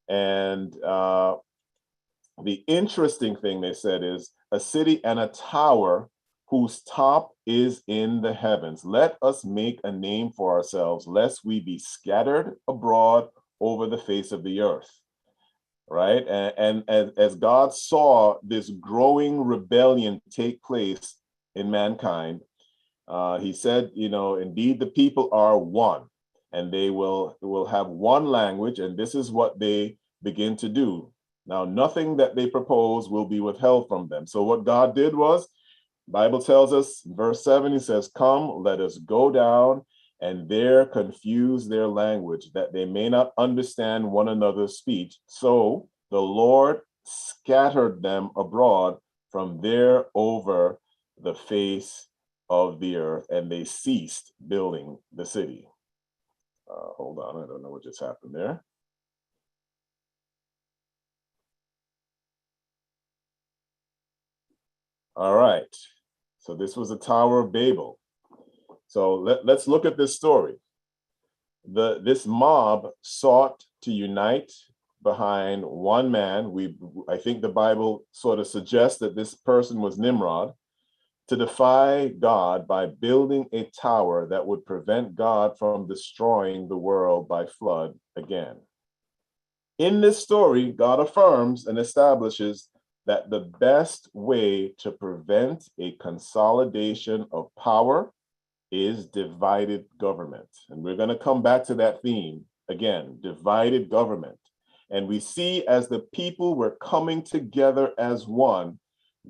And the interesting thing they said is a city and a tower whose top is in the heavens. Let us make a name for ourselves, lest we be scattered abroad over the face of the earth. Right? And as God saw this growing rebellion take place in mankind, he said, indeed the people are one, and they will have one language, and this is what they begin to do. Now, nothing that they propose will be withheld from them. So what God did was, Bible tells us, verse 7, he says, come, let us go down and there confuse their language, that they may not understand one another's speech. So the Lord scattered them abroad from there over the face of the earth, and they ceased building the city. Hold on, I don't know what just happened there. All right, so this was the Tower of Babel. So let's look at this story. This mob sought to unite behind one man. I think the Bible sort of suggests that this person was Nimrod, to defy God by building a tower that would prevent God from destroying the world by flood again. In this story, God affirms and establishes that the best way to prevent a consolidation of power is divided government. And we're going to come back to that theme again, divided government. And we see as the people were coming together as one,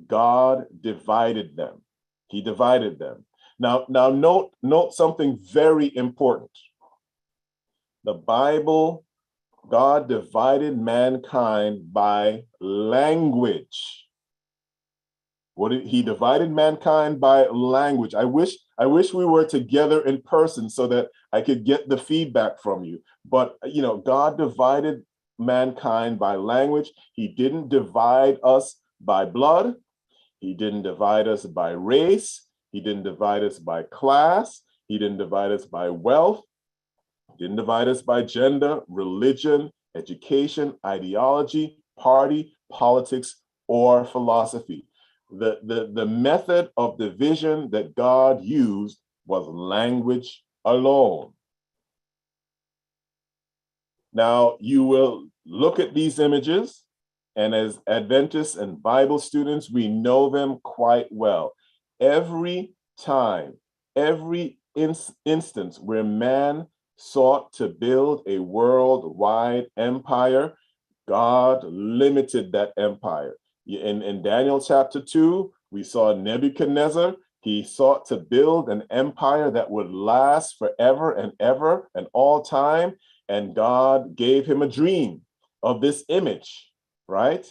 God divided them. He divided them. Now note something very important. The Bible, God divided mankind by language. He divided mankind by language. I wish we were together in person so that I could get the feedback from you. But God divided mankind by language. He didn't divide us by blood. He didn't divide us by race. He didn't divide us by class. He didn't divide us by wealth. He didn't divide us by gender, religion, education, ideology, party, politics, or philosophy. The method of division that God used was language alone. Now, you will look at these images, and as Adventists and Bible students, we know them quite well. Every time, every instance where man sought to build a worldwide empire, God limited that empire. In Daniel chapter 2, we saw Nebuchadnezzar. He sought to build an empire that would last forever and ever and all time. And God gave him a dream of this image, right?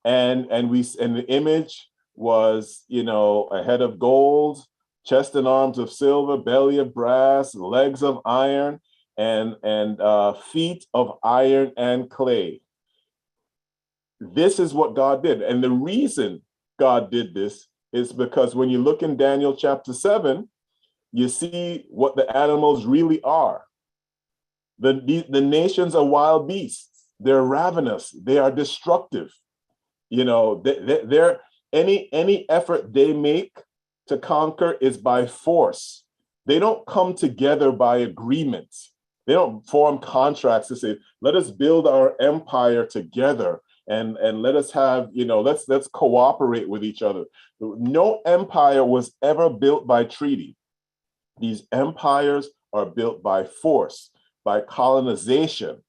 And the image was, a head of gold, chest and arms of silver, belly of brass, legs of iron, and feet of iron and clay. This is what God did. And the reason God did this is because when you look in Daniel chapter 7, you see what the animals really are. The nations are wild beasts. They're ravenous. They are destructive. They're any effort they make to conquer is by force. They don't come together by agreement. They don't form contracts to say, let us build our empire together and let us have, let's cooperate with each other. No empire was ever built by treaty. These empires are built by force, by colonization.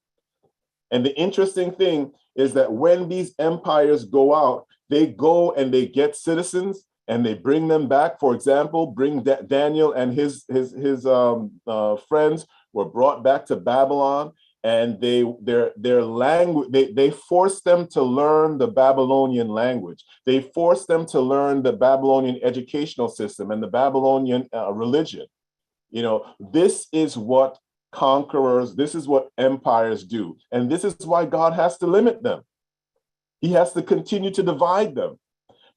And the interesting thing is that when these empires go out, they go and they get citizens and they bring them back. For example, Daniel and his friends were brought back to Babylon, and their language, they forced them to learn the Babylonian language. They forced them to learn the Babylonian educational system and the Babylonian religion. This is what conquerors, this is what empires do. And this is why God has to limit them. He has to continue to divide them,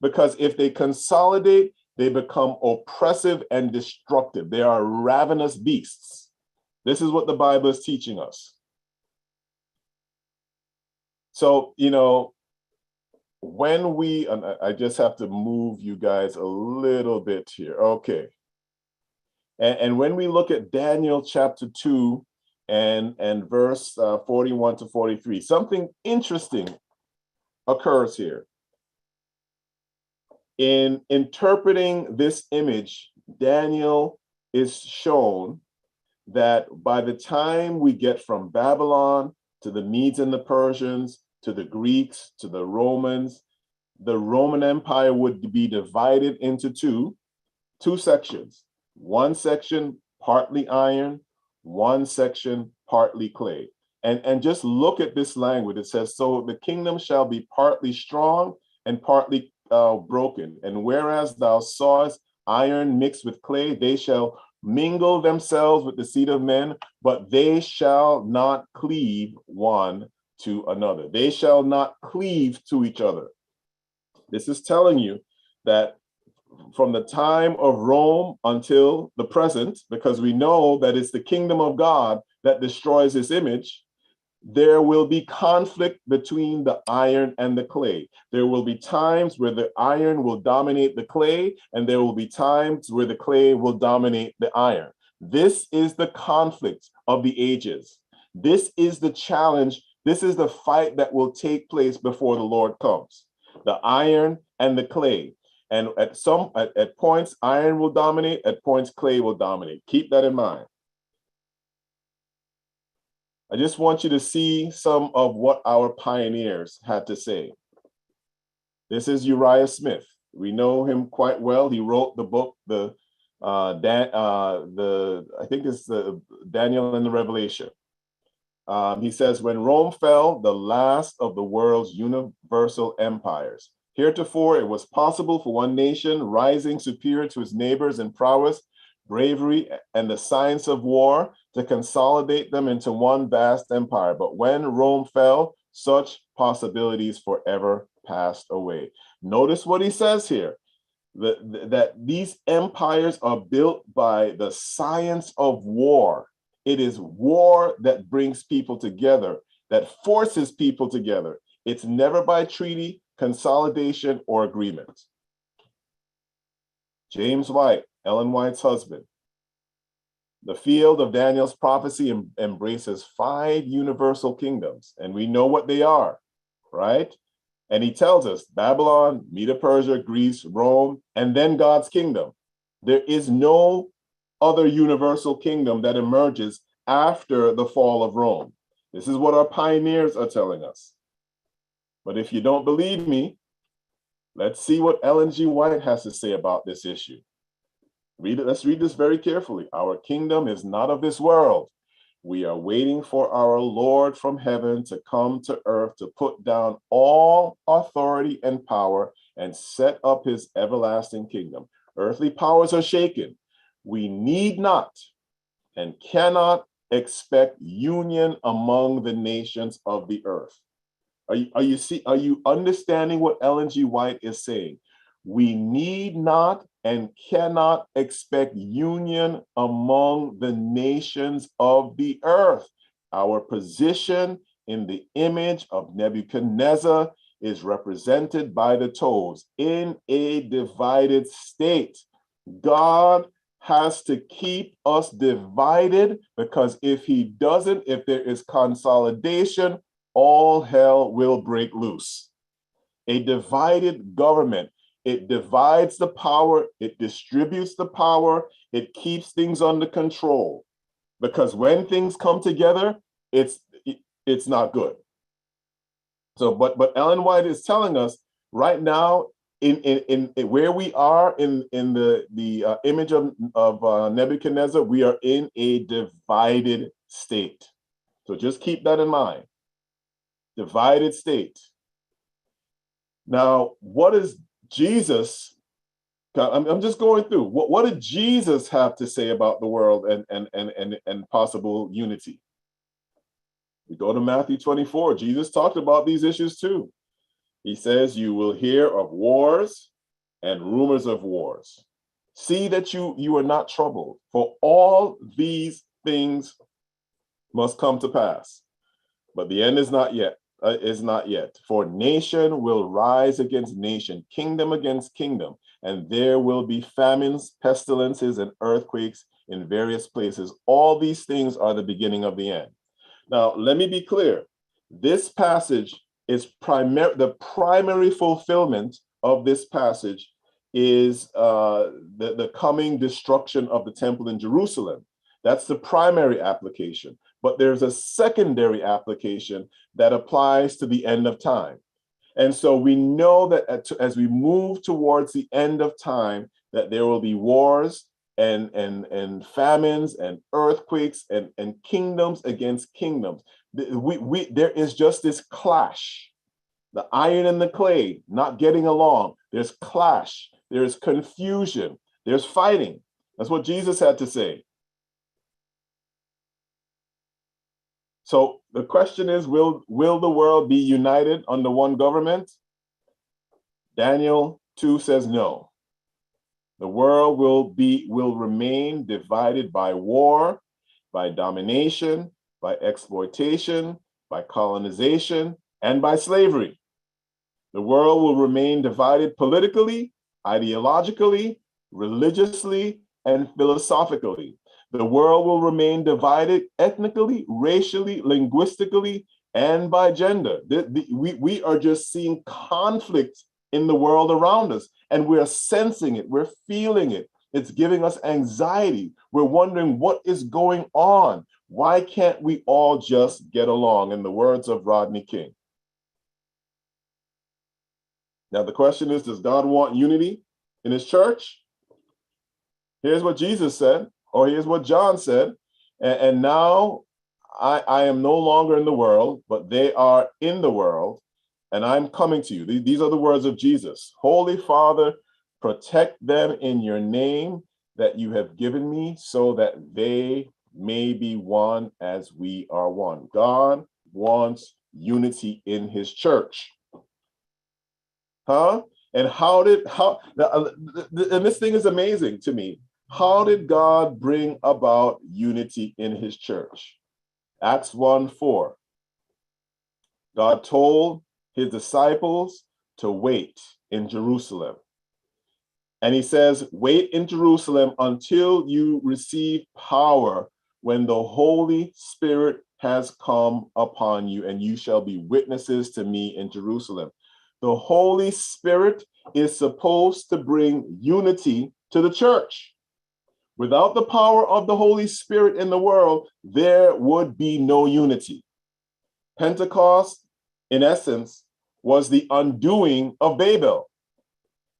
because if they consolidate, they become oppressive and destructive. They are ravenous beasts. This is what the Bible is teaching us. So, when and I just have to move you guys a little bit here. Okay. And when we look at Daniel chapter 2 and verse 41 to 43, something interesting occurs here. In interpreting this image, Daniel is shown that by the time we get from Babylon to the Medes and the Persians, to the Greeks, to the Romans, the Roman Empire would be divided into two sections. One section partly iron, one section partly clay. And just look at this language. It says, so the kingdom shall be partly strong and partly broken. And whereas thou sawest iron mixed with clay, they shall mingle themselves with the seed of men, but they shall not cleave one to another. They shall not cleave to each other. This is telling you that from the time of Rome until the present, because we know that it's the kingdom of God that destroys this image, there will be conflict between the iron and the clay. There will be times where the iron will dominate the clay, and there will be times where the clay will dominate the iron. This is the conflict of the ages. This is the challenge. This is the fight that will take place before the Lord comes. The iron and the clay. And at points, iron will dominate, at points, clay will dominate. Keep that in mind. I just want you to see some of what our pioneers had to say. This is Uriah Smith. We know him quite well. He wrote the book, I think it's the Daniel and the Revelation. He says, when Rome fell, the last of the world's universal empires. Heretofore, it was possible for one nation, rising superior to its neighbors in prowess, bravery, and the science of war, to consolidate them into one vast empire. But when Rome fell, such possibilities forever passed away. Notice what he says here, that these empires are built by the science of war. It is war that brings people together, that forces people together. It's never by treaty, consolidation, or agreement. James White, Ellen White's husband. The field of Daniel's prophecy embraces 5 universal kingdoms, and we know what they are, right? And he tells us Babylon, Medo-Persia, Greece, Rome, and then God's kingdom. There is no other universal kingdom that emerges after the fall of Rome. This is what our pioneers are telling us. But if you don't believe me, let's see what Ellen G. White has to say about this issue. Read it. Let's read this very carefully. Our kingdom is not of this world. We are waiting for our Lord from heaven to come to earth to put down all authority and power and set up his everlasting kingdom. Earthly powers are shaken. We need not and cannot expect union among the nations of the earth. Are you understanding what Ellen G. White is saying? We need not and cannot expect union among the nations of the earth. Our position in the image of Nebuchadnezzar is represented by the toes in a divided state. God has to keep us divided, because if he doesn't, if there is consolidation, all hell will break loose. A divided government, it divides the power, it distributes the power, it keeps things under control. Because when things come together, it's not good. So, but Ellen White is telling us right now, in where we are in the image of Nebuchadnezzar, we are in a divided state. So just keep that in mind. Divided state. Now, what is Jesus? I'm just going through. What did Jesus have to say about the world and possible unity? We go to Matthew 24. Jesus talked about these issues too. He says, you will hear of wars and rumors of wars. See that you are not troubled, for all these things must come to pass. But the end is not yet. is not yet. For nation will rise against nation, kingdom against kingdom, and there will be famines, pestilences, and earthquakes in various places. All these things are the beginning of the end. Now, let me be clear. This passage is the primary fulfillment of this passage is the coming destruction of the temple in Jerusalem. That's the primary application. But there's a secondary application that applies to the end of time. And so we know that as we move towards the end of time, that there will be wars and famines and earthquakes and kingdoms against kingdoms. There is just this clash. The iron and the clay not getting along. There's clash. There's confusion. There's fighting. That's what Jesus had to say. So the question is, will the world be united under one government? Daniel 2 says no. The world will remain divided by war, by domination, by exploitation, by colonization, and by slavery. The world will remain divided politically, ideologically, religiously, and philosophically. The world will remain divided ethnically, racially, linguistically, and by gender. We are just seeing conflict in the world around us, and we're sensing it, we're feeling it. It's giving us anxiety. We're wondering what is going on. Why can't we all just get along, in the words of Rodney King? Now, the question is, does God want unity in his church? Here's what Jesus said, or here's what John said. And now I am no longer in the world, but they are in the world, and I'm coming to you. These are the words of Jesus. Holy Father, protect them in your name that you have given me, so that they may be one as we are one. God wants unity in his church. And and this thing is amazing to me. How did God bring about unity in his church? Acts 1:4. God told his disciples to wait in Jerusalem. And he says, wait in Jerusalem until you receive power when the Holy Spirit has come upon you, and you shall be witnesses to me in Jerusalem. The Holy Spirit is supposed to bring unity to the church. Without the power of the Holy Spirit in the world, there would be no unity. Pentecost, in essence, was the undoing of Babel,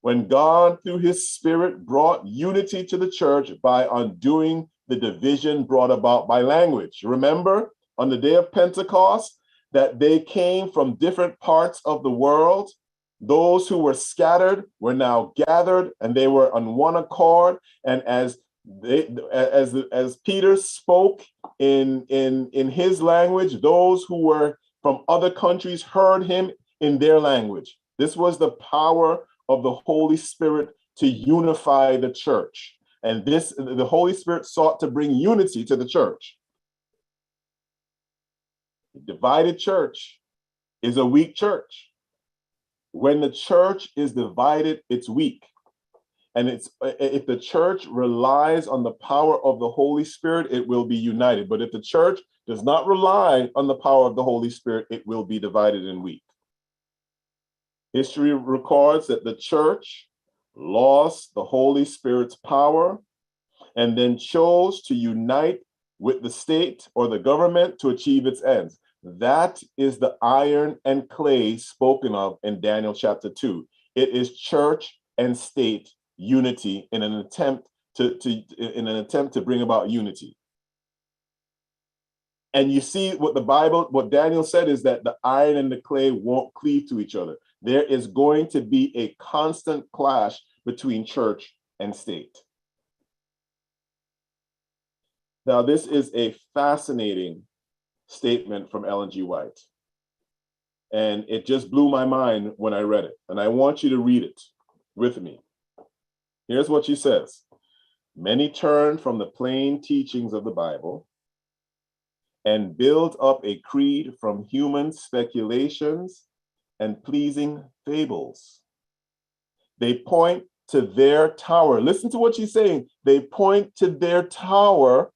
when God, through his Spirit, brought unity to the church by undoing the division brought about by language. Remember, on the day of Pentecost, that they came from different parts of the world. Those who were scattered were now gathered, and they were on one accord. And as Peter spoke in his language, those who were from other countries heard him in their language. This was the power of the Holy Spirit to unify the church. And the Holy Spirit sought to bring unity to the church. A divided church is a weak church. When the church is divided, it's weak. And if the church relies on the power of the Holy Spirit, it will be united. But if the church does not rely on the power of the Holy Spirit, it will be divided and weak. History records that the church lost the Holy Spirit's power and then chose to unite with the state or the government to achieve its ends. That is the iron and clay spoken of in Daniel chapter 2. It is church and state unity in an attempt to bring about unity. And you see what Daniel said is that the iron and the clay won't cleave to each other. There is going to be a constant clash between church and state. Now, this is a fascinating statement from Ellen G. White. And it just blew my mind when I read it. And I want you to read it with me. Here's what she says. Many turn from the plain teachings of the Bible and build up a creed from human speculations and pleasing fables. They point to their tower. Listen to what she's saying. They point to their tower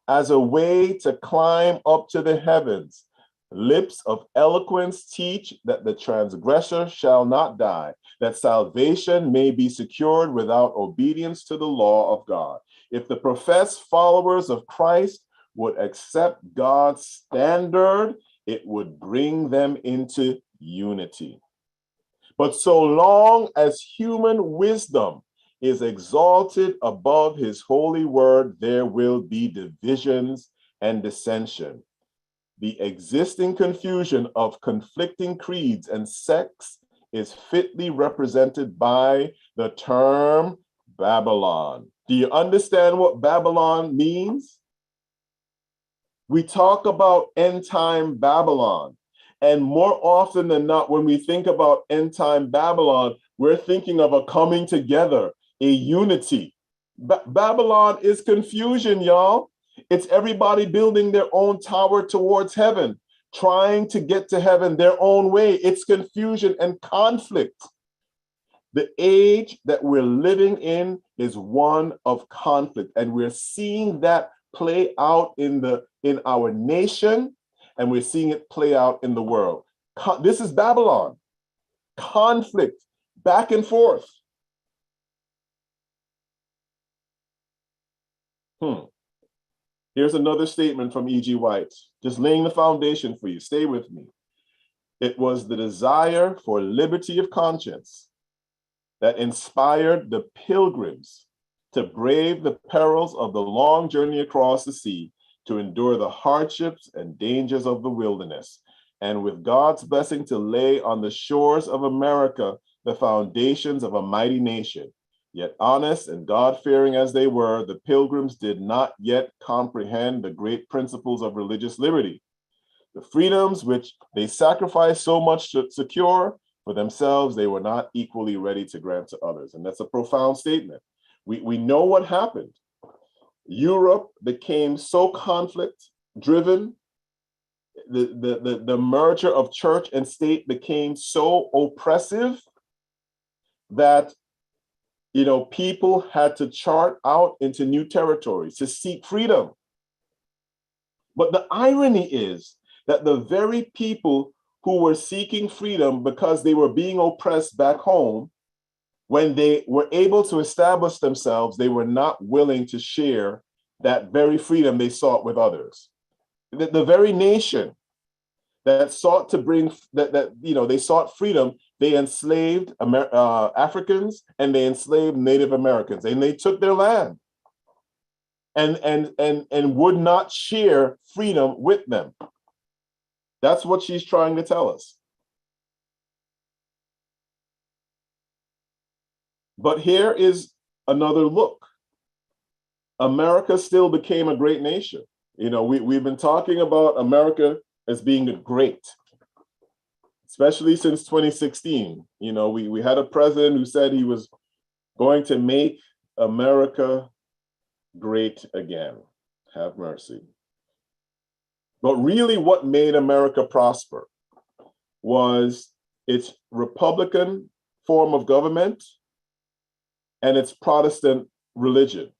as a way to climb up to the heavens. Lips of eloquence teach that the transgressor shall not die, that salvation may be secured without obedience to the law of God. If the professed followers of Christ would accept God's standard, it would bring them into unity. But so long as human wisdom is exalted above his holy word, there will be divisions and dissension. The existing confusion of conflicting creeds and sects is fitly represented by the term Babylon. Do you understand what Babylon means? We talk about end time Babylon. And more often than not, when we think about end time Babylon, we're thinking of a coming together, a unity. Babylon is confusion, y'all. It's everybody building their own tower towards heaven, trying to get to heaven their own way. It's confusion and conflict. The age that we're living in is one of conflict, and we're seeing that play out in our nation, and we're seeing it play out in the world. This is Babylon. Conflict, back and forth. Here's another statement from E.G. White, just laying the foundation for you. Stay with me. It was the desire for liberty of conscience that inspired the pilgrims to brave the perils of the long journey across the sea, to endure the hardships and dangers of the wilderness, and with God's blessing to lay on the shores of America the foundations of a mighty nation. Yet honest and God-fearing as they were, the pilgrims did not yet comprehend the great principles of religious liberty. The freedoms which they sacrificed so much to secure for themselves, they were not equally ready to grant to others. And that's a profound statement. We know what happened. Europe became so conflict-driven. The merger of church and state became so oppressive that people had to chart out into new territories to seek freedom. But the irony is that the very people who were seeking freedom because they were being oppressed back home, when they were able to establish themselves, they were not willing to share that very freedom they sought with others. The very nation that sought to bring they sought freedom, they enslaved Africans and they enslaved Native Americans, and they took their land and would not share freedom with them. That's what she's trying to tell us. But here is another look. America still became a great nation. We've been talking about America as being great, especially since 2016. We had a president who said he was going to make America great again. Have mercy. But really what made America prosper was its Republican form of government and its Protestant religion.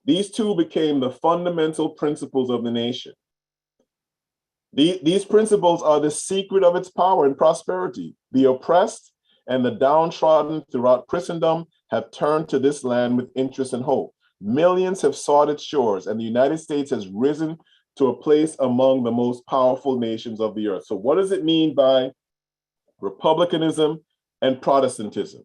These two became the fundamental principles of the nation. These principles are the secret of its power and prosperity. The oppressed and the downtrodden throughout Christendom have turned to this land with interest and hope. Millions have sought its shores, and the United States has risen to a place among the most powerful nations of the earth. So what does it mean by republicanism and Protestantism?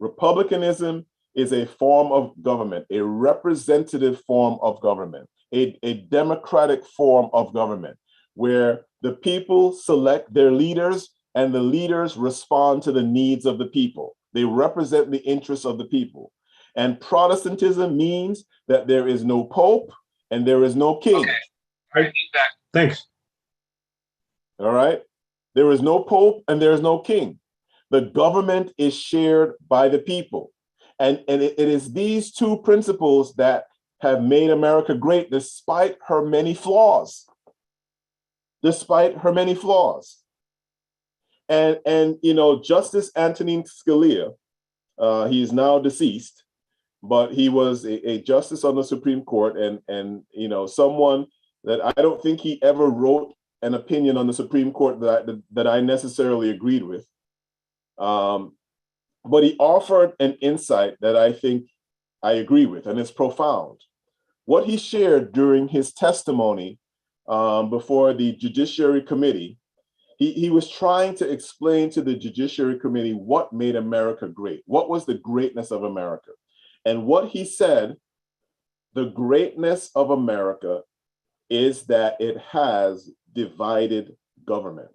Republicanism is a form of government, a representative form of government, a democratic form of government, where the people select their leaders and the leaders respond to the needs of the people. They represent the interests of the people. And Protestantism means that there is no pope and there is no king. Okay. I need that. Thanks. All right. There is no pope and there is no king. The government is shared by the people. And it is these two principles that have made America great despite her many flaws. Despite her many flaws. And you know, Justice Antonin Scalia, he is now deceased, but he was a justice on the Supreme Court, and you know, someone that I don't think he ever wrote an opinion on the Supreme Court that I necessarily agreed with. But he offered an insight that I think I agree with, and it's profound. What he shared during his testimony before the Judiciary Committee, he was trying to explain to the Judiciary Committee what made America great. What was the greatness of America? And what he said, the greatness of America is that it has divided government.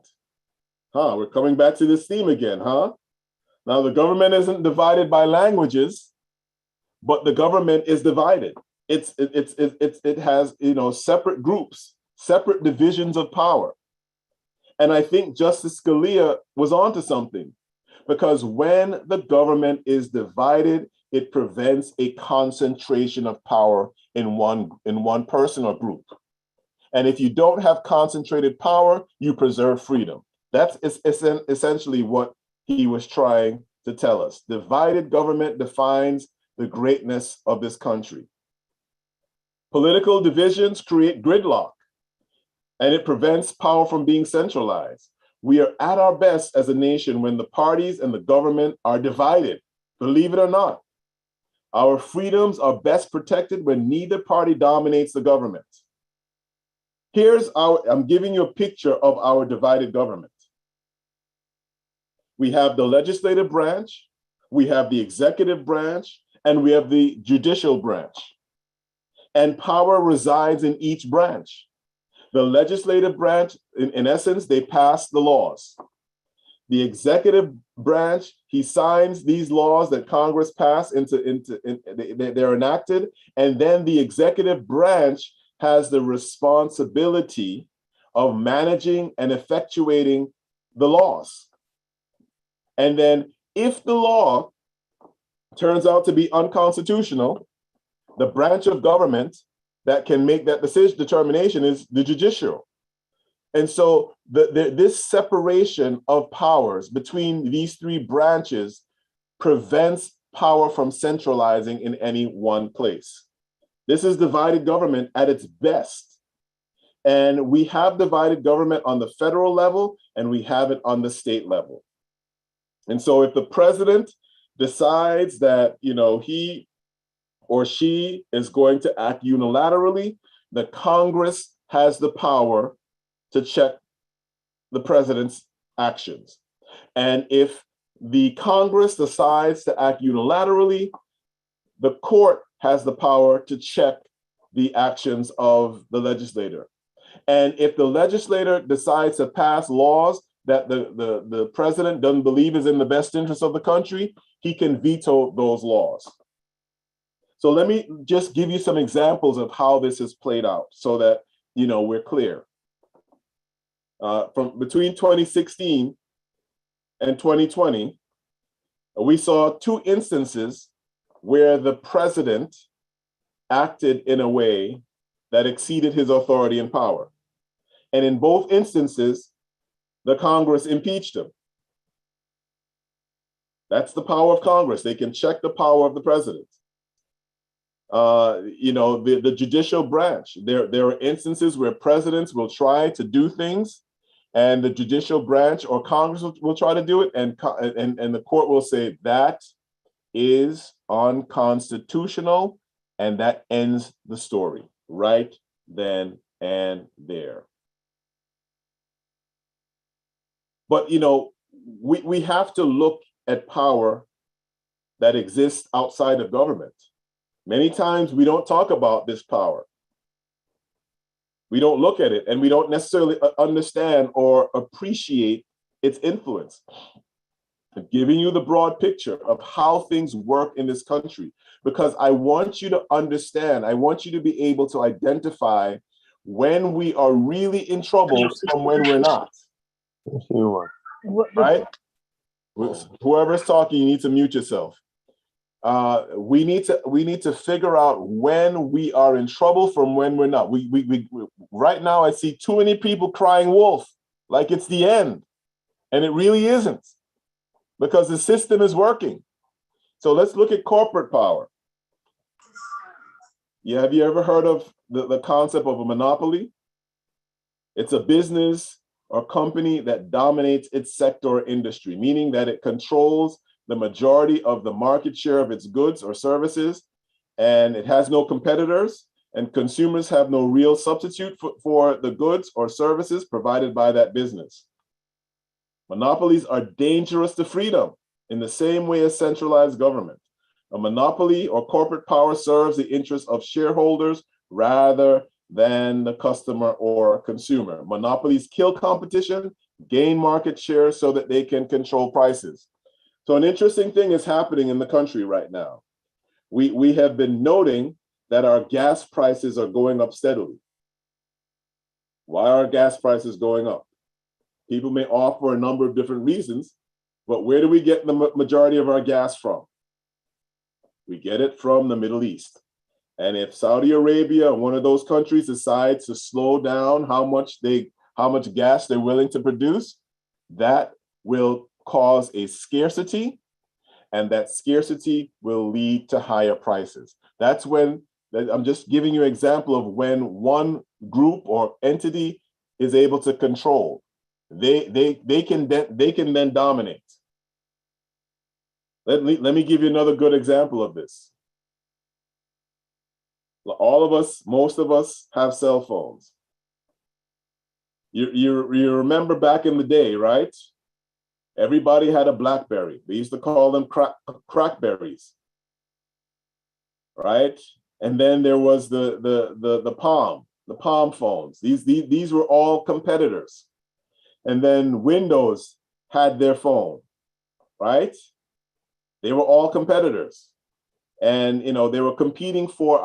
We're coming back to this theme again, huh? Now, the government isn't divided by languages, but the government is divided. It has, you know, separate groups, separate divisions of power. And I think Justice Scalia was onto something, because when the government is divided, it prevents a concentration of power in one person or group. And if you don't have concentrated power, you preserve freedom. That's essentially what he was trying to tell us. Divided government defines the greatness of this country. Political divisions create gridlock, and it prevents power from being centralized. We are at our best as a nation when the parties and the government are divided, believe it or not. Our freedoms are best protected when neither party dominates the government. I'm giving you a picture of our divided government. We have the legislative branch, we have the executive branch, and we have the judicial branch. And power resides in each branch. The legislative branch, in essence, they pass the laws. The executive branch, he signs these laws that Congress passed they're enacted, and then the executive branch has the responsibility of managing and effectuating the laws. And then if the law turns out to be unconstitutional, the branch of government that can make that determination is the judicial. And so this separation of powers between these three branches prevents power from centralizing in any one place. This is divided government at its best. And we have divided government on the federal level, and we have it on the state level. And so if the president decides that, you know, he or she is going to act unilaterally, the Congress has the power to check the president's actions. And if the Congress decides to act unilaterally, the court has the power to check the actions of the legislator. And if the legislator decides to pass laws that the president doesn't believe is in the best interest of the country, he can veto those laws. So let me just give you some examples of how this is played out so that, you know, we're clear. From between 2016 and 2020, we saw two instances where the president acted in a way that exceeded his authority and power. And in both instances, the Congress impeached him. That's the power of Congress. They can check the power of the president. You know, the judicial branch, there are instances where presidents will try to do things and the judicial branch or Congress will try to do it, and the court will say that is unconstitutional, and that ends the story right then and there. But, you know, we have to look at power that exists outside of government. Many times we don't talk about this power. We don't look at it, and we don't necessarily understand or appreciate its influence. I'm giving you the broad picture of how things work in this country, because I want you to understand, I want you to be able to identify when we are really in trouble from when we're not. Right? Whoever's talking, you need to mute yourself. We need to figure out when we are in trouble from when we're not. We right now I see too many people crying wolf, like it's the end, and it really isn't, because the system is working. So let's look at corporate power. Yeah, have you ever heard of the concept of a monopoly? It's a business or company that dominates its sector or industry, meaning that it controls the majority of the market share of its goods or services, and it has no competitors, and consumers have no real substitute for the goods or services provided by that business. Monopolies are dangerous to freedom in the same way as centralized government. A monopoly or corporate power serves the interests of shareholders rather than the customer or consumer. Monopolies kill competition, gain market share so that they can control prices. So an interesting thing is happening in the country right now. We have been noting that our gas prices are going up steadily. Why are gas prices going up? People may offer a number of different reasons, but where do we get the majority of our gas from? We get it from the Middle East. And if Saudi Arabia, one of those countries, decides to slow down how much gas they're willing to produce, that will cause a scarcity, and that scarcity will lead to higher prices. That's when, I'm just giving you an example of when one group or entity is able to control. They can then dominate. Let me give you another good example of this. All of us, most of us, have cell phones. You remember back in the day, right? Everybody had a BlackBerry. They used to call them crackberries, right? And then there was the Palm phones. These were all competitors. And then Windows had their phone, right? They were all competitors, and they were competing for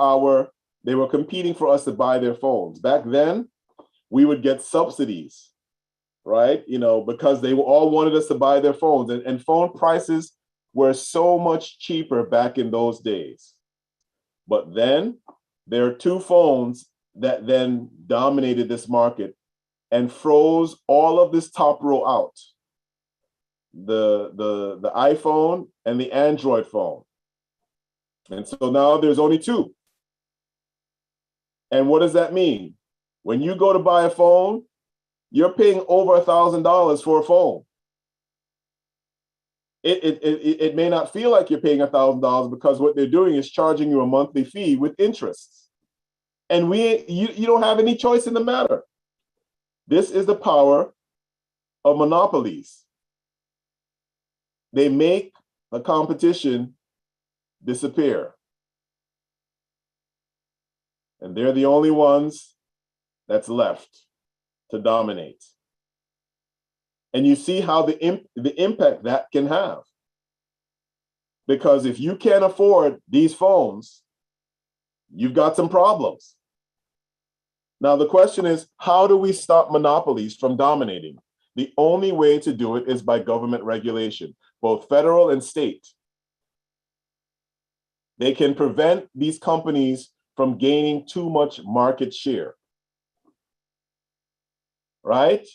us to buy their phones. Back then, we would get subsidies, right? Because they all wanted us to buy their phones, and phone prices were so much cheaper back in those days. But then there are two phones that then dominated this market and froze all of this top row out. The iPhone and the Android phone. And so now there's only two. And what does that mean? When you go to buy a phone, you're paying over $1,000 for a phone. It may not feel like you're paying $1,000 because what they're doing is charging you a monthly fee with interests. And you don't have any choice in the matter. This is the power of monopolies. They make the competition disappear. And they're the only ones that's left to dominate. And you see how the impact that can have. Because if you can't afford these phones, you've got some problems. Now, the question is, how do we stop monopolies from dominating? The only way to do it is by government regulation, both federal and state. They can prevent these companies from gaining too much market share, right?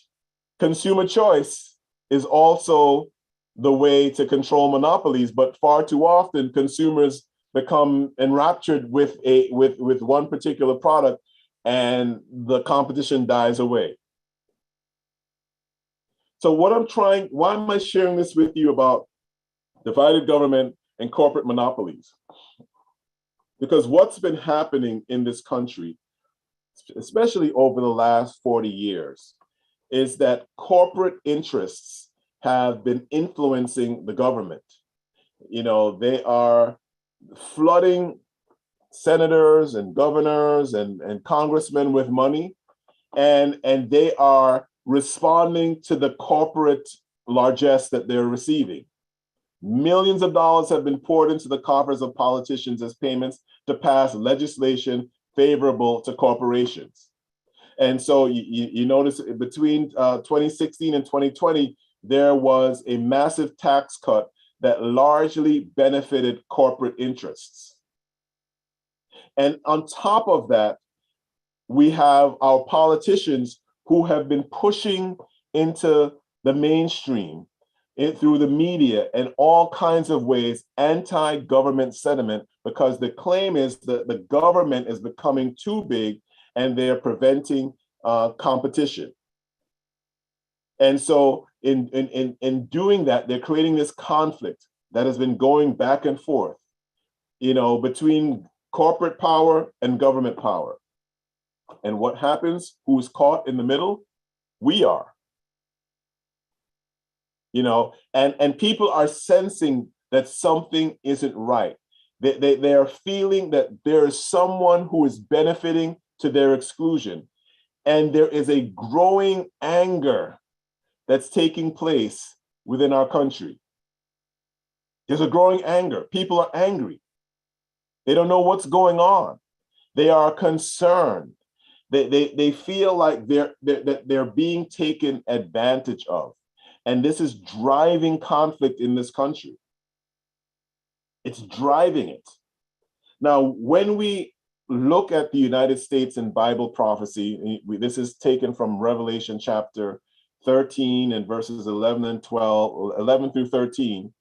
Consumer choice is also the way to control monopolies, but far too often consumers become enraptured with one particular product and the competition dies away. So why am I sharing this with you about divided government and corporate monopolies? Because what's been happening in this country, especially over the last 40 years, is that corporate interests have been influencing the government. They are flooding senators and governors and congressmen with money, and they are responding to the corporate largesse that they're receiving. Millions of dollars have been poured into the coffers of politicians as payments to pass legislation favorable to corporations. And so you notice between 2016 and 2020, there was a massive tax cut that largely benefited corporate interests. And on top of that, we have our politicians who have been pushing into the mainstream through the media and all kinds of ways anti-government sentiment, because the claim is that the government is becoming too big and they're preventing competition. And so in doing that, they're creating this conflict that has been going back and forth, between corporate power and government power. And what happens? Who's caught in the middle? We are. And people are sensing that something isn't right. They are feeling that there is someone who is benefiting to their exclusion. And there is a growing anger that's taking place within our country. There's a growing anger. People are angry. They don't know what's going on. They are concerned. They feel like they're being taken advantage of. And this is driving conflict in this country. It's driving it. Now, when we look at the United States in Bible prophecy, this is taken from Revelation chapter 13 and verses 11 through 13.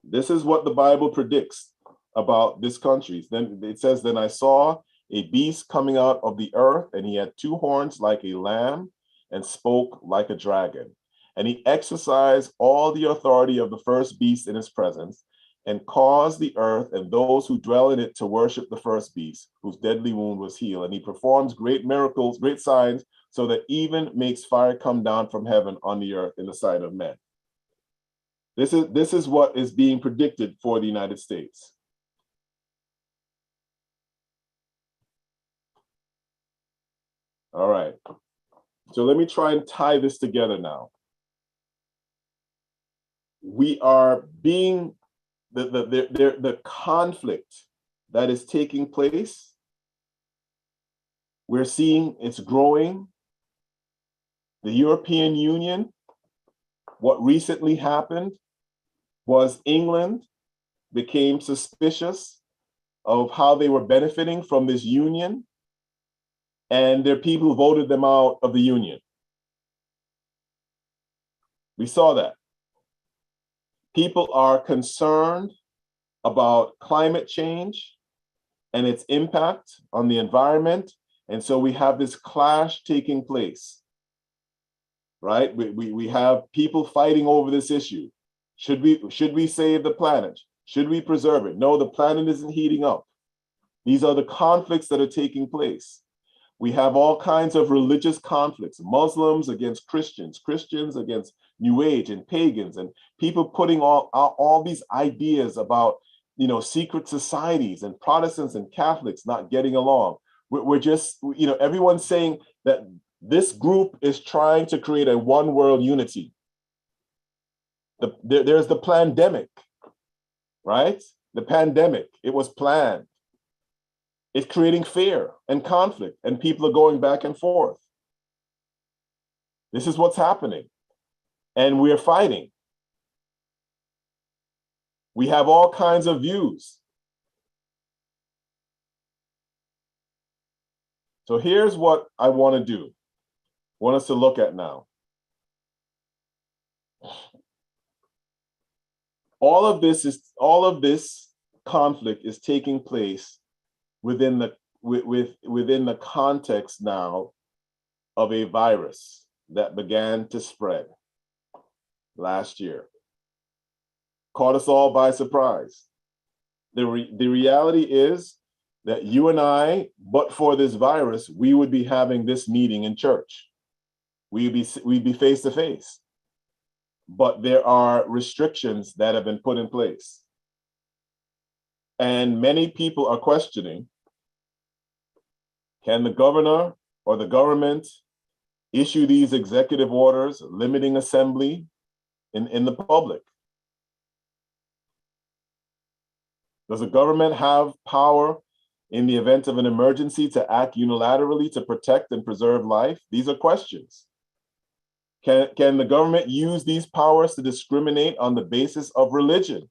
This is what the Bible predicts about this country. Then it says, "Then I saw a beast coming out of the earth, and he had two horns like a lamb and spoke like a dragon. And he exercised all the authority of the first beast in his presence, and caused the earth and those who dwell in it to worship the first beast, whose deadly wound was healed. And he performs great miracles, great signs, so that even makes fire come down from heaven on the earth in the sight of men." This is what is being predicted for the United States. All right. So let me try and tie this together now. We are being the conflict that is taking place. We're seeing it's growing. The European Union, what recently happened was England became suspicious of how they were benefiting from this union, and their people voted them out of the union. We saw that. People are concerned about climate change and its impact on the environment. And so we have this clash taking place, right? We have people fighting over this issue. Should we save the planet? Should we preserve it? No, the planet isn't heating up. These are the conflicts that are taking place. We have all kinds of religious conflicts, Muslims against Christians, Christians against New Age and pagans, and people putting all these ideas about, secret societies and Protestants and Catholics not getting along. We're just, everyone's saying that this group is trying to create a one world unity. There's the pandemic, right? The pandemic, it was planned. It's creating fear and conflict, and people are going back and forth. This is what's happening. And we're fighting. We have all kinds of views. So here's what I want to do. I want us to look at now. All of this conflict is taking place within the context now of a virus that began to spread last year. Caught us all by surprise. The reality is that you and I, but for this virus, we would be having this meeting in church. We'd be face to face. But there are restrictions that have been put in place. And many people are questioning, can the governor or the government issue these executive orders limiting assembly in the public? Does the government have power in the event of an emergency to act unilaterally to protect and preserve life? These are questions. Can the government use these powers to discriminate on the basis of religion?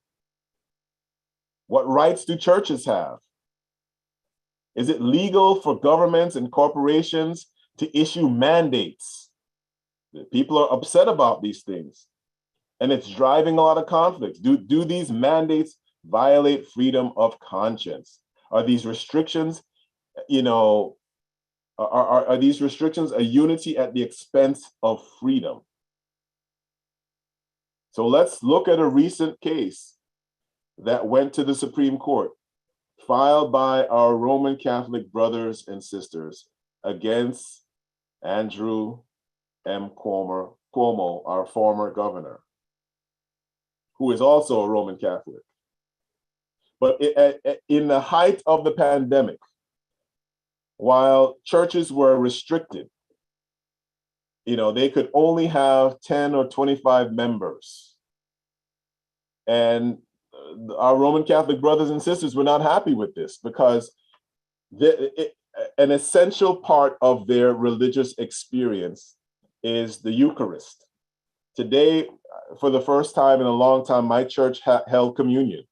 What rights do churches have? Is it legal for governments and corporations to issue mandates? People are upset about these things, and it's driving a lot of conflicts. Do these mandates violate freedom of conscience? Are these restrictions, are these restrictions a unity at the expense of freedom? So let's look at a recent case that went to the Supreme Court, filed by our Roman Catholic brothers and sisters against Andrew M. Cuomo, our former governor, who is also a Roman Catholic. But in the height of the pandemic, while churches were restricted, they could only have 10 or 25 members. And our Roman Catholic brothers and sisters were not happy with this, because an essential part of their religious experience is the Eucharist. Today, for the first time in a long time, my church held communion.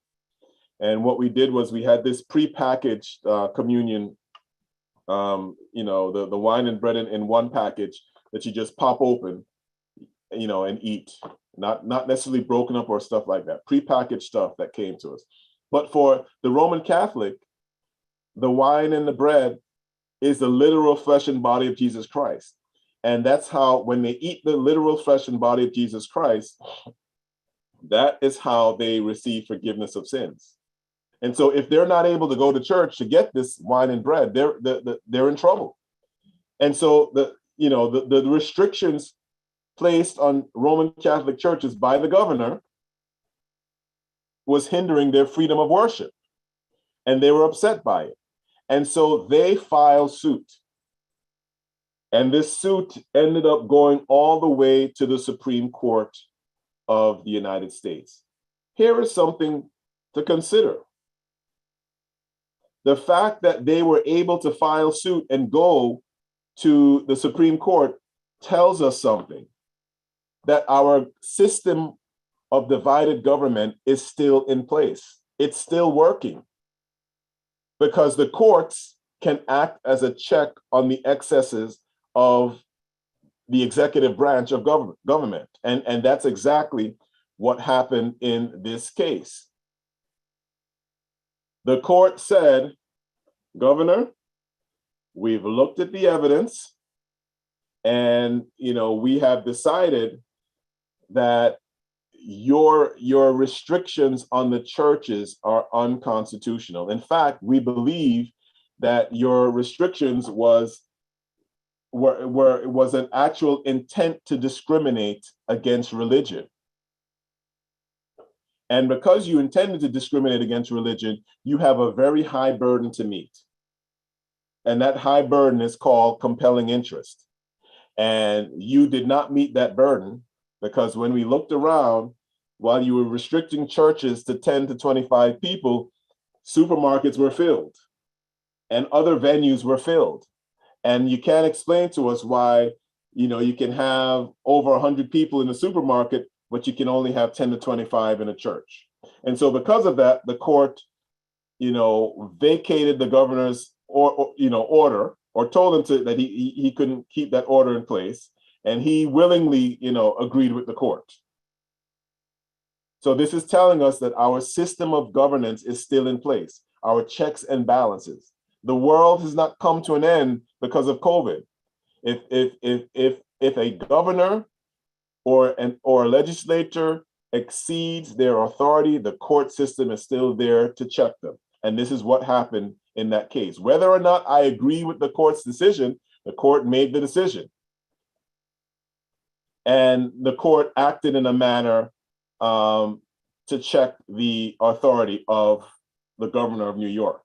And what we did was we had this prepackaged communion, the wine and bread in one package that you just pop open, and eat. Not necessarily broken up or stuff like that, prepackaged stuff that came to us. But for the Roman Catholic, the wine and the bread is the literal flesh and body of Jesus Christ. And that's how, when they eat the literal flesh and body of Jesus Christ, that is how they receive forgiveness of sins. And so if they're not able to go to church to get this wine and bread, they're in trouble. And so the restrictions placed on Roman Catholic churches by the governor was hindering their freedom of worship, and they were upset by it. And so they filed suit. And this suit ended up going all the way to the Supreme Court of the United States. Here is something to consider. The fact that they were able to file suit and go to the Supreme Court tells us something, that our system of divided government is still in place. It's still working, because the courts can act as a check on the excesses of the executive branch of government. And that's exactly what happened in this case. The court said, Governor, we've looked at the evidence, and we have decided that your restrictions on the churches are unconstitutional. In fact, we believe that your restrictions was an actual intent to discriminate against religion. And because you intended to discriminate against religion, you have a very high burden to meet. And that high burden is called compelling interest. And you did not meet that burden, because when we looked around, while you were restricting churches to 10 to 25 people, supermarkets were filled and other venues were filled. And you can't explain to us why, you can have over 100 people in the supermarket, but you can only have 10 to 25 in a church. And so because of that, the court, vacated the governor's order, or told him that he couldn't keep that order in place. And he willingly, agreed with the court. So this is telling us that our system of governance is still in place, our checks and balances. The world has not come to an end because of COVID. If a governor or a legislator exceeds their authority, the court system is still there to check them. And this is what happened in that case. Whether or not I agree with the court's decision, the court made the decision. And the court acted in a manner to check the authority of the governor of New York.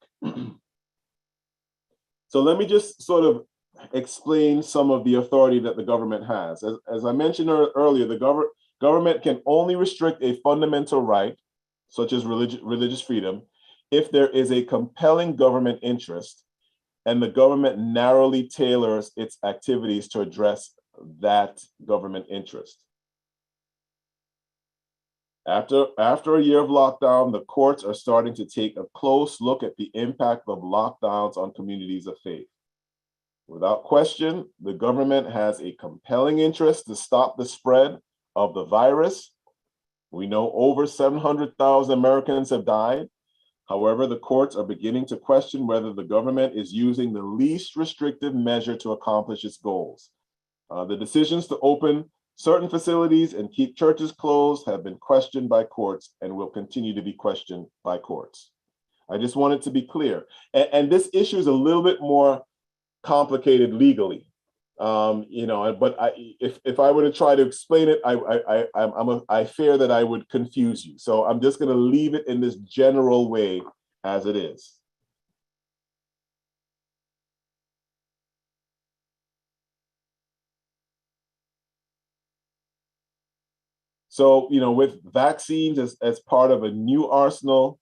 So let me just sort of explain some of the authority that the government has. As I mentioned earlier, the government can only restrict a fundamental right, such as religious freedom, if there is a compelling government interest and the government narrowly tailors its activities to address that government interest. After a year of lockdown, the courts are starting to take a close look at the impact of lockdowns on communities of faith. Without question, the government has a compelling interest to stop the spread of the virus. We know over 700,000 Americans have died. However, the courts are beginning to question whether the government is using the least restrictive measure to accomplish its goals. The decisions to open certain facilities and keep churches closed have been questioned by courts and will continue to be questioned by courts. I just want it to be clear. And this issue is a little bit more complicated legally. But if I were to try to explain it, I fear that I would confuse you. So I'm just going to leave it in this general way as it is. So, with vaccines as part of a new arsenal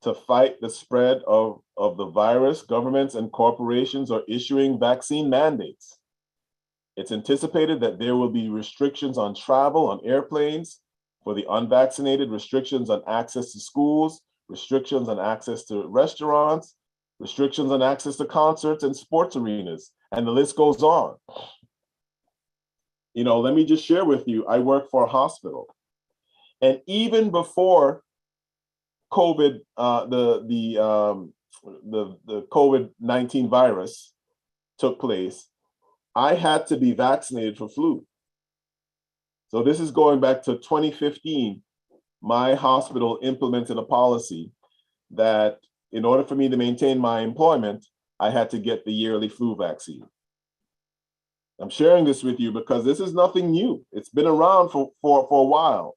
to fight the spread of the virus, governments and corporations are issuing vaccine mandates. It's anticipated that there will be restrictions on travel on airplanes for the unvaccinated, restrictions on access to schools, restrictions on access to restaurants, restrictions on access to concerts and sports arenas, and the list goes on. Let me just share with you, I work for a hospital. And even before COVID, the COVID-19 virus took place, I had to be vaccinated for flu. So this is going back to 2015. My hospital implemented a policy that in order for me to maintain my employment, I had to get the yearly flu vaccine. I'm sharing this with you because this is nothing new. It's been around for a while.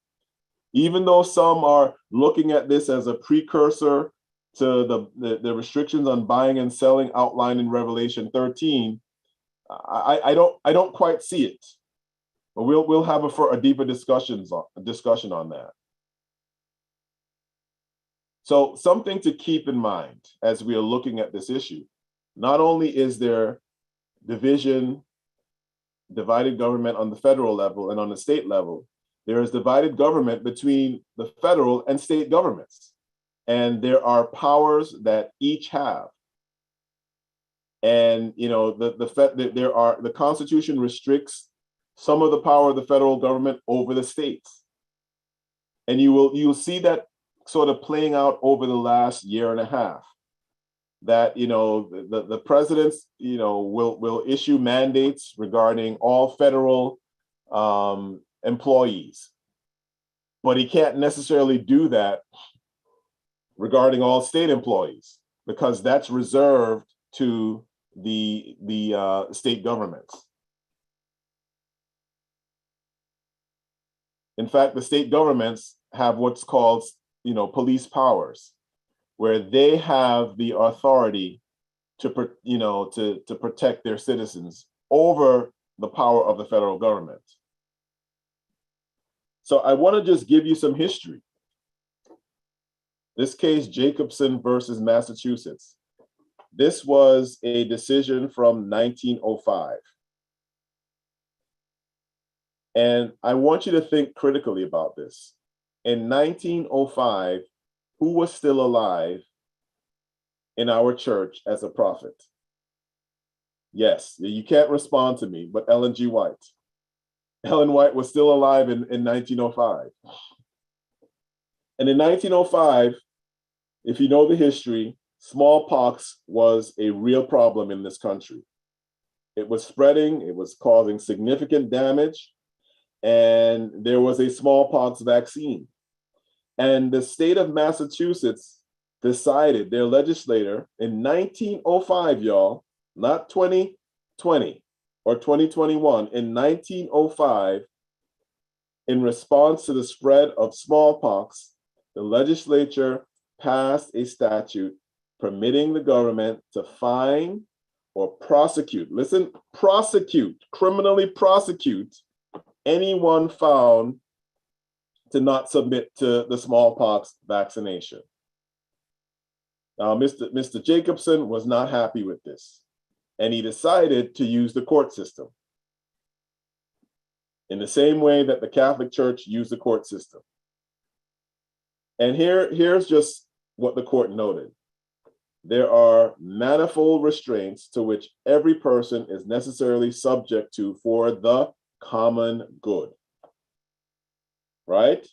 Even though some are looking at this as a precursor to the restrictions on buying and selling outlined in Revelation 13, I don't quite see it. But we'll have a deeper discussion on that. So something to keep in mind as we are looking at this issue. Not only is there divided government on the federal level and on the state level, there is divided government between the federal and state governments. And there are powers that each have. And the Constitution restricts some of the power of the federal government over the states. And you'll see that sort of playing out over the last year and a half. That the presidents will issue mandates regarding all federal employees, but he can't necessarily do that regarding all state employees because that's reserved to the state governments. In fact, the state governments have what's called police powers, where they have the authority to protect their citizens over the power of the federal government. So I want to just give you some history. This case, Jacobson versus Massachusetts. This was a decision from 1905. And I want you to think critically about this. In 1905, who was still alive in our church as a prophet? Yes, you can't respond to me, but Ellen G. White. Ellen White was still alive in 1905. And in 1905, if you know the history, smallpox was a real problem in this country. It was spreading, it was causing significant damage, and there was a smallpox vaccine. And the state of Massachusetts decided, their legislator, in 1905, y'all, not 2020 or 2021, in 1905, in response to the spread of smallpox, the legislature passed a statute permitting the government to fine or prosecute, listen, criminally prosecute anyone found to not submit to the smallpox vaccination. Now, Mr. Jacobson was not happy with this, and he decided to use the court system. in the same way that the Catholic Church used the court system. And here's just what the court noted. There are manifold restraints to which every person is necessarily subject to for the common good. Right?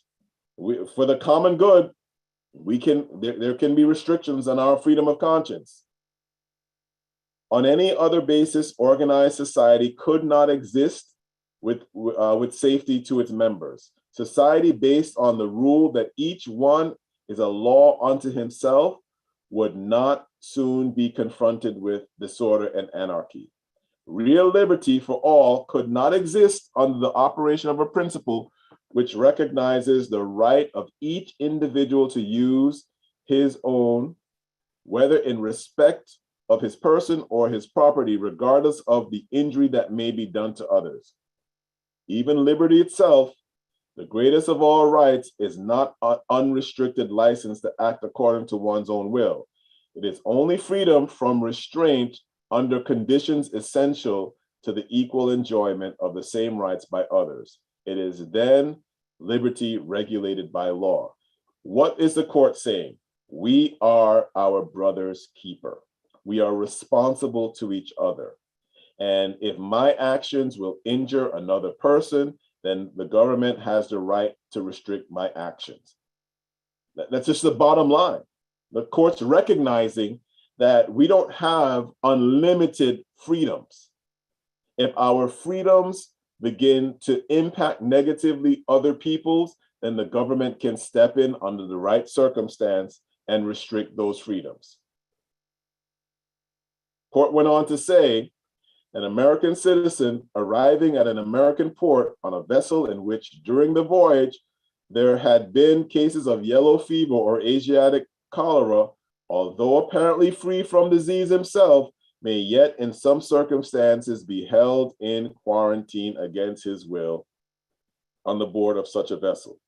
For the common good, there can be restrictions on our freedom of conscience. On any other basis, organized society could not exist with safety to its members. Society based on the rule that each one is a law unto himself would not soon be confronted with disorder and anarchy. Real liberty for all could not exist under the operation of a principle which recognizes the right of each individual to use his own, whether in respect of his person or his property, regardless of the injury that may be done to others. Even liberty itself, the greatest of all rights, is not an unrestricted license to act according to one's own will. It is only freedom from restraint under conditions essential to the equal enjoyment of the same rights by others. It is then liberty regulated by law. What is the court saying? We are our brother's keeper. We are responsible to each other. And if my actions will injure another person, then the government has the right to restrict my actions. That's just the bottom line. The court's recognizing that we don't have unlimited freedoms. If our freedoms begin to impact negatively other people's, then the government can step in under the right circumstance and restrict those freedoms. Court went on to say, an American citizen arriving at an American port on a vessel in which during the voyage there had been cases of yellow fever or Asiatic cholera, although apparently free from disease himself, may yet in some circumstances be held in quarantine against his will on the board of such a vessel.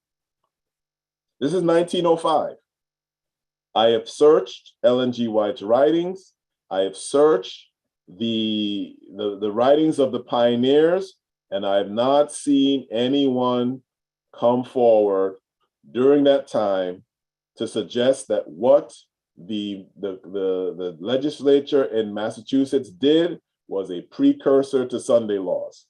This is 1905. I have searched Ellen G. White's writings. I have searched the writings of the pioneers, and I have not seen anyone come forward during that time to suggest that what the legislature in Massachusetts did was a precursor to Sunday laws.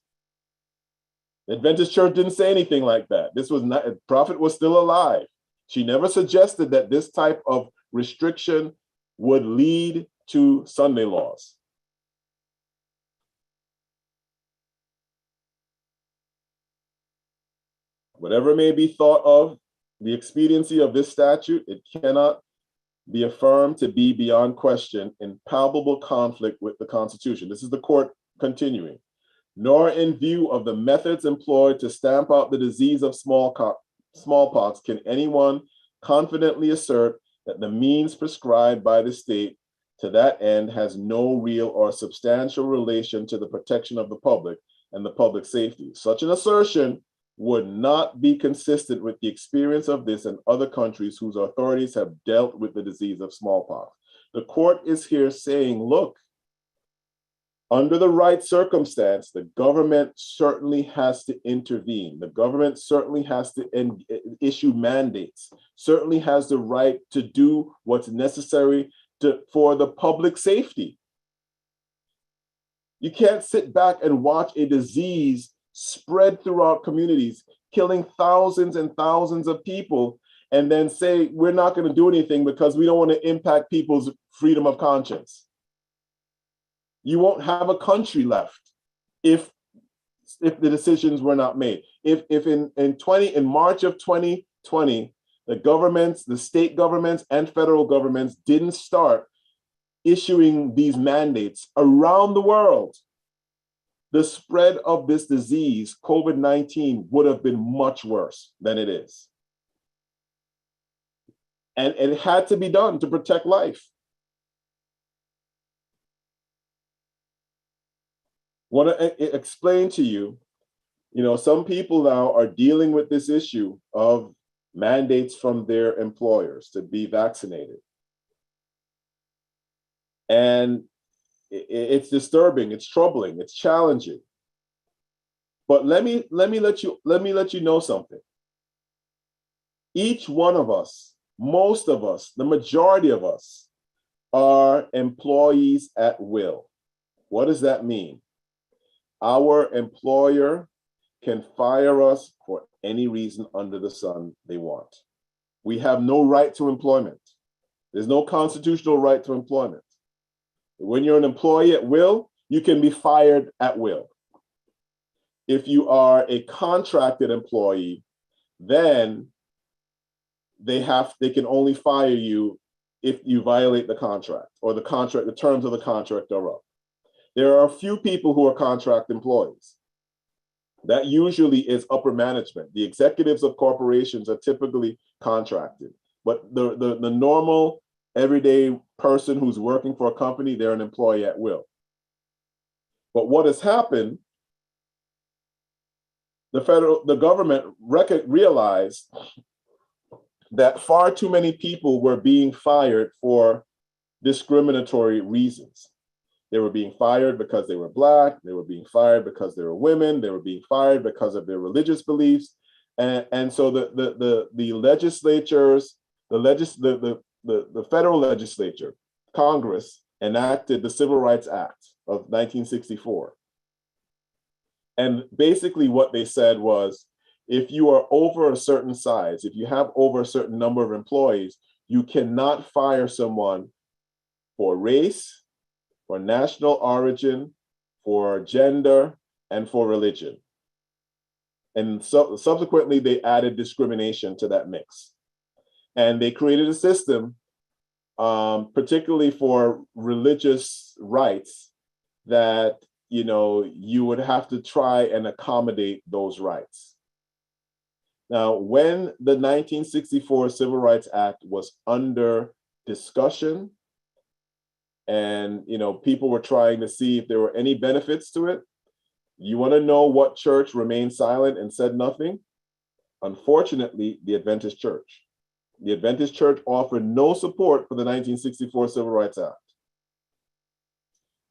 The Adventist Church didn't say anything like that. This was not, Prophet was still alive. She never suggested that this type of restriction would lead to Sunday laws. Whatever may be thought of the expediency of this statute, it cannot be affirmed to be beyond question in palpable conflict with the Constitution. This is the court continuing. Nor in view of the methods employed to stamp out the disease of smallpox can anyone confidently assert that the means prescribed by the state to that end has no real or substantial relation to the protection of the public and the public safety. Such an assertion would not be consistent with the experience of this and other countries whose authorities have dealt with the disease of smallpox. The court is here saying, look, under the right circumstance, the government certainly has to intervene. The government certainly has to issue mandates, certainly has the right to do what's necessary for the public safety. You can't sit back and watch a disease spread throughout communities, killing thousands and thousands of people, and then say, we're not going to do anything because we don't want to impact people's freedom of conscience. You won't have a country left if the decisions were not made. If in March of 2020, the governments, the state governments and federal governments didn't start issuing these mandates around the world, the spread of this disease, COVID-19, would have been much worse than it is. And it had to be done to protect life. Want to explain to you, some people now are dealing with this issue of mandates from their employers to be vaccinated. And it's disturbing, it's troubling, it's challenging. But let me let you know something. Each one of us, most of us, the majority of us are employees at will. What does that mean? Our employer can fire us for any reason under the sun they want. We have no right to employment. There's no constitutional right to employment. When you're an employee at will, you can be fired at will. If you are a contracted employee, then they can only fire you if you violate the contract, or the terms of the contract are up. There are a few people who are contract employees. That usually is upper management. The executives of corporations are typically contracted, but the normal everyday person who's working for a company, they're an employee at will. But what has happened, the government realized that far too many people were being fired for discriminatory reasons. They were being fired because they were Black. They were being fired because they were women. They were being fired because of their religious beliefs. And so the legislatures, the federal legislature, Congress, enacted the Civil Rights Act of 1964. And basically what they said was, if you are over a certain size, if you have over a certain number of employees, you cannot fire someone for race, for national origin, for gender, and for religion. And so subsequently, they added discrimination to that mix. And they created a system, particularly for religious rights, that you would have to try and accommodate those rights. Now, when the 1964 Civil Rights Act was under discussion, and people were trying to see if there were any benefits to it, you want to know what church remained silent and said nothing? Unfortunately, the Adventist Church. The Adventist Church offered no support for the 1964 Civil Rights Act.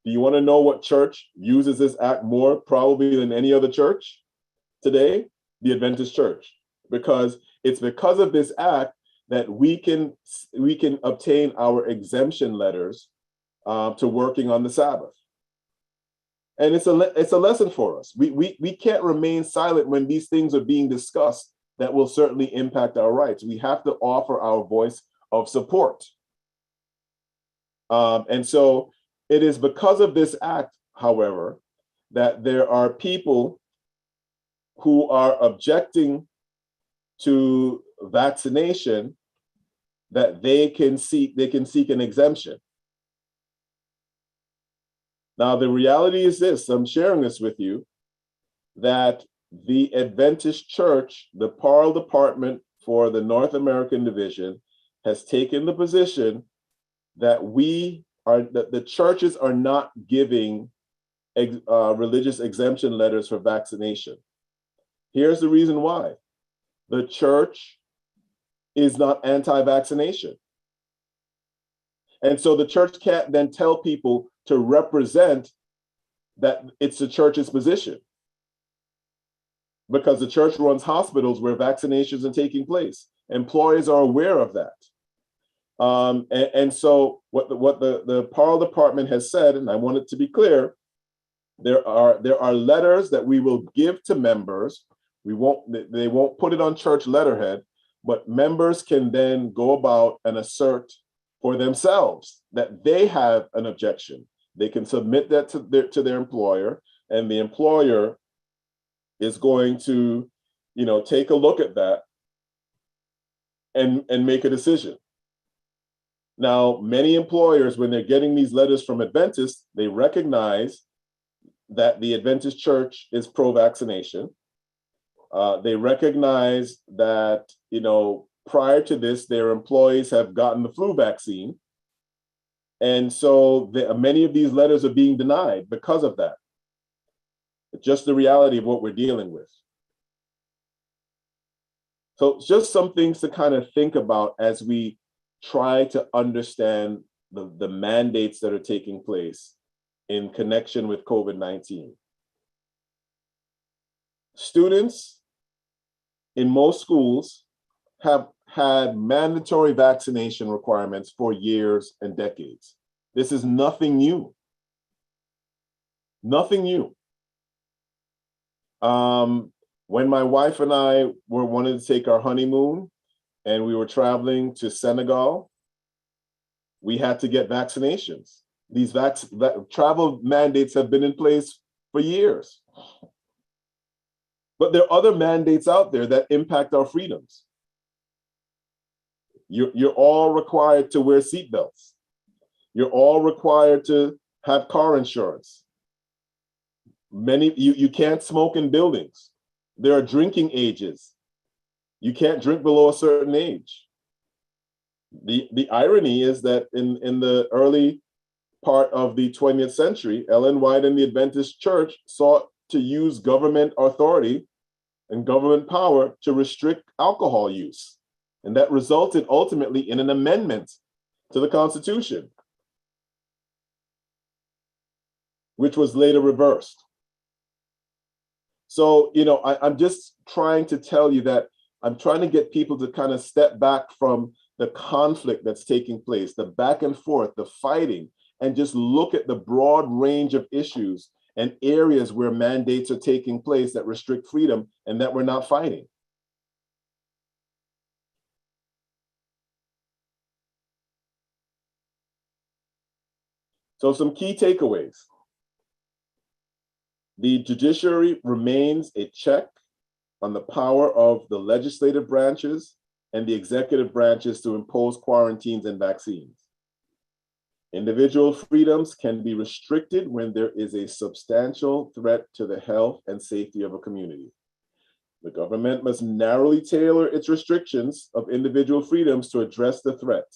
Do you want to know what church uses this act more probably than any other church today? The Adventist Church. Because it's because of this act that we can obtain our exemption letters to working on the Sabbath. And it's a lesson for us. We can't remain silent when these things are being discussed that will certainly impact our rights. We have to offer our voice of support. And so it is because of this act, however, that there are people who are objecting to vaccination that they can seek an exemption. Now, the reality is this, I'm sharing this with you, that the Adventist Church, the Parole Department for the North American Division, has taken the position that the churches are not giving religious exemption letters for vaccination. Here's the reason why. The church is not anti-vaccination. And so the church can't then tell people to represent that it's the church's position, because the church runs hospitals where vaccinations are taking place. Employees are aware of that. And so what the Parole Department has said, and I want it to be clear, there are letters that we will give to members. They won't put it on church letterhead, but members can then go about and assert for themselves that they have an objection. They can submit that to their employer, and the employer is going to, take a look at that and make a decision. Now, many employers, when they're getting these letters from Adventists, they recognize that the Adventist Church is pro-vaccination. They recognize that, prior to this, their employees have gotten the flu vaccine. And so many of these letters are being denied because of that. It's just the reality of what we're dealing with. So just some things to kind of think about as we try to understand the mandates that are taking place in connection with COVID-19. Students in most schools have had mandatory vaccination requirements for years and decades. This is nothing new. Nothing new. When my wife and I were wanting to take our honeymoon and we were traveling to Senegal, we had to get vaccinations. These travel mandates have been in place for years. But there are other mandates out there that impact our freedoms. You're all required to wear seatbelts. You're all required to have car insurance. You can't smoke in buildings. There are drinking ages. You can't drink below a certain age. The irony is that in the early part of the 20th century, Ellen White and the Adventist Church sought to use government authority and government power to restrict alcohol use. And that resulted ultimately in an amendment to the Constitution, which was later reversed. So, I'm just trying to tell you that I'm trying to get people to kind of step back from the conflict that's taking place, the back and forth, the fighting, and just look at the broad range of issues and areas where mandates are taking place that restrict freedom and that we're not fighting. So some key takeaways. The judiciary remains a check on the power of the legislative branches and the executive branches to impose quarantines and vaccines. Individual freedoms can be restricted when there is a substantial threat to the health and safety of a community. The government must narrowly tailor its restrictions of individual freedoms to address the threat,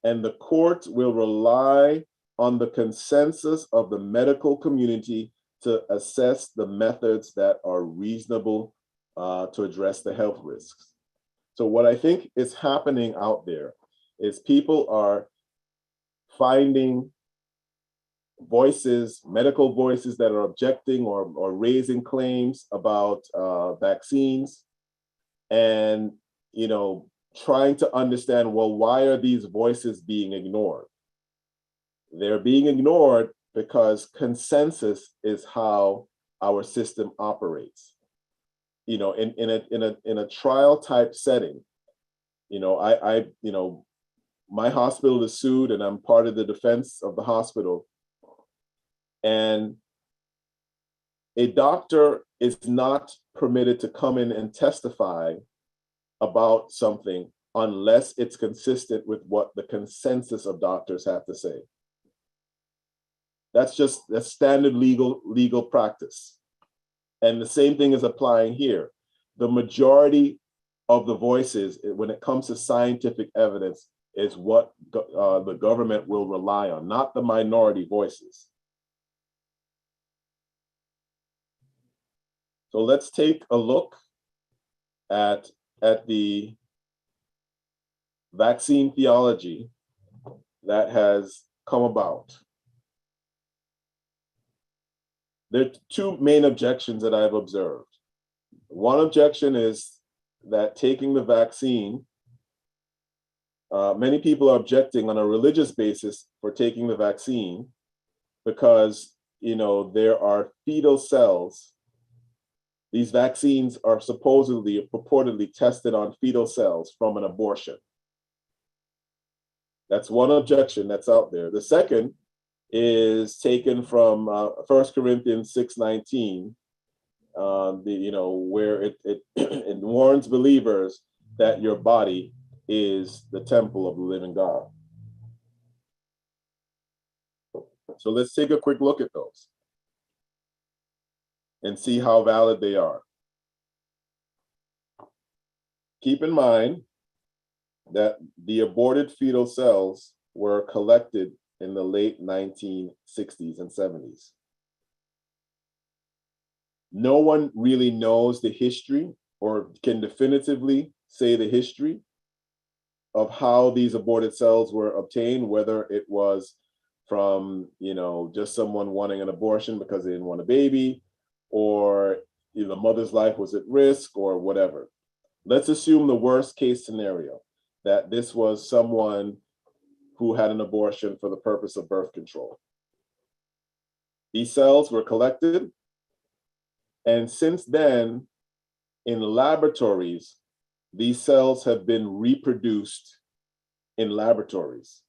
and the court will rely on the consensus of the medical community to assess the methods that are reasonable to address the health risks. So what I think is happening out there is people are finding voices, medical voices that are objecting or raising claims about vaccines, and trying to understand, well, why are these voices being ignored? They're being ignored because consensus is how our system operates. In a trial type setting, my hospital is sued and I'm part of the defense of the hospital. And a doctor is not permitted to come in and testify about something unless it's consistent with what the consensus of doctors have to say. That's standard legal practice. And the same thing is applying here. The majority of the voices, when it comes to scientific evidence, is what the government will rely on, not the minority voices. So let's take a look at the vaccine theology that has come about. There are two main objections that I've observed. One objection is that taking the vaccine, many people are objecting on a religious basis for taking the vaccine because, there are fetal cells. These vaccines are purportedly tested on fetal cells from an abortion. That's one objection that's out there. The second is taken from 1 Corinthians 6:19, where it warns believers that your body is the temple of the living God. So let's take a quick look at those and see how valid they are. Keep in mind that the aborted fetal cells were collected in the late 1960s and 70s. No one really knows the history or can definitively say the history of how these aborted cells were obtained, whether it was from, just someone wanting an abortion because they didn't want a baby, or the mother's life was at risk or whatever. Let's assume the worst case scenario, that this was someone who had an abortion for the purpose of birth control. These cells were collected, and since then, in laboratories, these cells have been reproduced in laboratories.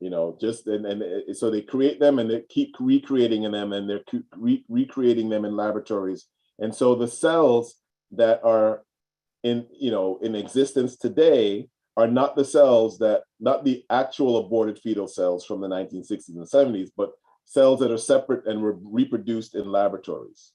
So they create them and they keep recreating them, and they're recreating them in laboratories. And so the cells that are in existence today are not the actual aborted fetal cells from the 1960s and 70s, but cells that are separate and were reproduced in laboratories.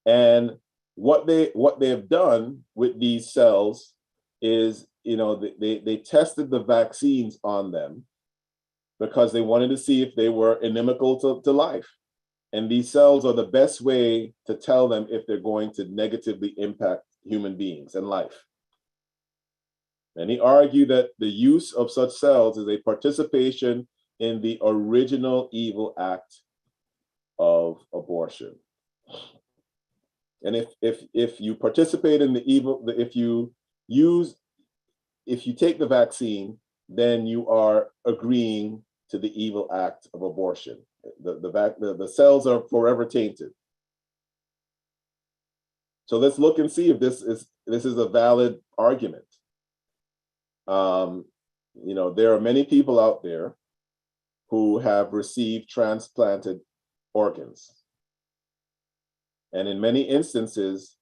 And what they have done with these cells is, they tested the vaccines on them because they wanted to see if they were inimical to life. And these cells are the best way to tell them if they're going to negatively impact human beings and life. And he argued that the use of such cells is a participation in the original evil act of abortion. And if you participate in the evil, if you take the vaccine, then you are agreeing to the evil act of abortion. The cells are forever tainted. So let's look and see if this is a valid argument. There are many people out there who have received transplanted organs. And in many instances,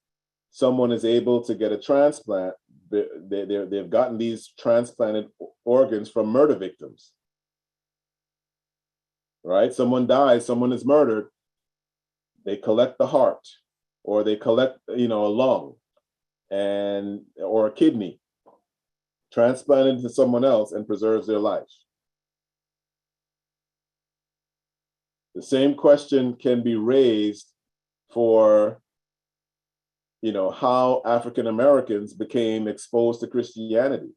someone is able to get a transplant. They've gotten these transplanted organs from murder victims. Right? Someone dies, someone is murdered. They collect the heart, or they collect, a lung or a kidney, transplanted to someone else, and preserves their life. The same question can be raised for how African Americans became exposed to Christianity.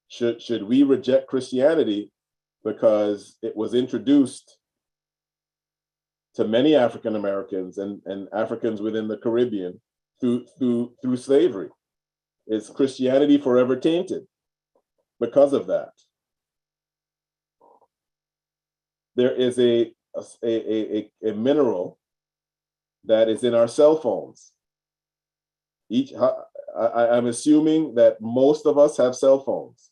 Should we reject Christianity because it was introduced to many African Americans and Africans within the Caribbean through slavery? Is Christianity forever tainted because of that? There is a mineral that is in our cell phones. I'm assuming that most of us have cell phones.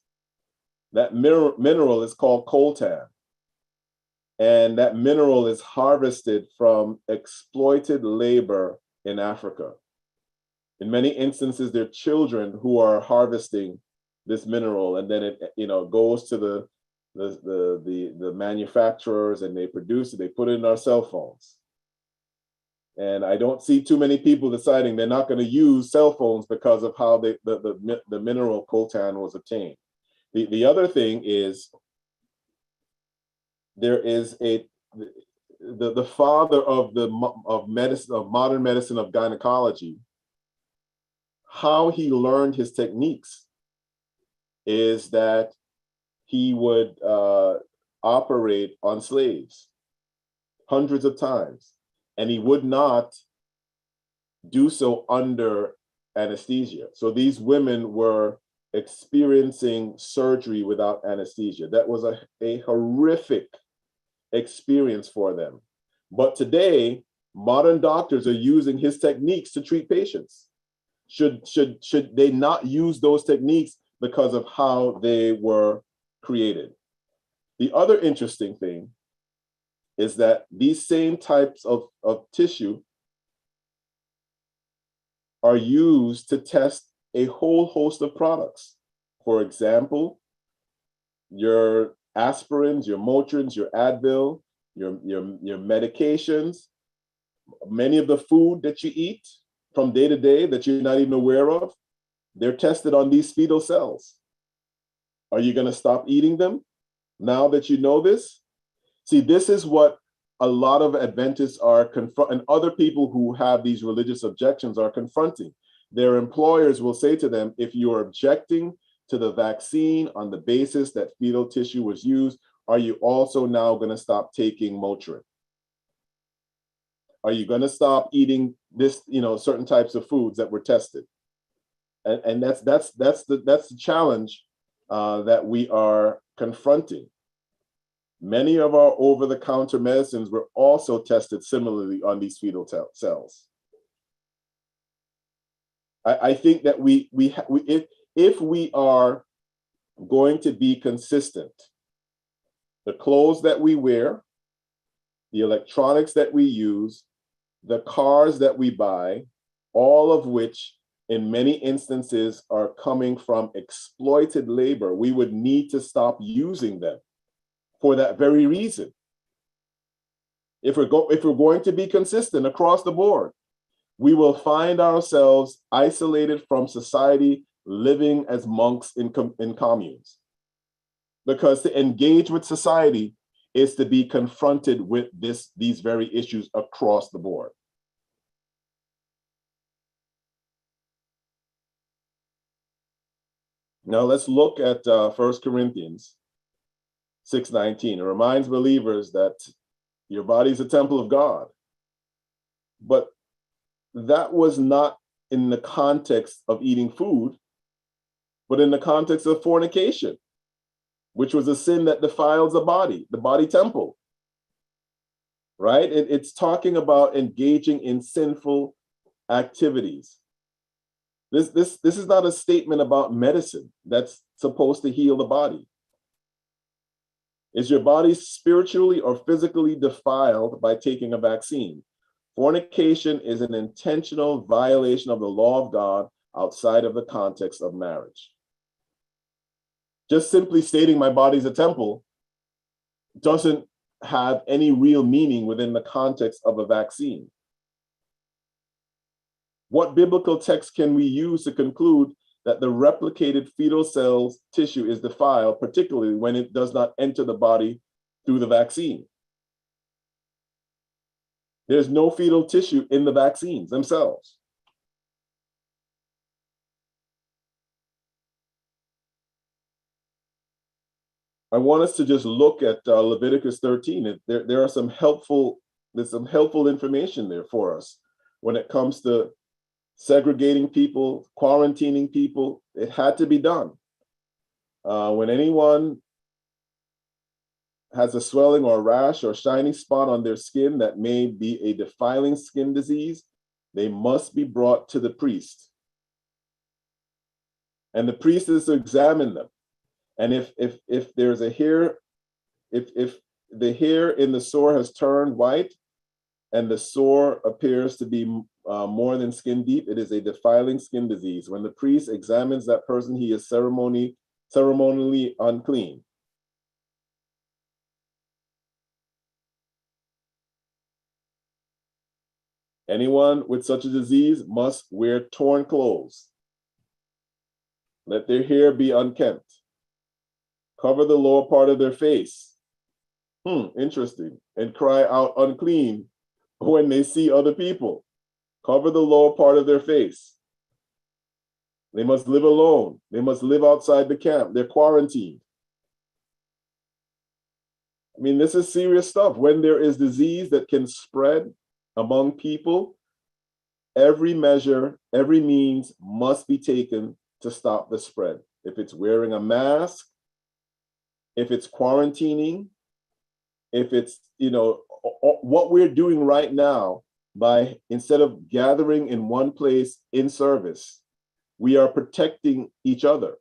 That mineral is called coltan. And that mineral is harvested from exploited labor in Africa. In many instances, there are children who are harvesting this mineral, and then it goes to the manufacturers, and they produce it, they put it in our cell phones. And I don't see too many people deciding they're not going to use cell phones because of how the mineral coltan was obtained. The other thing is, there is the father of modern medicine of gynecology. How he learned his techniques is that he would operate on slaves hundreds of times, and he would not do so under anesthesia. So these women were experiencing surgery without anesthesia. That was a horrific experience for them. But today, modern doctors are using his techniques to treat patients. Should they not use those techniques because of how they were created? The other interesting thing is that these same types of tissue are used to test a whole host of products. For example, your aspirins, your Motrins, your Advil, your medications, many of the food that you eat from day to day that you're not even aware of, they're tested on these fetal cells. Are you going to stop eating them now that you know this? See, this is what a lot of Adventists are confronting, and other people who have these religious objections are confronting. Their employers will say to them, if you are objecting to the vaccine on the basis that fetal tissue was used, are you also now going to stop taking Motrin? Are you going to stop eating this, certain types of foods that were tested? And that's the challenge that we are confronting. Many of our over-the-counter medicines were also tested similarly on these fetal cells. I think that if we are going to be consistent, the clothes that we wear, the electronics that we use, the cars that we buy, all of which in many instances are coming from exploited labor, we would need to stop using them for that very reason. If we're going to be consistent across the board, we will find ourselves isolated from society, living as monks in communes. Because to engage with society is to be confronted with these very issues across the board. Now let's look at 1 Corinthians 6:19. It reminds believers that your body is a temple of God. But that was not in the context of eating food, but in the context of fornication, which was a sin that defiles the body temple, right? It's talking about engaging in sinful activities. This is not a statement about medicine that's supposed to heal the body. Is your body spiritually or physically defiled by taking a vaccine? Fornication is an intentional violation of the law of God outside of the context of marriage. Just simply stating my body's a temple doesn't have any real meaning within the context of a vaccine. What biblical text can we use to conclude that the replicated fetal cells tissue is defiled, particularly when it does not enter the body through the vaccine? There's no fetal tissue in the vaccines themselves. I want us to just look at Leviticus 13. There are some helpful information there for us when it comes to segregating people, quarantining people. It had to be done. When anyone has a swelling or rash or shiny spot on their skin that may be a defiling skin disease, they must be brought to the priest. And the priest is to examine them. And if there's a hair, if the hair in the sore has turned white and the sore appears to be more than skin deep, it is a defiling skin disease. When the priest examines that person, he is ceremonially unclean. Anyone with such a disease must wear torn clothes. Let their hair be unkempt. Cover the lower part of their face. Interesting. And cry out unclean when they see other people. Cover the lower part of their face. They must live alone. They must live outside the camp. They're quarantined. I mean, this is serious stuff. When there is disease that can spread among people, every measure, every means must be taken to stop the spread. If it's wearing a mask, if it's quarantining, if it's, what we're doing right now by, instead of gathering in one place in service, we are protecting each other.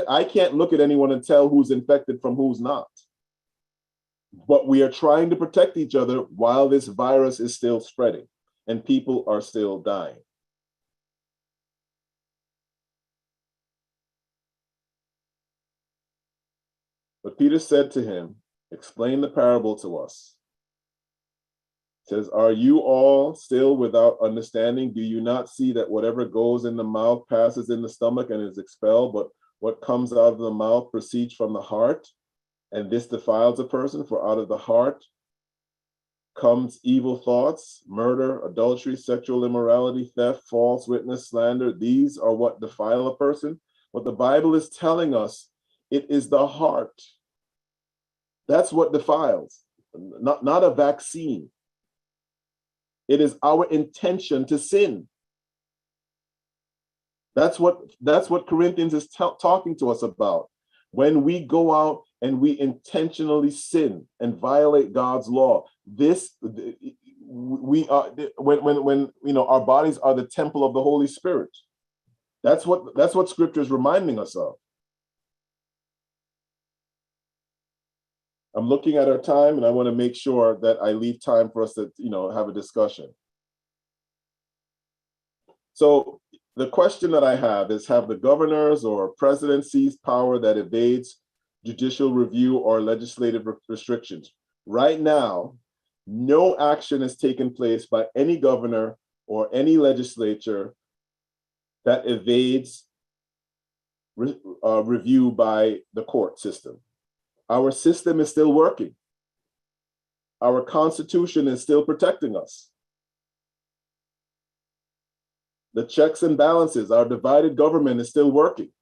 I can't look at anyone and tell who's infected from who's not. But we are trying to protect each other while this virus is still spreading and people are still dying. But Peter said to him, explain the parable to us. It says, are you all still without understanding? Do you not see that whatever goes in the mouth passes in the stomach and is expelled, but what comes out of the mouth proceeds from the heart? And this defiles a person, for out of the heart comes evil thoughts, murder, adultery, sexual immorality, theft, false witness, slander. These are what defile a person. What the Bible is telling us, it is the heart. That's what defiles, not a vaccine. It is our intention to sin. That's what Corinthians is talking to us about. When we go out and we intentionally sin and violate God's law, we are when our bodies are the temple of the Holy Spirit. That's what Scripture is reminding us of. I'm looking at our time, and I want to make sure that I leave time for us to have a discussion. So the question that I have is, have the governors or president seized power that evades judicial review or legislative restrictions? Right now, no action is taken place by any governor or any legislature that evades review by the court system. Our system is still working. Our Constitution is still protecting us. The checks and balances, our divided government is still working.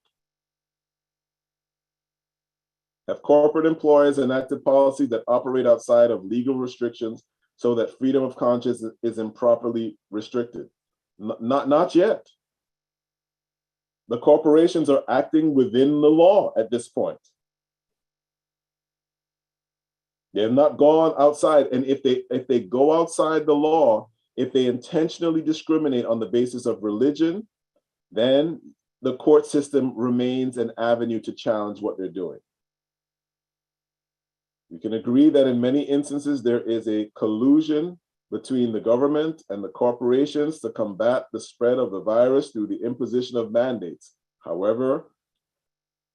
Have corporate employers enacted policies that operate outside of legal restrictions so that freedom of conscience is improperly restricted? Not yet. The corporations are acting within the law at this point. They have not gone outside, and if they go outside the law, if they intentionally discriminate on the basis of religion, then the court system remains an avenue to challenge what they're doing. We can agree that in many instances there is a collusion between the government and the corporations to combat the spread of the virus through the imposition of mandates. However,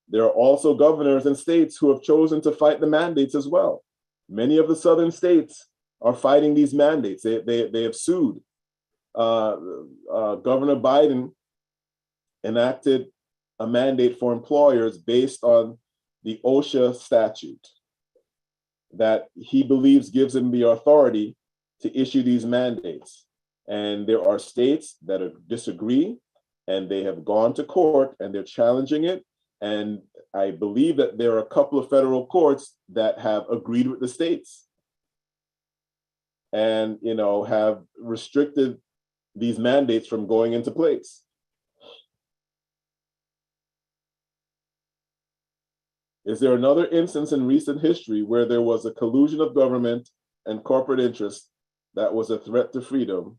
there are also governors and states who have chosen to fight the mandates as well. Many of the southern states are fighting these mandates. They have sued. Governor Biden enacted a mandate for employers based on the OSHA statute that he believes gives him the authority to issue these mandates. And there are states that disagree, and they have gone to court and they're challenging it. And I believe that there are a couple of federal courts that have agreed with the states and have restricted these mandates from going into place. Is there another instance in recent history where there was a collusion of government and corporate interests that was a threat to freedom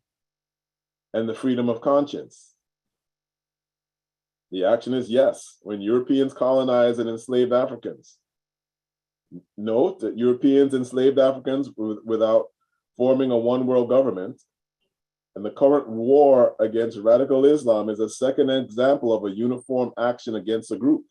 and the freedom of conscience? The action is yes, when Europeans colonized and enslaved Africans. Note that Europeans enslaved Africans without forming a one world government. And the current war against radical Islam is a second example of a uniform action against a group.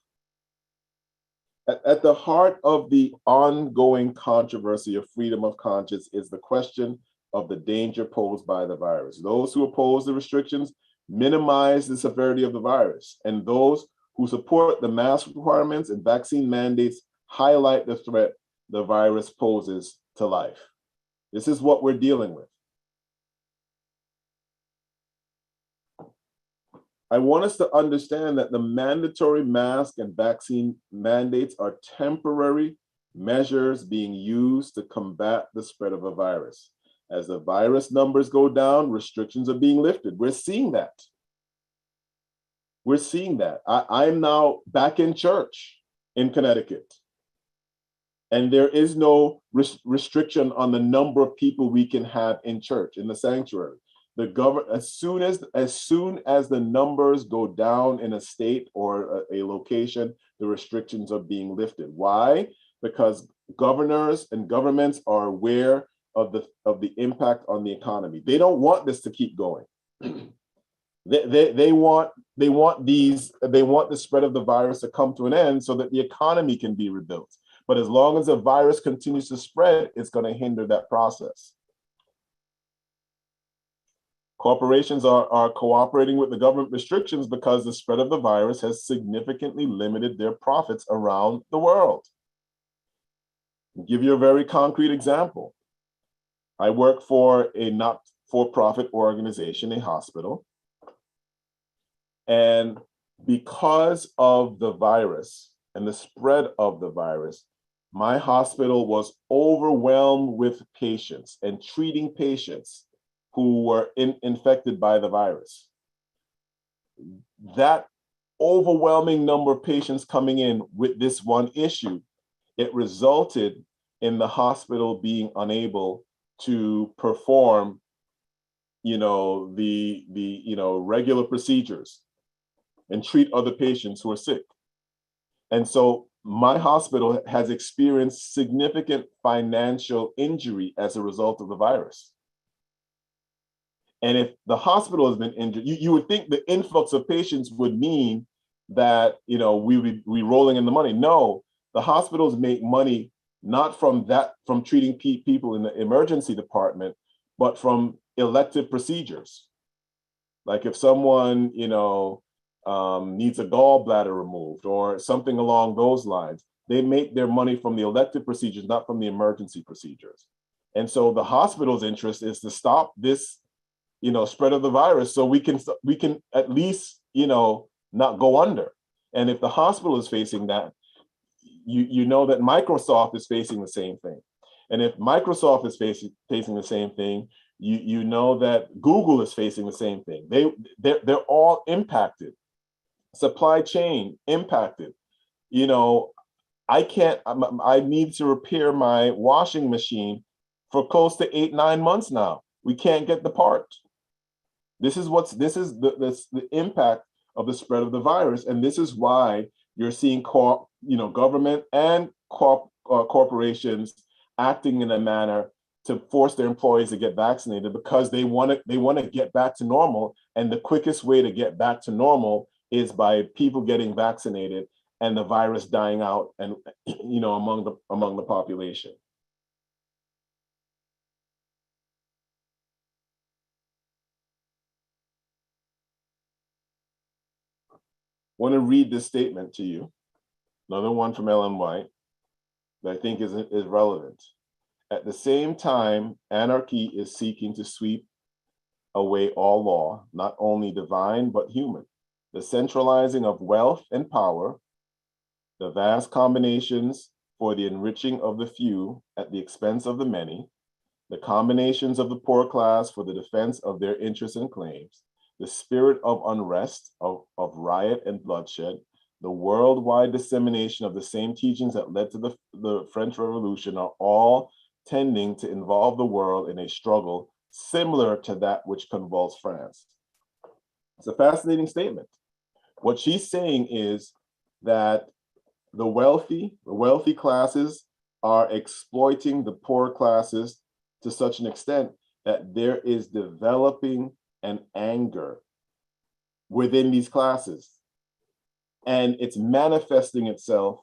At the heart of the ongoing controversy of freedom of conscience is the question of the danger posed by the virus. Those who oppose the restrictions minimize the severity of the virus, and those who support the mask requirements and vaccine mandates highlight the threat the virus poses to life. This is what we're dealing with. I want us to understand that the mandatory mask and vaccine mandates are temporary measures being used to combat the spread of a virus. As the virus numbers go down, restrictions are being lifted. We're seeing that. We're seeing that. I'm now back in church in Connecticut, and there is no restriction on the number of people we can have in church, in the sanctuary. As soon as the numbers go down in a state or a location, the restrictions are being lifted. Why? Because governors and governments are aware of the impact on the economy. They don't want this to keep going. They want the spread of the virus to come to an end so that the economy can be rebuilt. But as long as the virus continues to spread, it's going to hinder that process. Corporations are cooperating with the government restrictions because the spread of the virus has significantly limited their profits around the world. I'll give you a very concrete example. I work for a not-for-profit organization, a hospital. And because of the virus and the spread of the virus, my hospital was overwhelmed with patients and treating patients who were infected by the virus. That overwhelming number of patients coming in with this one issue, it resulted in the hospital being unable to perform, the regular procedures and treat other patients who are sick. And so my hospital has experienced significant financial injury as a result of the virus. And if the hospital has been injured, you would think the influx of patients would mean that, we would be rolling in the money. No, the hospitals make money not from treating people in the emergency department, but from elective procedures. Like if someone, needs a gallbladder removed or something along those lines, they make their money from the elective procedures, not from the emergency procedures. And so the hospital's interest is to stop this, spread of the virus, so we can at least, not go under. And if the hospital is facing that, you know that Microsoft is facing the same thing. And if Microsoft is facing the same thing, you know that Google is facing the same thing. They're all impacted. Supply chain impacted. I need to repair my washing machine for close to 8-9 months now. We can't get the part. This is the impact of the spread of the virus, and this is why you're seeing government and corporations acting in a manner to force their employees to get vaccinated, because they want to get back to normal, and the quickest way to get back to normal is by people getting vaccinated and the virus dying out, and among the population. I want to read this statement to you, another one from Ellen White that I think is relevant. At the same time, anarchy is seeking to sweep away all law, not only divine but human. The centralizing of wealth and power, the vast combinations for the enriching of the few at the expense of the many, the combinations of the poor class for the defense of their interests and claims, the spirit of unrest, of riot and bloodshed, the worldwide dissemination of the same teachings that led to the French Revolution are all tending to involve the world in a struggle similar to that which convulsed France. It's a fascinating statement. What she's saying is that the wealthy classes are exploiting the poor classes to such an extent that there is developing an anger within these classes, and it's manifesting itself.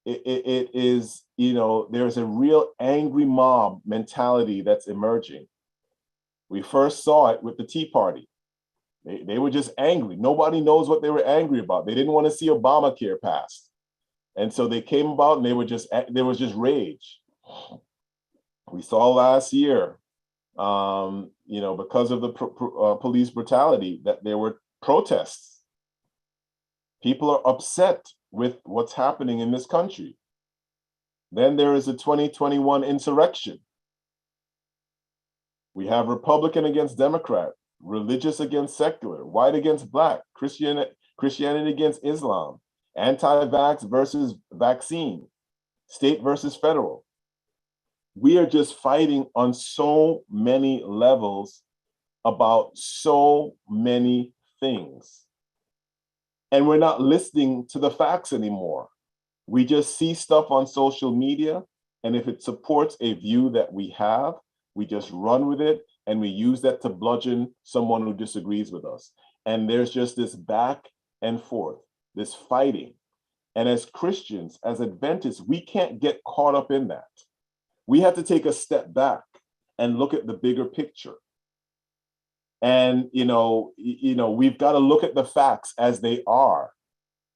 It is, there's a real angry mob mentality that's emerging. We first saw it with the Tea Party. They were just angry. Nobody knows what they were angry about. They didn't want to see Obamacare passed, and so they came about, and there was just rage. We saw last year, because of the police brutality, that there were protests. People are upset with what's happening in this country. Then there is a 2021 insurrection. We have Republican against Democrat, religious against secular, white against black, Christianity against Islam, anti-vax versus vaccine, state versus federal. We are just fighting on so many levels about so many things. And we're not listening to the facts anymore. We just see stuff on social media, and if it supports a view that we have, we just run with it, and we use that to bludgeon someone who disagrees with us. And there's just this back and forth, this fighting. And as Christians, as Adventists, we can't get caught up in that. We have to take a step back and look at the bigger picture. And, we've got to look at the facts as they are,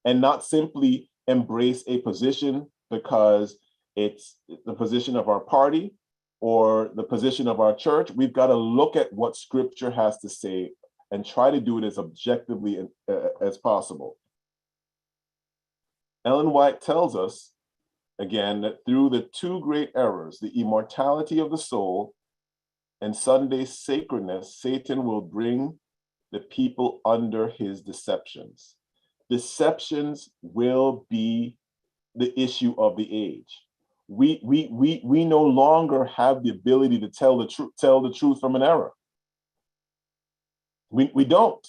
and not simply embrace a position because it's the position of our party or the position of our church. We've got to look at what Scripture has to say and try to do it as objectively as possible. Ellen White tells us, again, that through the two great errors, the immortality of the soul and Sunday sacredness, Satan will bring the people under his deceptions. Deceptions will be the issue of the age. We no longer have the ability to tell the truth from an error. We don't.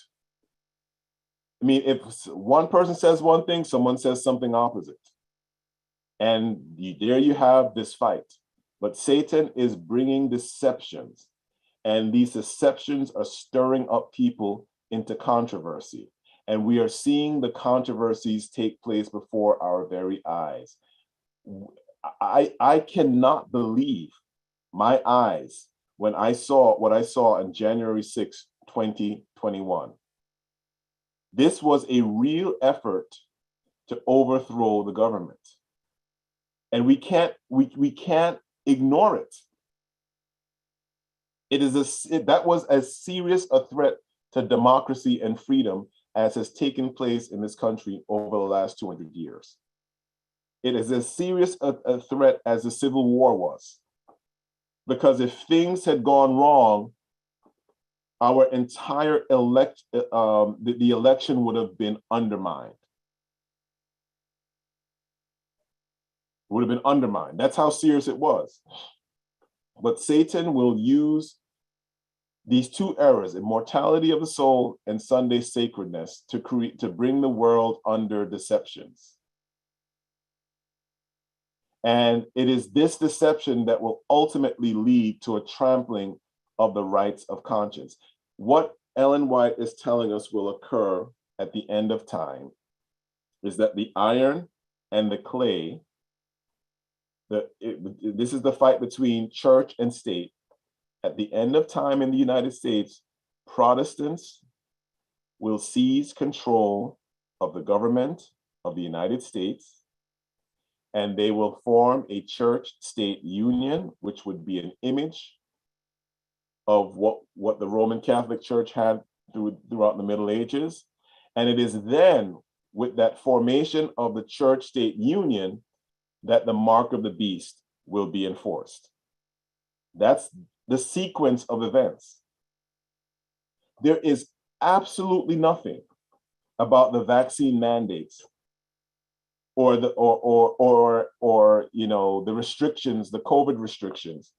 I mean, if one person says one thing, someone says something opposite. And there you have this fight. But Satan is bringing deceptions, and these deceptions are stirring up people into controversy. And we are seeing the controversies take place before our very eyes. I cannot believe my eyes when I saw what I saw on January 6, 2021. This was a real effort to overthrow the government. And we can't ignore it. That was as serious a threat to democracy and freedom as has taken place in this country over the last 200 years. It is as serious a threat as the Civil War was. Because if things had gone wrong, our entire the election would have been undermined. Would have been undermined. That's how serious it was. But Satan will use these two errors, immortality of the soul and Sunday sacredness, to bring the world under deceptions. And it is this deception that will ultimately lead to a trampling of the rights of conscience. What Ellen White is telling us will occur at the end of time is that the iron and the clay, this is the fight between church and state. At the end of time in the United States, Protestants will seize control of the government of the United States, and they will form a church-state union, which would be an image of what the Roman Catholic Church had throughout the Middle Ages. And it is then, with that formation of the church-state union, that the mark of the beast will be enforced. That's the sequence of events. There is absolutely nothing about the vaccine mandates or the restrictions, the COVID restrictions,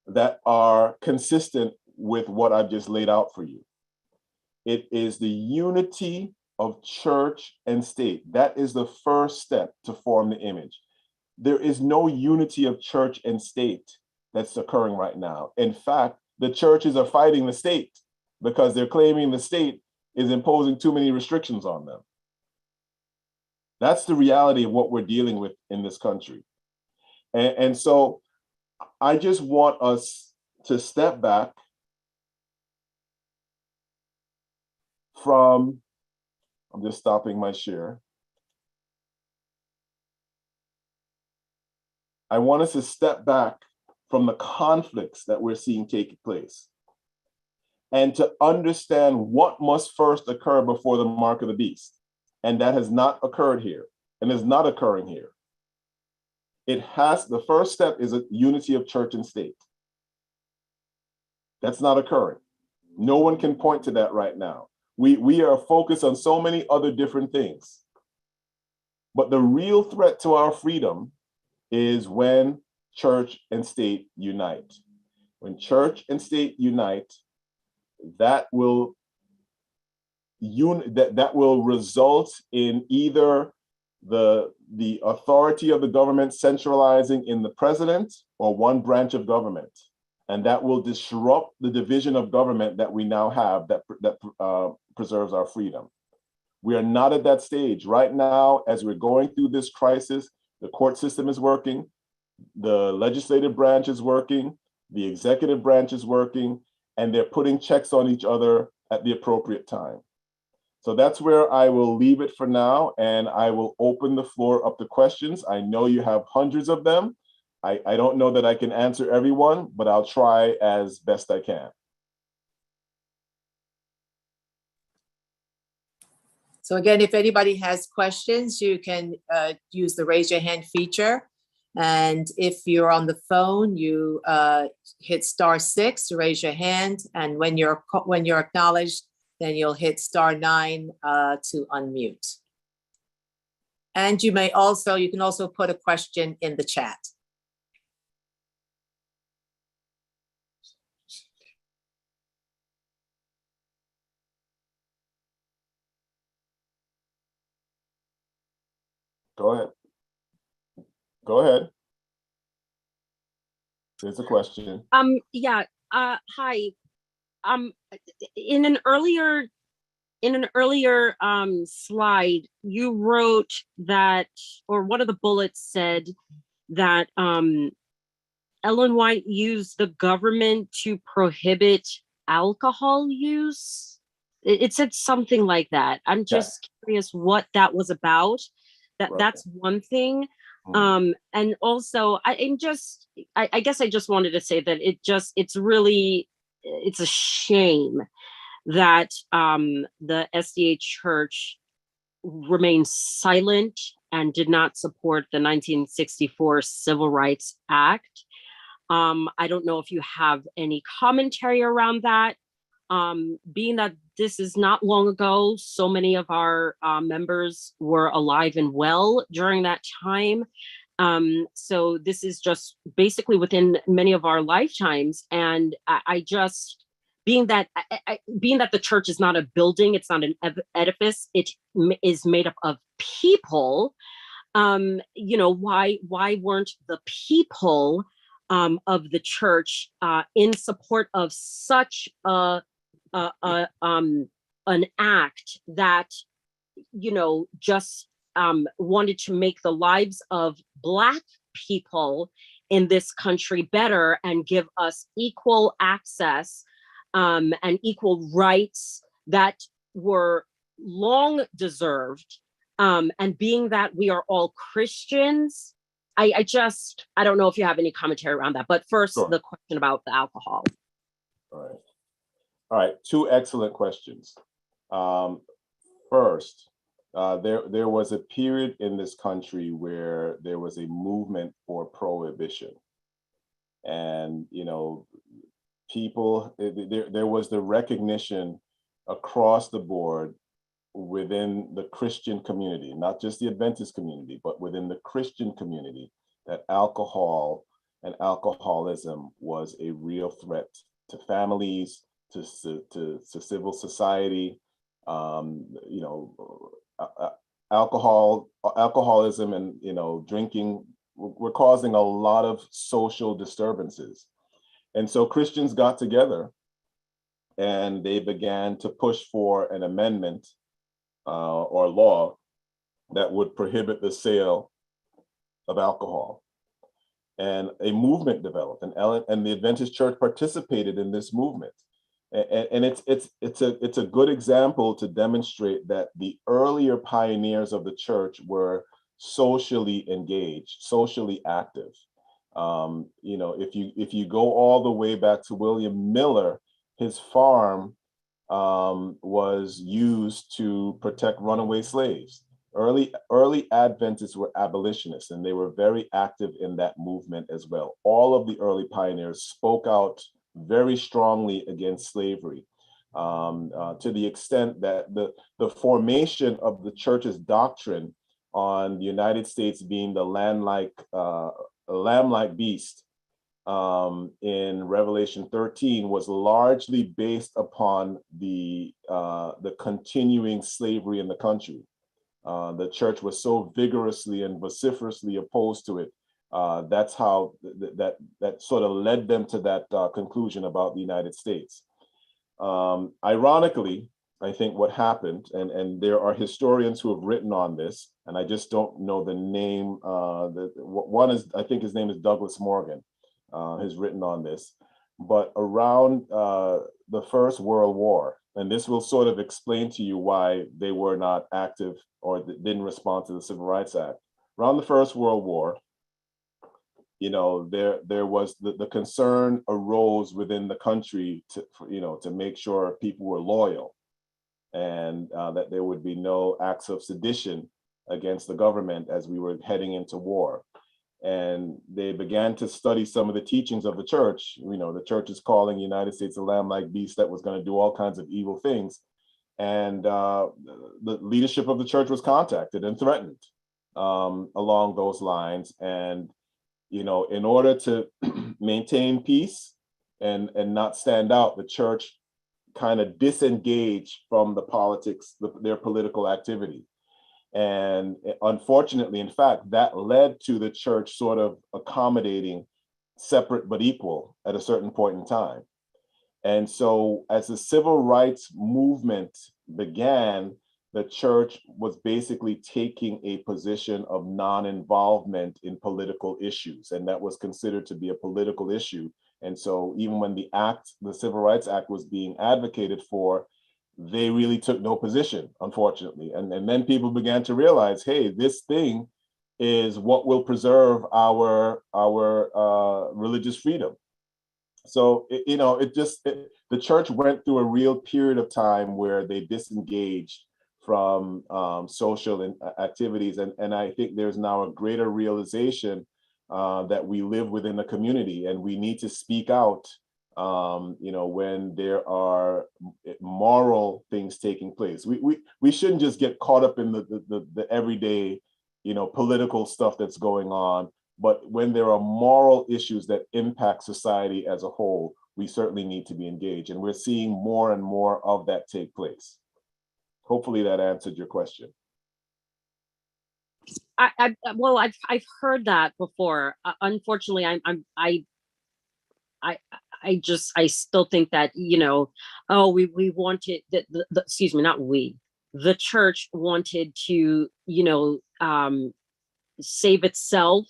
that are consistent with what I've just laid out for you. It is the unity of church and state. That is the first step to form the image. There is no unity of church and state that's occurring right now. In fact, the churches are fighting the state because they're claiming the state is imposing too many restrictions on them. That's the reality of what we're dealing with in this country. And so I just want us to step back from, I'm just stopping my share. I want us to step back from the conflicts that we're seeing take place and to understand what must first occur before the mark of the beast. And that has not occurred here and is not occurring here. The first step is a unity of church and state. That's not occurring. No one can point to that right now. We are focused on so many other different things. But the real threat to our freedom is when church and state unite. When church and state unite, that will result in either the authority of the government centralizing in the president or one branch of government. And that will disrupt the division of government that we now have that preserves our freedom. We are not at that stage. Right now, as we're going through this crisis, the court system is working, the legislative branch is working, the executive branch is working, and they're putting checks on each other at the appropriate time. So that's where I will leave it for now, and I will open the floor up to questions. I know you have hundreds of them. I don't know that I can answer everyone, but I'll try as best I can. So again, if anybody has questions, you can use the raise your hand feature. And if you're on the phone, you hit *6 to raise your hand. And when you're acknowledged, then you'll hit *9 to unmute. And you can also put a question in the chat. Go ahead. Go ahead. There's a question. Yeah. Hi. In an earlier slide, you wrote that, or one of the bullets said that Ellen White used the government to prohibit alcohol use. It said something like that. I'm just curious what that was about. That's one thing. And also I guess I just wanted to say that it's a shame that the SDA Church remained silent and did not support the 1964 Civil Rights Act. I don't know if you have any commentary around that. Being that this is not long ago, so many of our members were alive and well during that time. So this is just basically within many of our lifetimes. And being that the church is not a building, it's not an edifice, it is made up of people. Why weren't the people of the church in support of such an act that just wanted to make the lives of Black people in this country better and give us equal access and equal rights that were long deserved. And being that we are all Christians, I don't know if you have any commentary around that. But first, sure. The question about the alcohol. All right. Two excellent questions. First, there was a period in this country where there was a movement for prohibition, and there was the recognition across the board within the Christian community, not just the Adventist community, but within the Christian community, that alcohol and alcoholism was a real threat to families, to civil society. Alcoholism and drinking were causing a lot of social disturbances. And so Christians got together and they began to push for an amendment or law that would prohibit the sale of alcohol. And a movement developed, and the Adventist Church participated in this movement. And it's a good example to demonstrate that the earlier pioneers of the church were socially engaged, socially active. If you go all the way back to William Miller, his farm was used to protect runaway slaves. Early Adventists were abolitionists, and they were very active in that movement as well. All of the early pioneers spoke out very strongly against slavery, to the extent that the formation of the church's doctrine on the United States being the lamb-like beast in Revelation 13 was largely based upon the continuing slavery in the country. The church was so vigorously and vociferously opposed to it. That's how that sort of led them to that conclusion about the United States. Ironically, I think what happened, and there are historians who have written on this, and I just don't know the name. One is, I think his name is Douglas Morgan, has written on this. But around the First World War, and this will sort of explain to you why they were not active or didn't respond to the Civil Rights Act. Around the First World War, there was the concern arose within the country to make sure people were loyal. and that there would be no acts of sedition against the government as we were heading into war. And they began to study some of the teachings of the church. The church is calling the United States a lamb-like beast that was going to do all kinds of evil things. And the leadership of the church was contacted and threatened along those lines. And, in order to maintain peace and not stand out, the church kind of disengaged from the politics, their political activity. And unfortunately, in fact, that led to the church sort of accommodating separate but equal at a certain point in time. And so as the civil rights movement began, the church was basically taking a position of non-involvement in political issues, and that was considered to be a political issue. And so even when the Civil Rights Act was being advocated for, they really took no position, unfortunately. And then people began to realize, hey, this thing is what will preserve our religious freedom. So, the church went through a real period of time where they disengaged from social activities. And I think there's now a greater realization that we live within the community, and we need to speak out when there are moral things taking place. We shouldn't just get caught up in the everyday, political stuff that's going on. But when there are moral issues that impact society as a whole, we certainly need to be engaged. And we're seeing more and more of that take place. Hopefully that answered your question. I've heard that before. Unfortunately, I still think that, we wanted the church wanted to, save itself.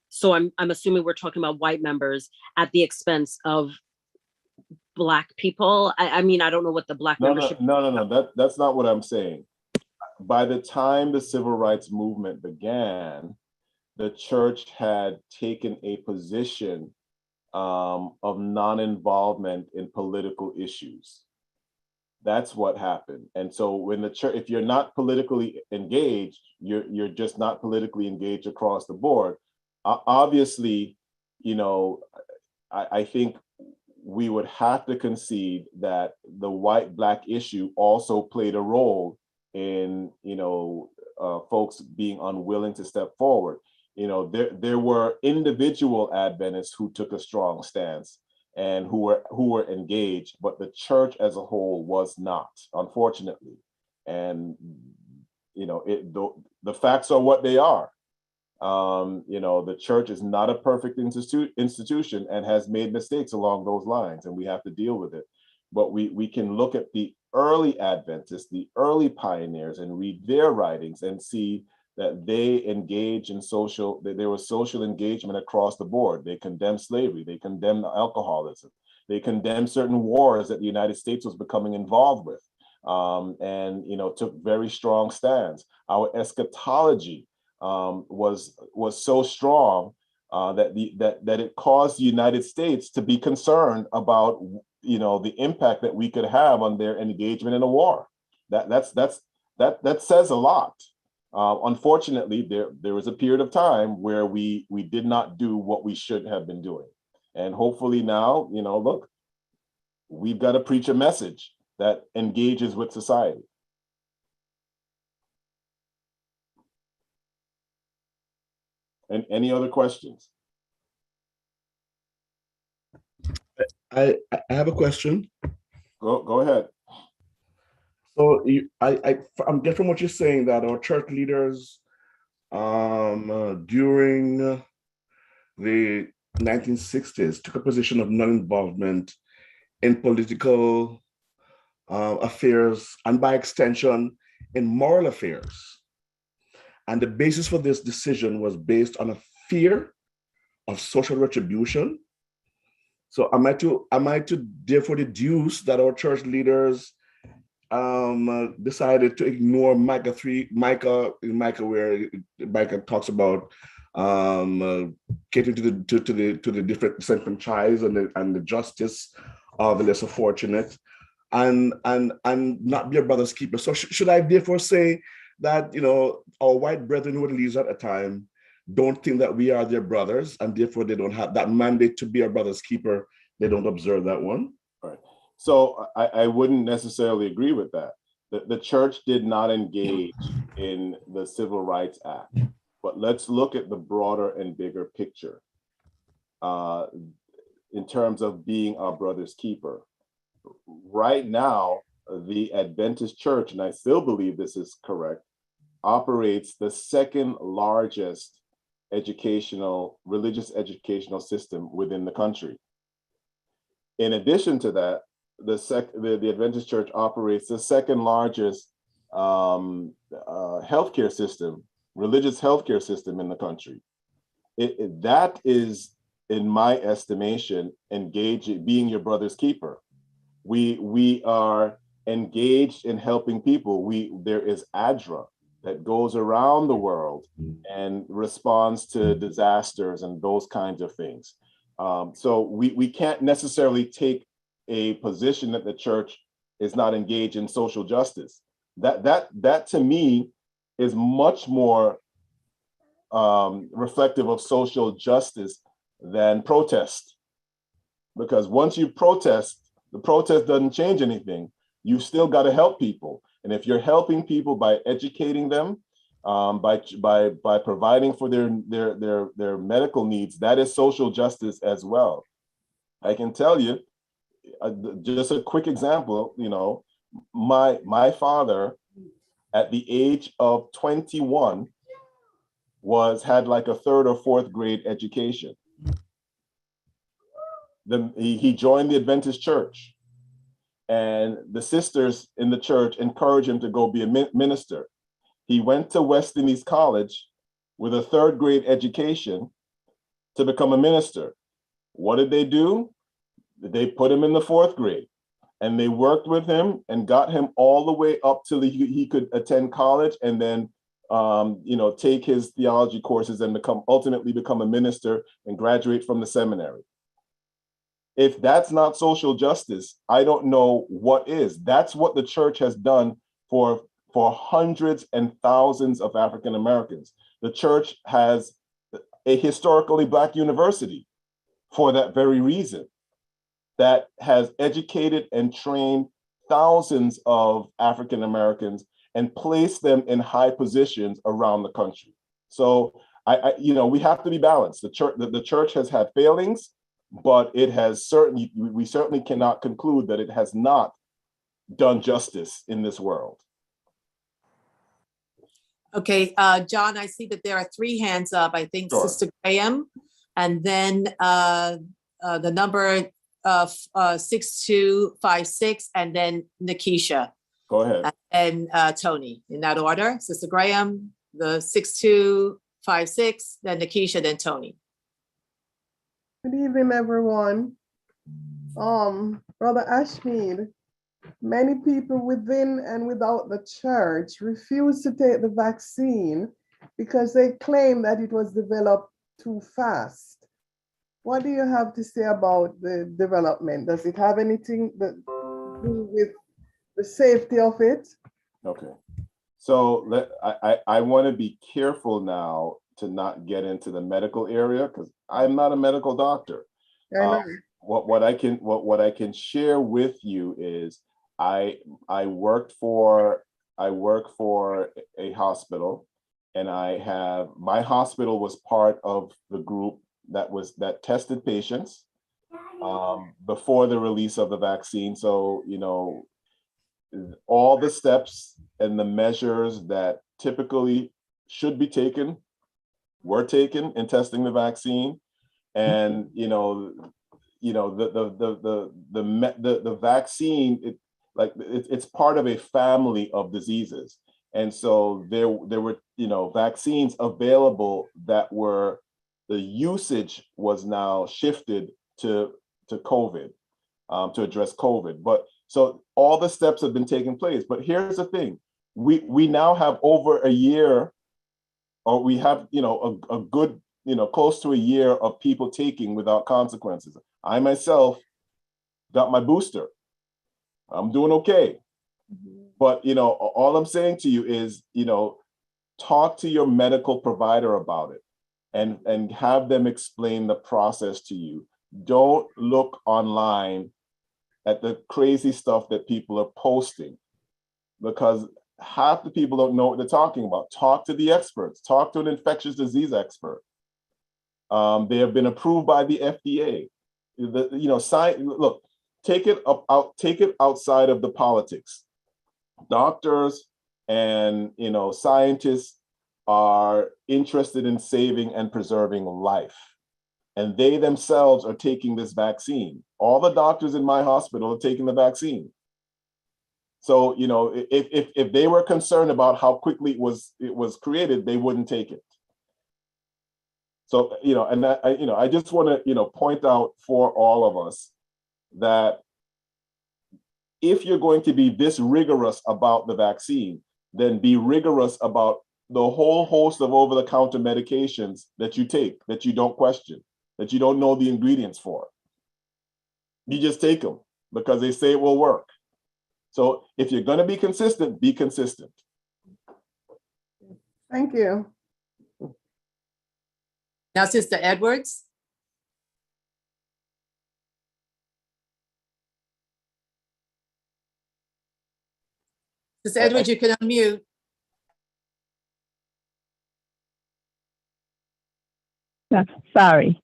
So I'm assuming we're talking about white members at the expense of Black people. I mean, I don't know what the Black membership. No. That's not what I'm saying. By the time the civil rights movement began, the church had taken a position of non-involvement in political issues. That's what happened. And so when the church, if you're not politically engaged, you're just not politically engaged across the board. Obviously, I think we would have to concede that the white-Black issue also played a role in, folks being unwilling to step forward. There were individual Adventists who took a strong stance and who were engaged, but the church as a whole was not, unfortunately. And the facts are what they are. The church is not a perfect institution and has made mistakes along those lines, and we have to deal with it. But we can look at the early Adventists, the early pioneers, and read their writings and see that they engage in there was social engagement across the board. They condemned slavery, they condemned alcoholism, they condemned certain wars that the United States was becoming involved with, and took very strong stands. Our eschatology was so strong that it caused the United States to be concerned about the impact that we could have on their engagement in a war. That says a lot. Unfortunately, there was a period of time where we did not do what we should have been doing. And hopefully now, look, we've got to preach a message that engages with society. And any other questions? I have a question. Go ahead. So I'm getting from what you're saying that our church leaders during the 1960s took a position of non-involvement in political affairs, and by extension in moral affairs. And the basis for this decision was based on a fear of social retribution. So am I to therefore deduce that our church leaders decided to ignore Micah where Micah talks about getting to the different disenfranchised and the justice of the lesser fortunate, and not be a brother's keeper. So should I therefore say that, our white brethren who would leave at a time don't think that we are their brothers, and therefore they don't have that mandate to be a brother's keeper? They don't observe that one? Right. So I wouldn't necessarily agree with that. The church did not engage in the Civil Rights Act, but let's look at the broader and bigger picture in terms of being our brother's keeper. Right now, the Adventist Church, and I still believe this is correct, operates the second largest religious educational system within the country. In addition to that, the Adventist Church operates the second largest healthcare system, religious healthcare system in the country. That is, in my estimation, being your brother's keeper. We are engaged in helping people. There is ADRA that goes around the world and responds to disasters and those kinds of things. So we can't necessarily take a position that the church is not engaged in social justice. That to me is much more reflective of social justice than protest. Because once you protest, the protest doesn't change anything. You still got to help people. And if you're helping people by educating them, by providing for their medical needs, that is social justice as well. I can tell you, just a quick example, my father at the age of 21 had like a 3rd or 4th grade education. He joined the Adventist church, and the sisters in the church encouraged him to go be a minister. He went to West Indies College with a 3rd grade education to become a minister. What did they do? They put him in the 4th grade, and they worked with him and got him all the way up till he could attend college, and then take his theology courses and ultimately become a minister and graduate from the seminary. If that's not social justice, I don't know what is. That's what the church has done for hundreds and thousands of African Americans. The church has a historically Black university for that very reason, that has educated and trained thousands of African Americans and placed them in high positions around the country. So we have to be balanced. The church has had failings, but we certainly cannot conclude that it has not done justice in this world. Okay, John, I see that there are 3 hands up. I think Sure. Sister Graham, and then the number of 6256, and then Nikisha. Go ahead. And Tony, in that order. Sister Graham, the 6256, then Nikisha, then Tony. Good evening, everyone. Brother Ashmeade, many people within and without the church refuse to take the vaccine because they claim that it was developed too fast. What do you have to say about the development? Does it have anything to do with the safety of it? Okay. So I want to be careful now to not get into the medical area, because I'm not a medical doctor. What I can share with you is I work for a hospital, and my hospital was part of the group that tested patients before the release of the vaccine. So all the steps and the measures that typically should be taken were taken in testing the vaccine. And the vaccine, it's part of a family of diseases, and so there were vaccines available that were, the usage was now shifted to COVID, to address COVID. But so all the steps have been taking place. But here's the thing: we now have over a year, or we have a good close to a year of people taking without consequences. I myself got my booster. I'm doing okay. But, you know, all I'm saying to you is, you know, talk to your medical provider about it and have them explain the process to you. Don't look online at the crazy stuff that people are posting, because half the people don't know what they're talking about. Talk to the experts. Talk to an infectious disease expert. They have been approved by the FDA. You know, look, take it outside of the politics. Doctors and, you know, scientists are interested in saving and preserving life, and they themselves are taking this vaccine. All the doctors in my hospital are taking the vaccine. So, you know, if they were concerned about how quickly it was created, they wouldn't take it. So, you know, and I just want to, you know, point out for all of us that if you're going to be this rigorous about the vaccine, then be rigorous about the whole host of over-the-counter medications that you take, that you don't question, that you don't know the ingredients for. You just take them because they say it will work. So if you're going to be consistent, be consistent. Thank you. Now, Sister Edwards. Sister Edwards, you can unmute. Sorry.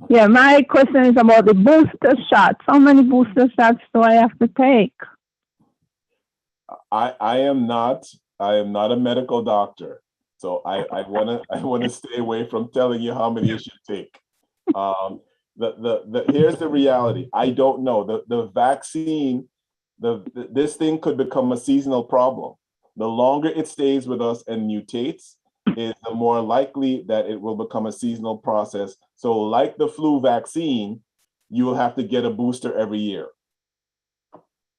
Yeah, my question is about the booster shots. How many booster shots do I have to take? I am not a medical doctor, so I want to stay away from telling you how many you should take. Here's the reality. I don't know. The vaccine, this thing could become a seasonal problem. The longer it stays with us and mutates, is the more likely that it will become a seasonal process. So like the flu vaccine, you will have to get a booster every year.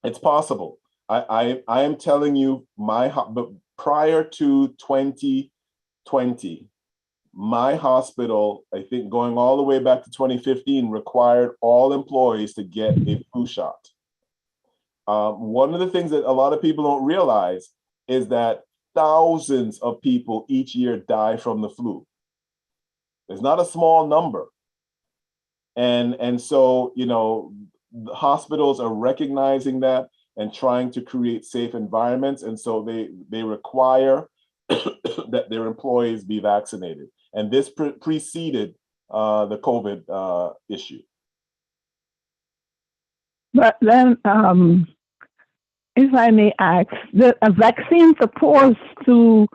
It's possible. I am telling you, but prior to 2020, my hospital, I think going all the way back to 2015, required all employees to get a flu shot. One of the things that a lot of people don't realize is that thousands of people each year die from the flu. It's not a small number. And so, you know, the hospitals are recognizing that and trying to create safe environments. And so they require that their employees be vaccinated. And this preceded the COVID issue. But then, if I may ask, a vaccine supposed to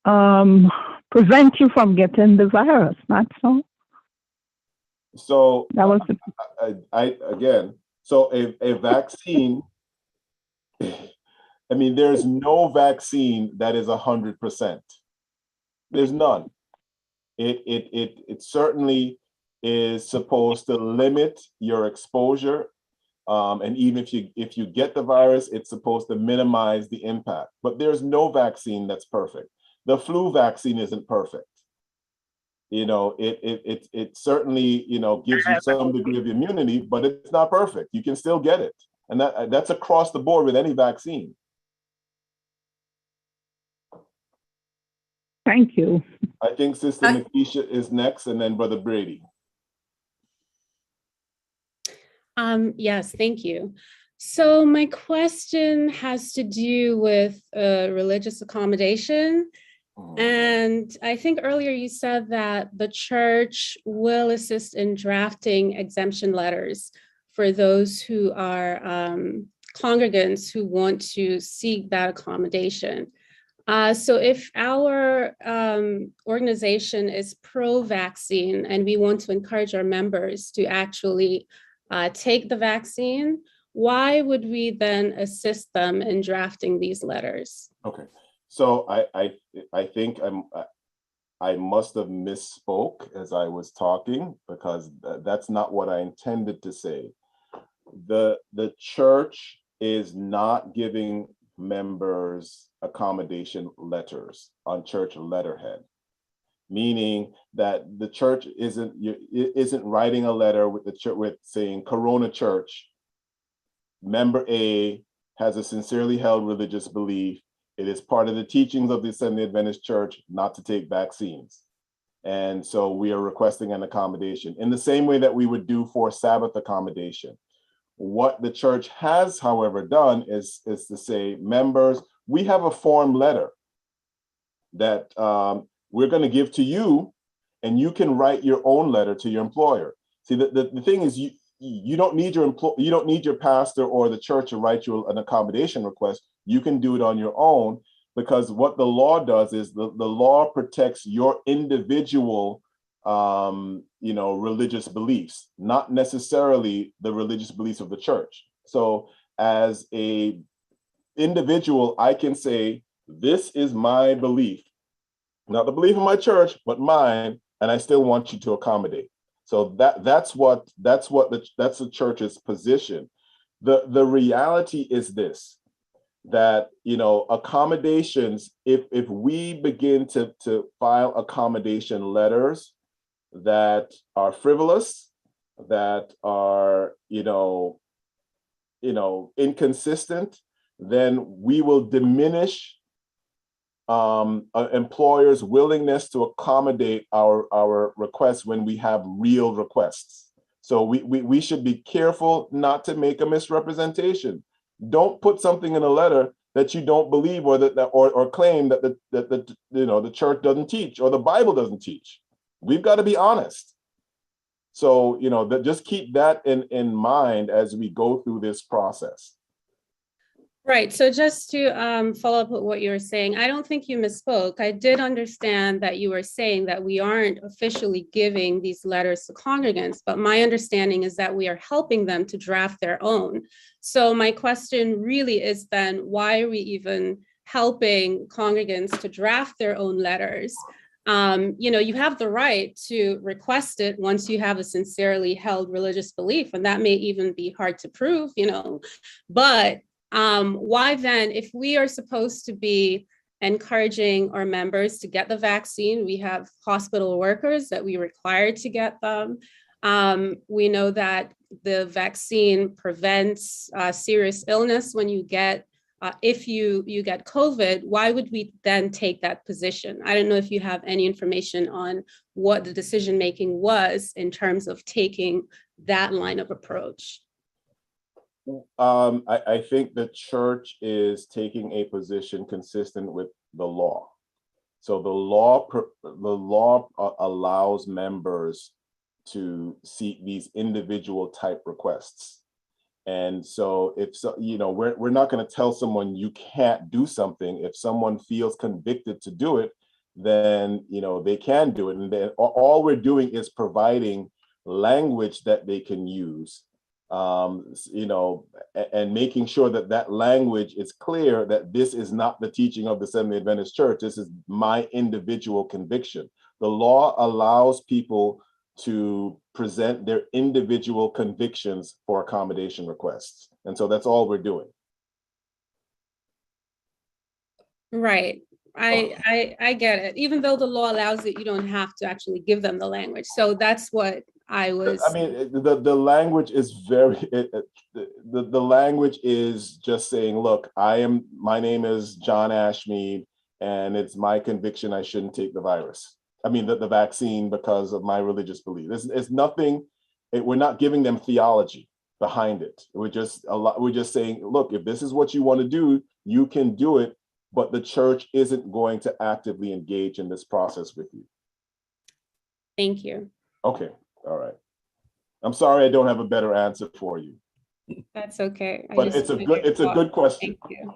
prevent you from getting the virus, not so? So that was a vaccine, I mean, there's no vaccine that is 100%. There's none. It certainly is supposed to limit your exposure. And even if you get the virus, it's supposed to minimize the impact. But there's no vaccine that's perfect. The flu vaccine isn't perfect. You know, it certainly, you know, gives you some degree of immunity, but it's not perfect. You can still get it. And that's across the board with any vaccine. Thank you. I think Sister Nikisha is next, and then Brother Brady. Yes, thank you. So my question has to do with religious accommodation. And I think earlier you said that the church will assist in drafting exemption letters for those who are congregants who want to seek that accommodation. So if our organization is pro-vaccine and we want to encourage our members to actually take the vaccine, why would we then assist them in drafting these letters? Okay, so I think I must have misspoke as I was talking, because that's not what I intended to say. The church is not giving members accommodation letters on church letterhead, meaning that the church isn't writing a letter with the church with saying Corona Church, member A, has a sincerely held religious belief, it is part of the teachings of the Seventh-day Adventist Church not to take vaccines. And so we are requesting an accommodation in the same way that we would do for Sabbath accommodation. What the church has, however, done is to say, members, we have a form letter that we're going to give to you, and you can write your own letter to your employer. See, the thing is, you don't need your pastor or the church to write you an accommodation request. You can do it on your own, because what the law does is the law protects your individual religious beliefs, not necessarily the religious beliefs of the church. So as a individual, I can say, this is my belief, not the belief of my church, but mine, and I still want you to accommodate. So that's the church's position. The reality is this, that accommodations, if we begin to file accommodation letters that are frivolous, that are inconsistent, then we will diminish employers' willingness to accommodate our requests when we have real requests. So we should be careful not to make a misrepresentation. Don't put something in a letter that you don't believe, or claim that the church doesn't teach or the Bible doesn't teach. We've got to be honest. So just keep that in mind as we go through this process. Right. So just to follow up with what you were saying, I don't think you misspoke. I did understand that you were saying that we aren't officially giving these letters to congregants, but my understanding is that we are helping them to draft their own. So my question really is then, why are we even helping congregants to draft their own letters? You have the right to request it once you have a sincerely held religious belief, and that may even be hard to prove, but why then, if we are supposed to be encouraging our members to get the vaccine, we have hospital workers that we require to get them. We know that the vaccine prevents serious illness when you get, if you get COVID. Why would we then take that position? I don't know if you have any information on what the decision-making was in terms of taking that line of approach. I think the church is taking a position consistent with the law. So the law allows members to seek these individual type requests. And so we're not going to tell someone you can't do something. If someone feels convicted to do it, then they can do it. And then all we're doing is providing language that they can use, and making sure that language is clear, that this is not the teaching of the Seventh-day Adventist Church. This is my individual conviction. The law allows people to present their individual convictions for accommodation requests. And so that's all we're doing. Right. I get it. Even though the law allows it, you don't have to actually give them the language. So that's what I was. I mean, the language is the language is just saying, look, my name is John Ashmeade, and it's my conviction I shouldn't take the vaccine because of my religious belief. It's nothing. We're not giving them theology behind it. We're just saying, look, if this is what you want to do, you can do it, but the church isn't going to actively engage in this process with you. Thank you. Okay. All right. I'm sorry I don't have a better answer for you. That's okay. But it's a good question. Thank you.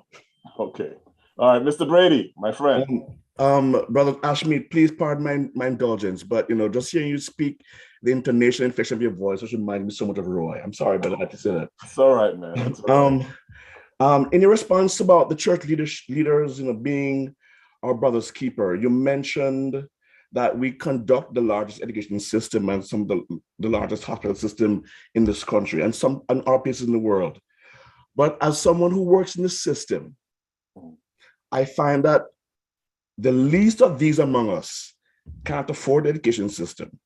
Okay. All right, Mr. Brady, my friend. Brother Ashmeade, please pardon my indulgence, but just hearing you speak, the intonation and inflection of your voice just reminded me so much of Roy. I'm sorry, but I had to say that. It's all right, man. It's all right. In your response about the church leaders, being our brother's keeper, you mentioned that we conduct the largest education system and some of the largest hospital system in this country and other places in the world. But as someone who works in the system, I find that the least of these among us can't afford the education system.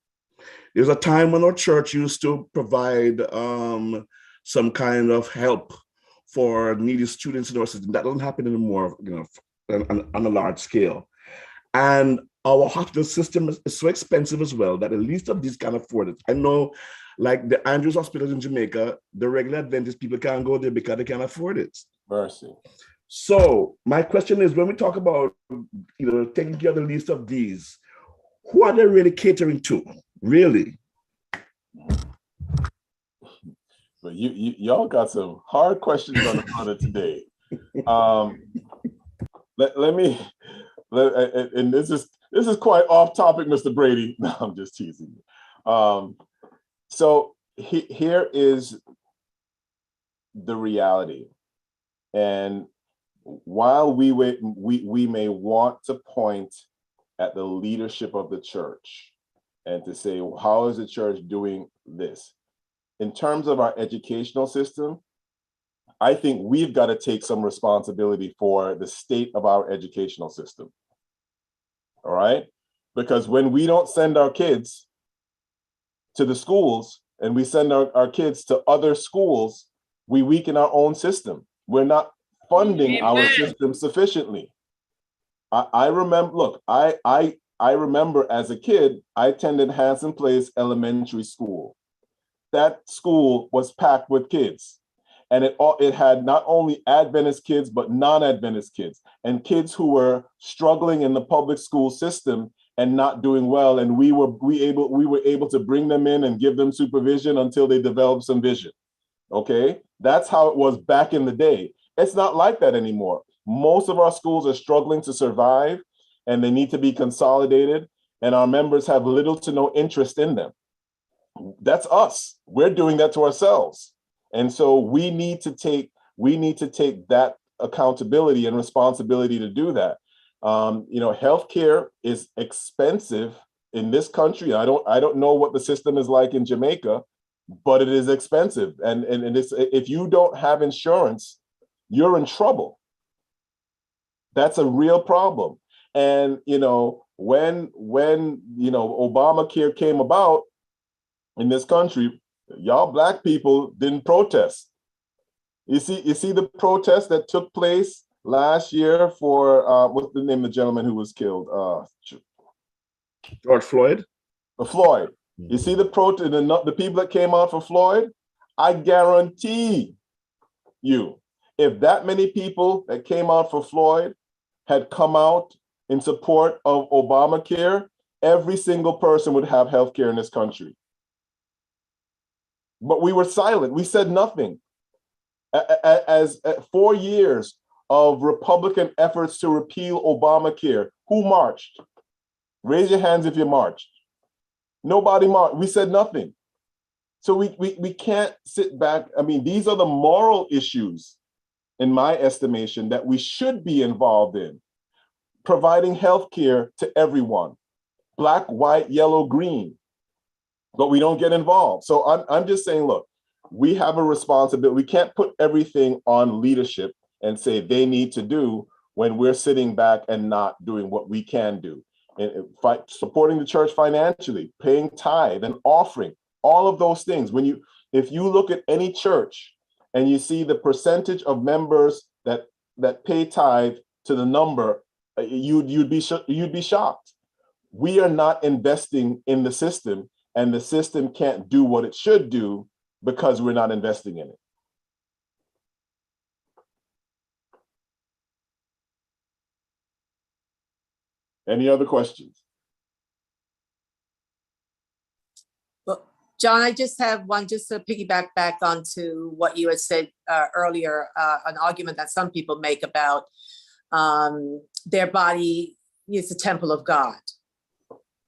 There's a time when our church used to provide some kind of help for needy students in our system. That doesn't happen anymore, on a large scale. And our hospital system is so expensive as well that the least of these can afford it. I know, like the Andrews Hospital in Jamaica, the regular Adventist people can't go there because they can't afford it. Mercy. So my question is, when we talk about taking care of the least of these, who are they really catering to? Really? But y'all got some hard questions on it today. And this is quite off topic, Mr. Brady. No, I'm just teasing you. So here is the reality. And while we may want to point at the leadership of the church and to say, well, how is the church doing this? In terms of our educational system, I think we've got to take some responsibility for the state of our educational system. All right? Because when we don't send our kids to the schools and we send our kids to other schools, we weaken our own system. We're not funding our system sufficiently. I remember, look, I remember as a kid, I attended Hanson Place Elementary School. That school was packed with kids. And it had not only Adventist kids, but non-Adventist kids and kids who were struggling in the public school system and not doing well. And we were able to bring them in and give them supervision until they developed some vision. Okay, that's how it was back in the day. It's not like that anymore. Most of our schools are struggling to survive and they need to be consolidated, and our members have little to no interest in them. That's us. We're doing that to ourselves. And so we need to take that accountability and responsibility to do that. Healthcare is expensive in this country. I don't know what the system is like in Jamaica, but it is expensive. And it's, if you don't have insurance, you're in trouble. That's a real problem. And when Obamacare came about in this country, y'all Black people didn't protest. You see the protest that took place last year for what's the name of the gentleman who was killed? George Floyd. Floyd. You see the protest, the people that came out for Floyd. I guarantee you, if that many people that came out for Floyd had come out in support of Obamacare, every single person would have health care in this country. But we were silent. We said nothing. As 4 years of Republican efforts to repeal Obamacare, who marched? Raise your hands if you marched. Nobody marched. We said nothing. So we can't sit back. I mean, these are the moral issues, in my estimation, that we should be involved in. Providing health care to everyone, Black, white, yellow, green. But we don't get involved. So I'm just saying, look, we have a responsibility. We can't put everything on leadership and say they need to do when we're sitting back and not doing what we can do. And supporting the church financially, paying tithe and offering, all of those things. If you look at any church and you see the percentage of members that pay tithe to the number, you'd be shocked. We are not investing in the system, and the system can't do what it should do because we're not investing in it. Any other questions? Well, John, I just have one, just to piggyback back onto what you had said earlier, an argument that some people make about their body is the temple of God,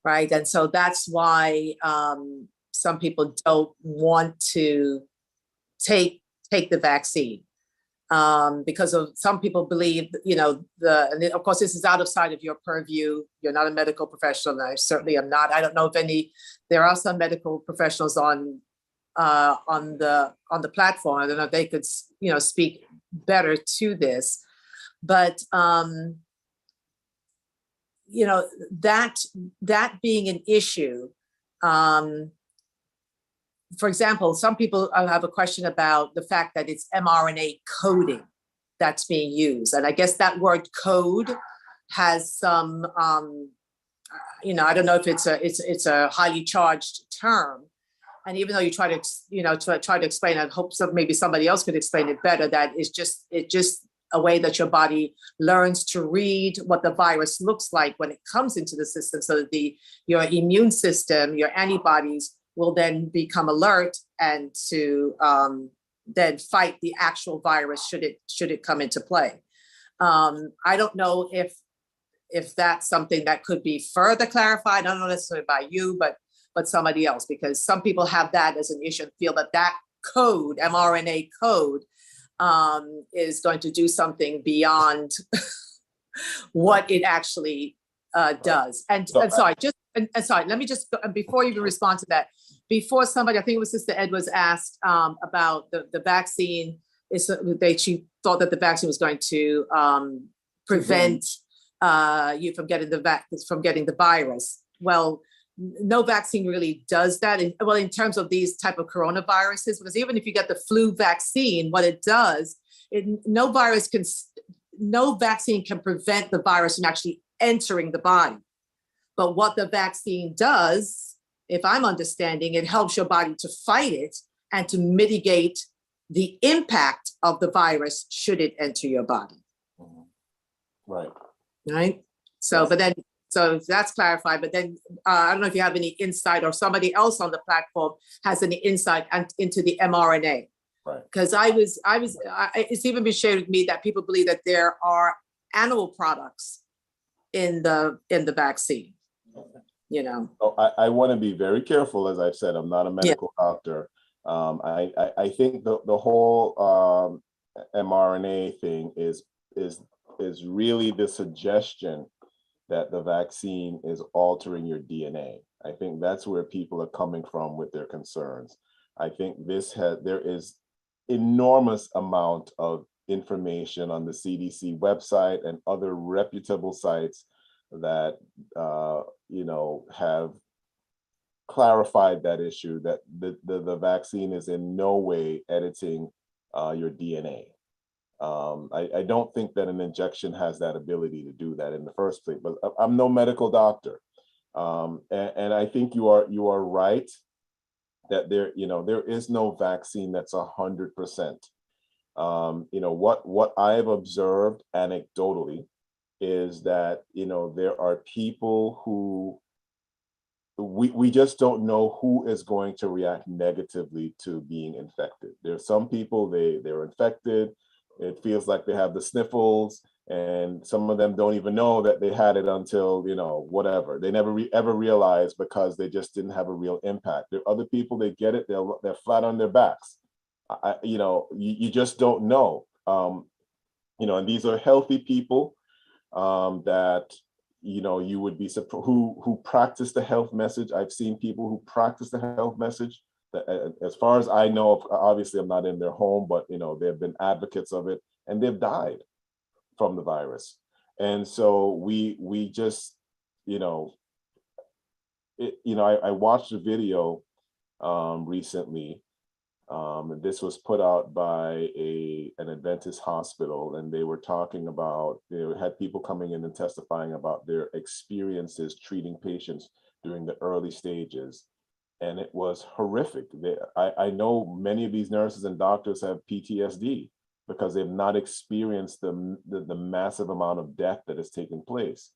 right? And so that's why some people don't want to take the vaccine. Because of some people believe, and of course, this is outside of your purview. You're not a medical professional, and I certainly am not. I don't know if there are some medical professionals on the platform. I don't know if they could, speak better to this, but that being an issue, for example, some people have a question about the fact that it's mRNA coding that's being used. And I guess that word code has some, I don't know if it's a highly charged term. And even though you try to, try to explain, I hope maybe somebody else could explain it better, that it's just a way that your body learns to read what the virus looks like when it comes into the system, so that your immune system, your antibodies will then become alert and to then fight the actual virus should it come into play. I don't know if that's something that could be further clarified. I don't know necessarily by you, but somebody else, because some people have that as an issue and feel that code, mRNA code, is going to do something beyond what it actually does. And sorry, let me just, before you even respond to that, before somebody, I think it was Sister Ed, was asked about the vaccine, she thought that the vaccine was going to prevent you from getting the virus. Well, no vaccine really does that. In terms of these type of coronaviruses, because even if you get the flu vaccine, what it does, no vaccine can prevent the virus from actually entering the body. But what the vaccine does, if I'm understanding, it helps your body to fight it and to mitigate the impact of the virus should it enter your body. Right. Right. So, Yes. So that's clarified, but then I don't know if you have any insight, or somebody else on the platform has any insight into the mRNA. Right. Because it's even been shared with me that people believe that there are animal products in the vaccine. So I want to be very careful. As I've said, I'm not a medical doctor. I think the whole mRNA thing is really the suggestion that the vaccine is altering your DNA. I think that's where people are coming from with their concerns. I think there is enormous amount of information on the CDC website and other reputable sites that have clarified that issue, that the vaccine is in no way editing your DNA. I don't think that an injection has that ability to do that in the first place, but I'm no medical doctor. And I think you are right that there is no vaccine that's 100%. What I've observed anecdotally is that, there are people who we just don't know who is going to react negatively to being infected. There's some people, they're infected, it feels like they have the sniffles, and some of them don't even know that they had it until, whatever. They never ever realize because they just didn't have a real impact. There are other people, they get it, they're flat on their backs. You just don't know. And these are healthy people that, you would be surprised who practice the health message. I've seen people who practice the health message. As far as I know, obviously I'm not in their home, but they've been advocates of it, and they've died from the virus. And so we just, I watched a video recently. This was put out by an Adventist hospital, and they were talking about, had people coming in and testifying about their experiences treating patients during the early stages. And it was horrific. I know many of these nurses and doctors have PTSD because they've not experienced the massive amount of death that has taken place.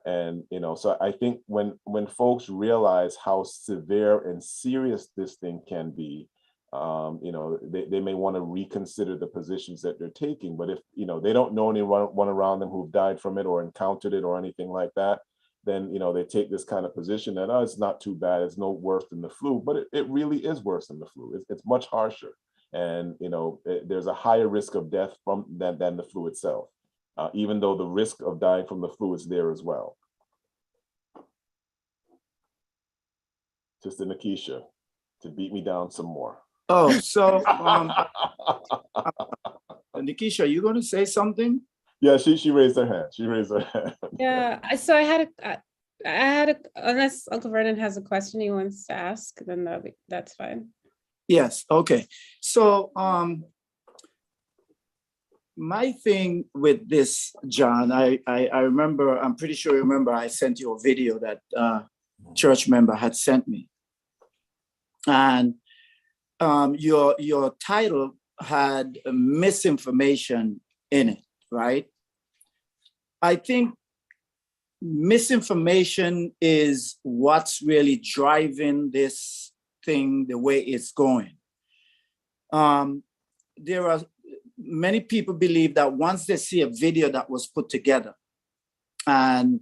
And, so I think when folks realize how severe and serious this thing can be, they may want to reconsider the positions that they're taking. But if, they don't know anyone around them who've died from it or encountered it or anything like that, then, they take this kind of position that, it's not too bad, it's no worse than the flu, but it really is worse than the flu. It's much harsher. And, there's a higher risk of death than the flu itself, even though the risk of dying from the flu is there as well. Sister Nikisha, to beat me down some more. Oh, so Nikisha, you going to say something? Yeah, she raised her hand. Yeah, so I had unless Uncle Vernon has a question he wants to ask, then that's fine. Yes, okay. So my thing with this, John, I remember, I'm pretty sure you remember I sent you a video that church member had sent me. And your title had misinformation in it, right? I think misinformation is what's really driving this thing the way it's going. There are many people believe that once they see a video that was put together and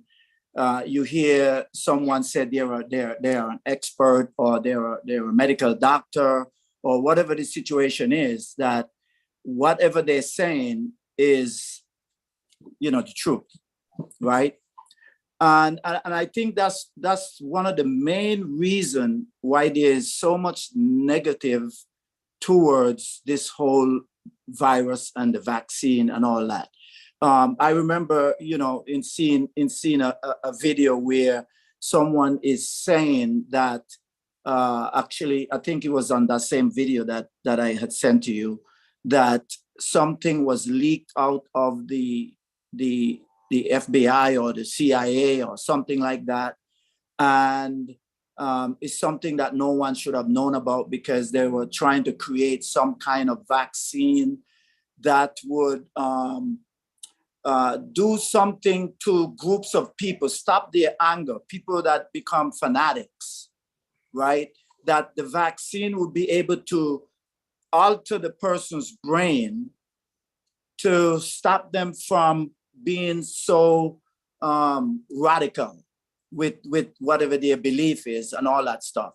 you hear someone say they're an expert or they're a medical doctor or whatever the situation is, that whatever they're saying is, the truth, right? And I think that's one of the main reasons why there's so much negative towards this whole virus and the vaccine and all that. I remember, in seeing a video where someone is saying that, actually, I think it was on that same video that I had sent to you, that something was leaked out of the FBI or the CIA or something like that. And it's something that no one should have known about because they were trying to create some kind of vaccine that would do something to groups of people, stop their anger, people that become fanatics, right? That the vaccine would be able to alter the person's brain to stop them from being so radical with whatever their belief is and all that stuff.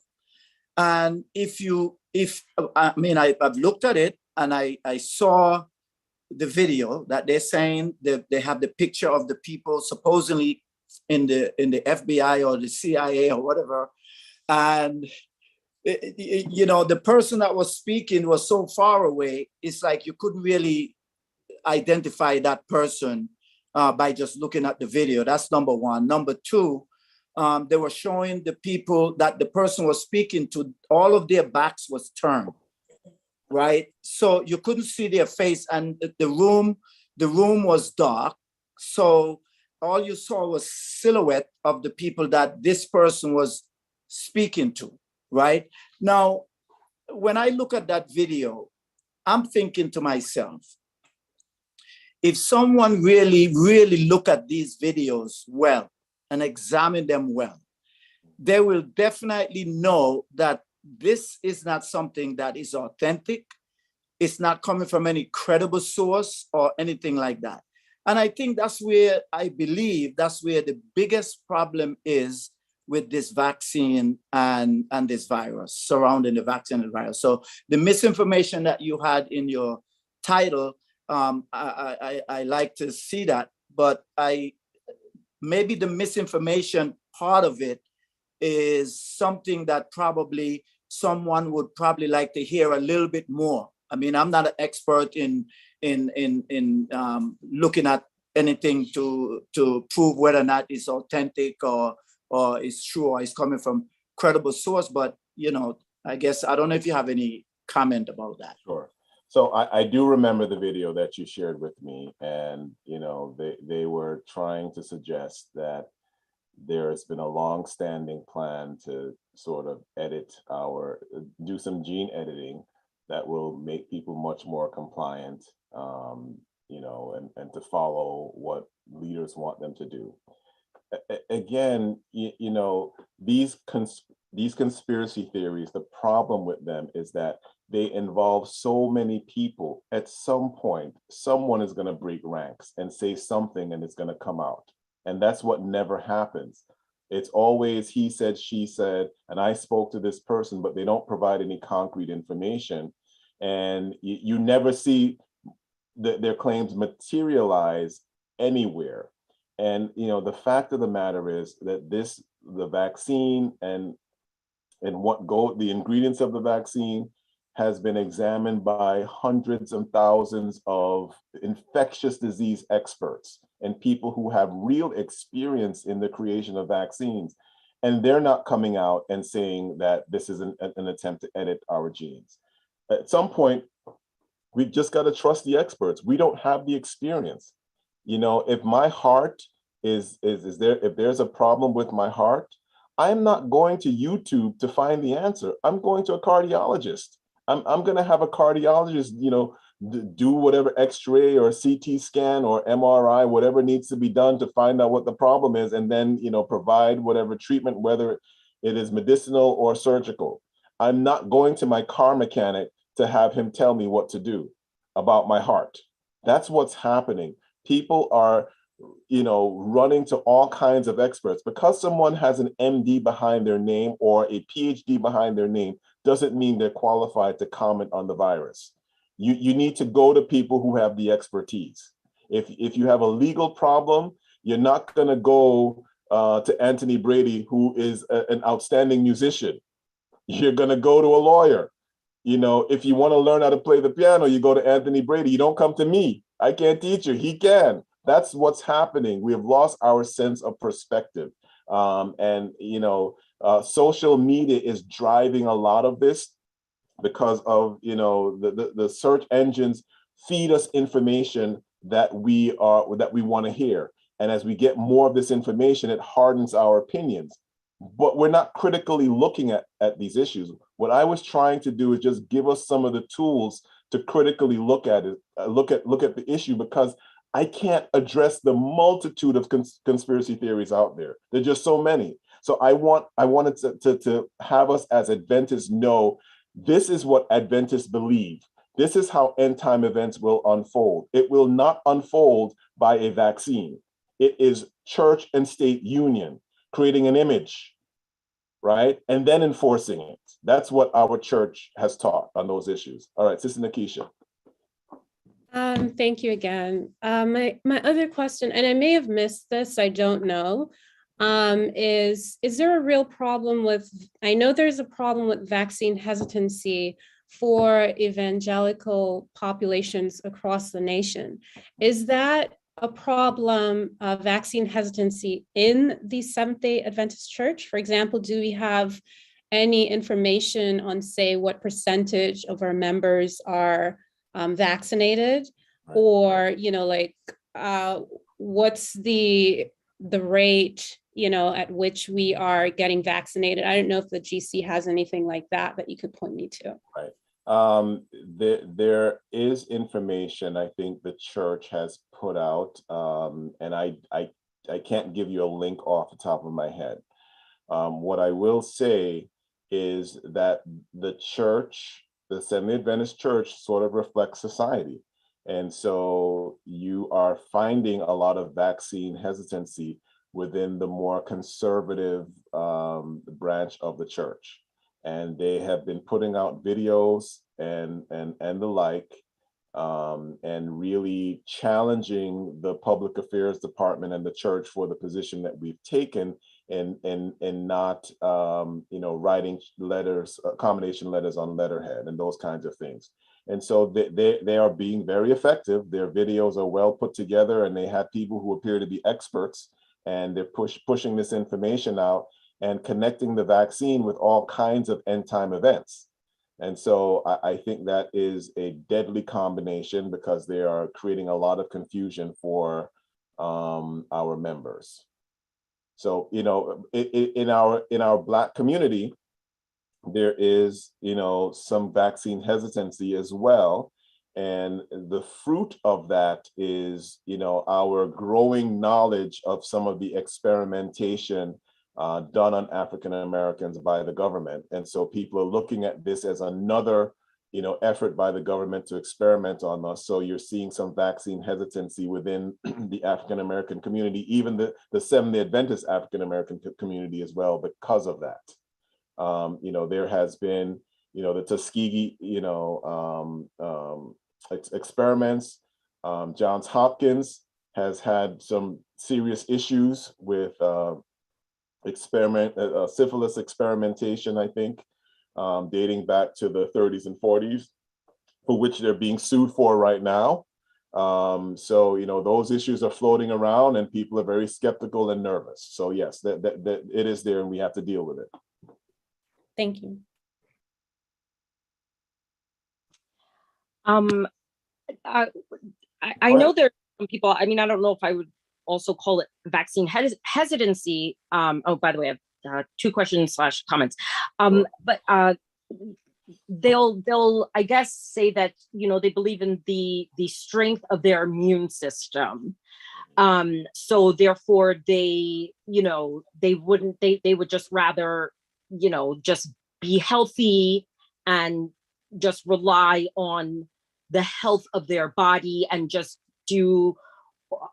And I've looked at it and I saw the video that they're saying that they have the picture of the people supposedly in the FBI or the CIA or whatever. And the person that was speaking was so far away, it's like you couldn't really identify that person by just looking at the video. That's number one. Number two, they were showing the people that the person was speaking to, all of their backs was turned, right? So you couldn't see their face, and the room was dark. So all you saw was silhouette of the people that this person was speaking to, right? Now, when I look at that video, I'm thinking to myself, if someone really, really look at these videos well and examine them well, they will definitely know that this is not something that is authentic. It's not coming from any credible source or anything like that. And I think that's where I believe that's where the biggest problem is with this vaccine and this virus, surrounding the vaccine and virus. So the misinformation that you had in your title, I like to see that, but maybe the misinformation part of it is something that probably someone would probably like to hear a little bit more. I mean, I'm not an expert in looking at anything to prove whether or not it's authentic or it's true or it's coming from credible source. But I guess I don't know if you have any comment about that. Sure. So I do remember the video that you shared with me, and they were trying to suggest that there has been a long-standing plan to sort of do some gene editing that will make people much more compliant, and to follow what leaders want them to do. Again, these conspiracy theories, the problem with them is that they involve so many people. At some point, someone is going to break ranks and say something, and it's going to come out. And that's what never happens. It's always he said, she said, and I spoke to this person, but they don't provide any concrete information. And you never see their claims materialize anywhere. And the fact of the matter is that the vaccine and the ingredients of the vaccine has been examined by hundreds and thousands of infectious disease experts and people who have real experience in the creation of vaccines. And they're not coming out and saying that this is an attempt to edit our genes. At some point, we've just got to trust the experts. We don't have the experience. You know, if my heart is there, if there's a problem with my heart, I'm not going to YouTube to find the answer. I'm going to a cardiologist. I'm going to have a cardiologist, you know, do whatever X-ray or CT scan or MRI, whatever needs to be done to find out what the problem is, and then, you know, provide whatever treatment, whether it is medicinal or surgical. I'm not going to my car mechanic to have him tell me what to do about my heart. That's what's happening. People are, you know, running to all kinds of experts. Because someone has an MD behind their name or a PhD behind their name doesn't mean they're qualified to comment on the virus. You need to go to people who have the expertise. If you have a legal problem, you're not going to go to Anthony Brady, who is an outstanding musician. You're going to go to a lawyer. You know, if you want to learn how to play the piano, you go to Anthony Brady. You don't come to me. I can't teach you. He can. That's what's happening. We have lost our sense of perspective. And, you know, social media is driving a lot of this because of, you know, the search engines feed us information that we want to hear. And as we get more of this information, it hardens our opinions. But we're not critically looking at these issues. What I was trying to do is just give us some of the tools to critically look at it, look at the issue, because I can't address the multitude of conspiracy theories out there. There're just so many. So I wanted to have us as Adventists know this is what Adventists believe. This is how end time events will unfold. It will not unfold by a vaccine. It is church and state union, creating an image, right? And then enforcing it. That's what our church has taught on those issues. All right, Sister Nakisha. Thank you again. My other question, and I may have missed this, I don't know, is there a real problem with, I know there's a problem with vaccine hesitancy for evangelical populations across the nation. Is that a problem, vaccine hesitancy in the Seventh-day Adventist Church? For example, do we have any information on, say, what percentage of our members are vaccinated, or, you know, like, what's the rate, you know, at which we are getting vaccinated? I don't know if the GC has anything like that you could point me to. Right. There is information I think the church has put out, and I can't give you a link off the top of my head. What I will say is that the church, the Seventh-day Adventist Church, sort of reflects society. And so you are finding a lot of vaccine hesitancy within the more conservative branch of the church. And they have been putting out videos and the like, and really challenging the public affairs department and the church for the position that we've taken and not, you know, writing letters, accommodation letters on letterhead and those kinds of things. And so they are being very effective. Their videos are well put together, and they have people who appear to be experts, and they're pushing this information out and connecting the vaccine with all kinds of end time events. And so I think that is a deadly combination, because they are creating a lot of confusion for our members. So, you know, in our Black community, there is, you know, some vaccine hesitancy as well. And the fruit of that is, you know, our growing knowledge of some of the experimentation done on African Americans by the government. And so people are looking at this as another, you know, effort by the government to experiment on us. So you're seeing some vaccine hesitancy within the African American community, even the Seventh-day Adventist African American community as well, because of that. You know, there has been, you know, the Tuskegee, you know, experiments. Johns Hopkins has had some serious issues with syphilis experimentation, I think. dating back to the 30s and 40s, for which they're being sued for right now. So, you know, those issues are floating around and people are very skeptical and nervous. So yes, that it is there and we have to deal with it. Thank you. I know there are some people, I mean, I don't know if I would also call it vaccine hesitancy. Oh, by the way, I have 2 questions / comments. But they'll I guess say that, you know, they believe in the strength of their immune system. So therefore they, you know, they would just rather, you know, just be healthy and just rely on the health of their body and just do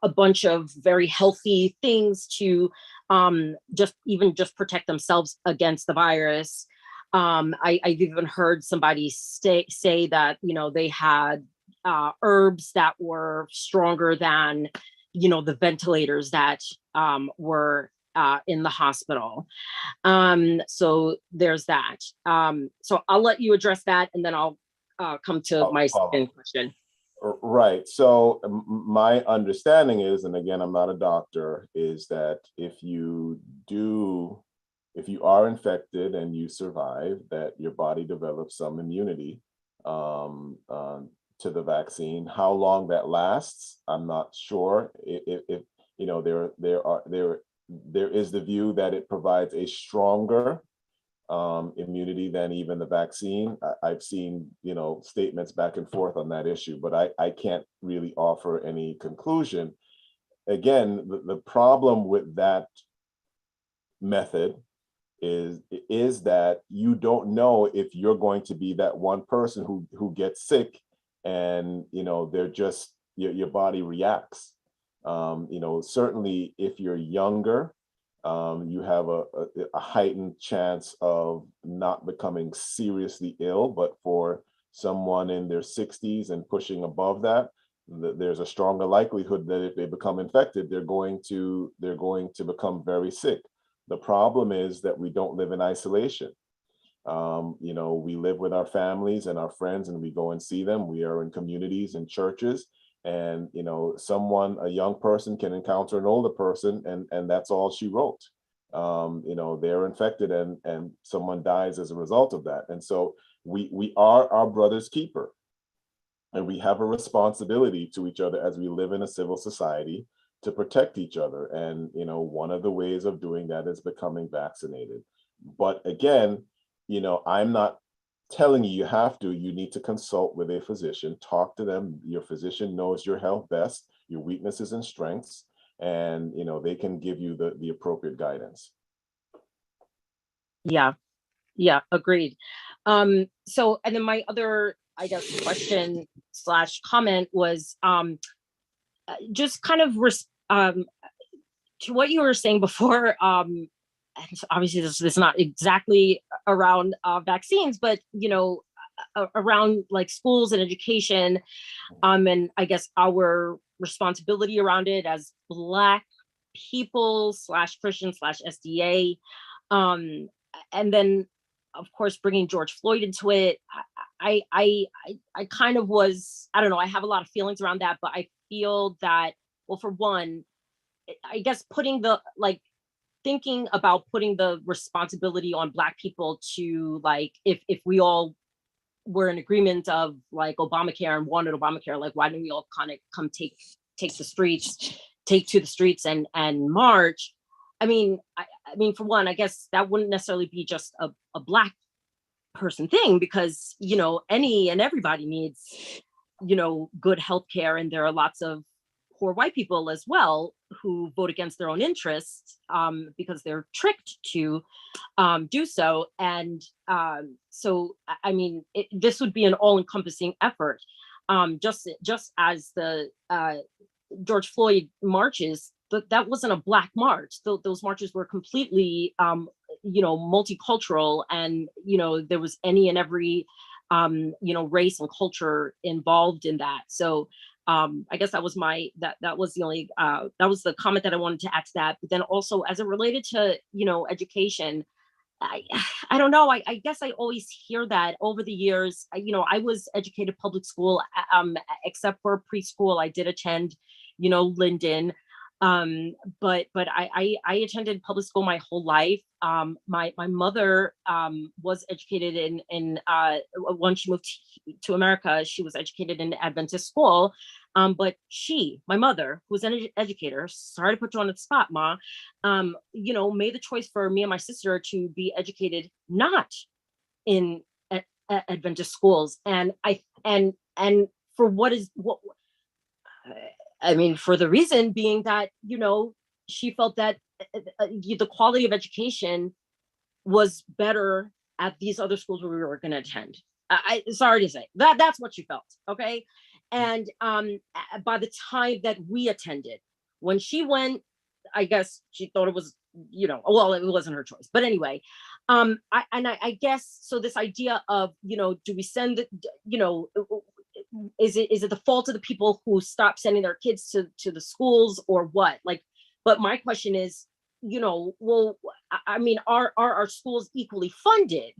a bunch of very healthy things to just protect themselves against the virus. I've even heard somebody say that, you know, they had herbs that were stronger than, you know, the ventilators that were in the hospital. So there's that. So I'll let you address that and then I'll come to my second question. Right. So my understanding is, and again, I'm not a doctor, is that if you are infected and you survive, that your body develops some immunity to the vaccine. How long that lasts, I'm not sure. If you know, there is the view that it provides a stronger immunity than even the vaccine. I've seen, you know, statements back and forth on that issue, but I can't really offer any conclusion. Again, the problem with that method is that you don't know if you're going to be that one person who gets sick and, you know, they're just, your body reacts. You know, certainly if you're younger, you have a heightened chance of not becoming seriously ill, but for someone in their 60s and pushing above that, there's a stronger likelihood that if they become infected, they're going to become very sick. The problem is that we don't live in isolation. You know, we live with our families and our friends and we go and see them. We are in communities and churches. And, you know, a young person can encounter an older person and that's all she wrote. You know, they're infected and someone dies as a result of that. And so we are our brother's keeper. And we have a responsibility to each other as we live in a civil society to protect each other. And, you know, one of the ways of doing that is becoming vaccinated. But again, you know, I'm not telling you have to. You need to consult with a physician, talk to them. Your physician knows your health best, your weaknesses and strengths, and, you know, they can give you the appropriate guidance. Yeah, agreed. So, and then my other, I guess, question / comment was just kind of to what you were saying before. And obviously this is not exactly around vaccines, but, you know, around like schools and education, and I guess our responsibility around it as Black people / Christian / SDA, and then of course bringing George Floyd into it. I kind of was, I don't know, I have a lot of feelings around that, but I feel that, well, for one, I guess thinking about putting the responsibility on Black people to, like, if we all were in agreement of like Obamacare and wanted Obamacare, like, why didn't we all kind of come take to the streets and march? I mean, for one, I guess that wouldn't necessarily be just a Black person thing, because, you know, any and everybody needs, you know, good healthcare, and there are lots of poor white people as well who vote against their own interests because they're tricked to do so. And so, I mean, this would be an all-encompassing effort, just as the George Floyd marches. That wasn't a Black march. Those marches were completely, you know, multicultural, and, you know, there was any and every, you know, race and culture involved in that. So I guess that was that was the only that was the comment that I wanted to add to that. But then also, as it related to, you know, education, I don't know. I guess I always hear that over the years. I was educated public school, except for preschool. I did attend, Linden. But I attended public school my whole life. My mother was educated in when she moved to America, she was educated in the Adventist school. But my mother, who was an educator, sorry to put you on the spot, Ma, made the choice for me and my sister to be educated not in Adventist schools. And for for the reason being that, she felt that the quality of education was better at these other schools where we were going to attend. Sorry to say that's what she felt. Okay. And by the time that we attended, when she went, I guess she thought it was, well, it wasn't her choice. But anyway, I guess, so this idea of, do we send, is it the fault of the people who stop sending their kids to the schools or what? But my question is, well, are our schools equally funded?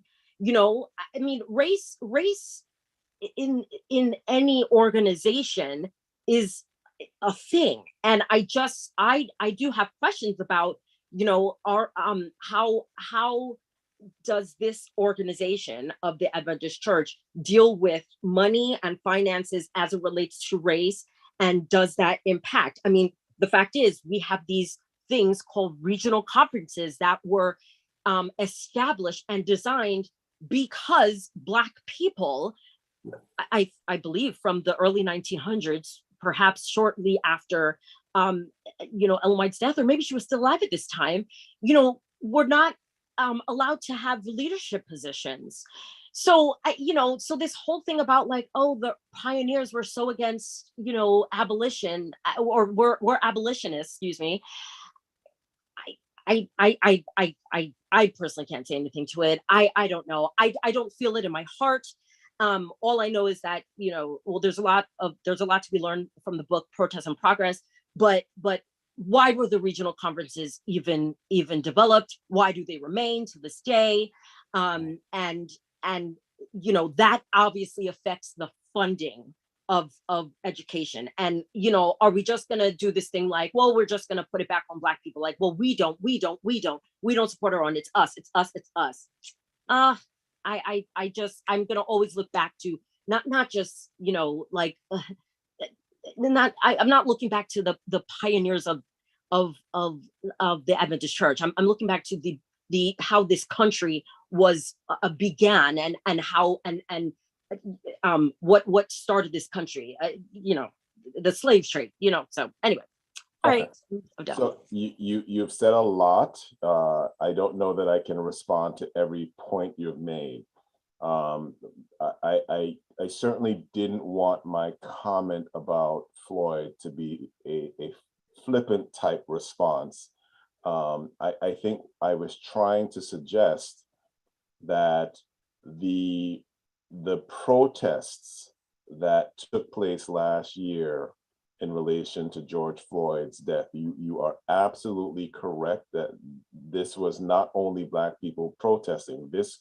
Race in any organization is a thing. And I do have questions about, how does this organization of the Adventist Church deal with money and finances as it relates to race? And does that impact? The fact is, we have these things called regional conferences that were established and designed because Black people, I believe from the early 1900s, perhaps shortly after, Ellen White's death, or maybe she was still alive at this time, were not allowed to have leadership positions. So, so this whole thing about the pioneers were so against, abolition, or were abolitionists, excuse me. I personally can't say anything to it. I don't know. I don't feel it in my heart. All I know is that, there's a lot to be learned from the book Protest and Progress, but why were the regional conferences even developed? Why do they remain to this day? And that obviously affects the funding of education. And, are we just going to do this thing well, we're just going to put it back on Black people? Well, we don't support our own. It's us. I'm going to always look back to not just, I'm not looking back to the pioneers of the Adventist Church. I'm looking back to the how this country was began, and how and what started this country. The slave trade. So anyway, all right, I'm done. So you've said a lot. I don't know that I can respond to every point you've made. I certainly didn't want my comment about Floyd to be a flippant type response. I think I was trying to suggest that the protests that took place last year in relation to George Floyd's death, you are absolutely correct that this was not only Black people protesting. This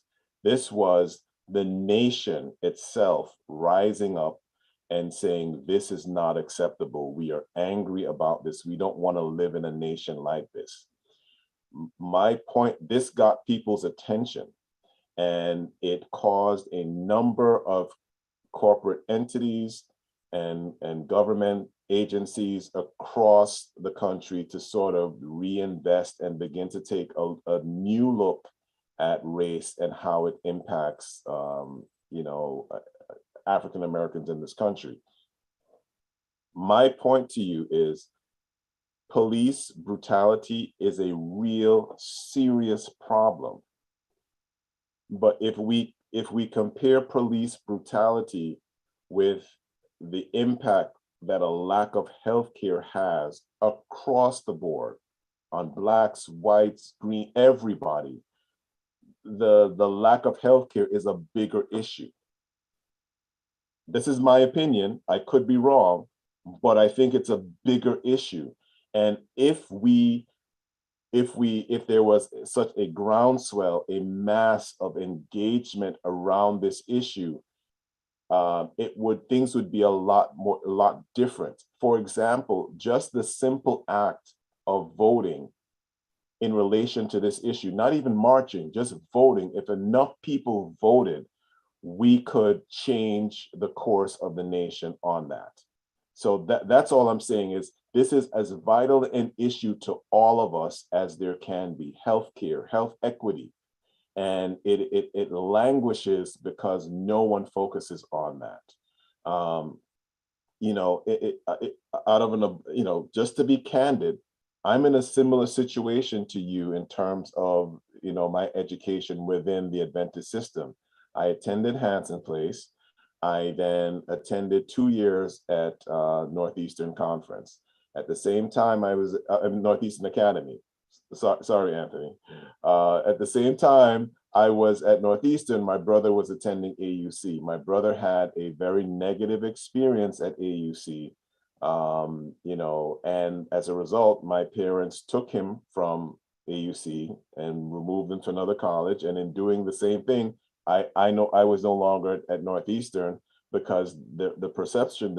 was the nation itself rising up and saying, this is not acceptable. We are angry about this. We don't want to live in a nation like this. My point, this got people's attention, and it caused a number of corporate entities and government agencies across the country to sort of reinvest and begin to take a new look at race and how it impacts, African Americans in this country. My point to you is, police brutality is a real serious problem. But if we compare police brutality with the impact that a lack of healthcare has across the board on Blacks, whites, green, everybody, the lack of healthcare is a bigger issue. This is my opinion. I could be wrong, but I think it's a bigger issue. And if we if there was such a groundswell, a mass of engagement around this issue, things would be a lot different. For example, just the simple act of voting in relation to this issue, not even marching, just voting. If enough people voted, we could change the course of the nation on that. So that's all I'm saying is this is as vital an issue to all of us as there can be. Healthcare, health equity, and it languishes because no one focuses on that. Just to be candid, I'm in a similar situation to you in terms of my education within the Adventist system. I attended Hanson Place. I then attended 2 years at Northeastern Conference. At the same time, I was in Northeastern Academy. Sorry, Anthony. At the same time, I was at Northeastern. My brother was attending AUC. My brother had a very negative experience at AUC, and as a result, my parents took him from AUC and removed him to another college. And in doing the same thing, I know I was no longer at Northeastern because their perception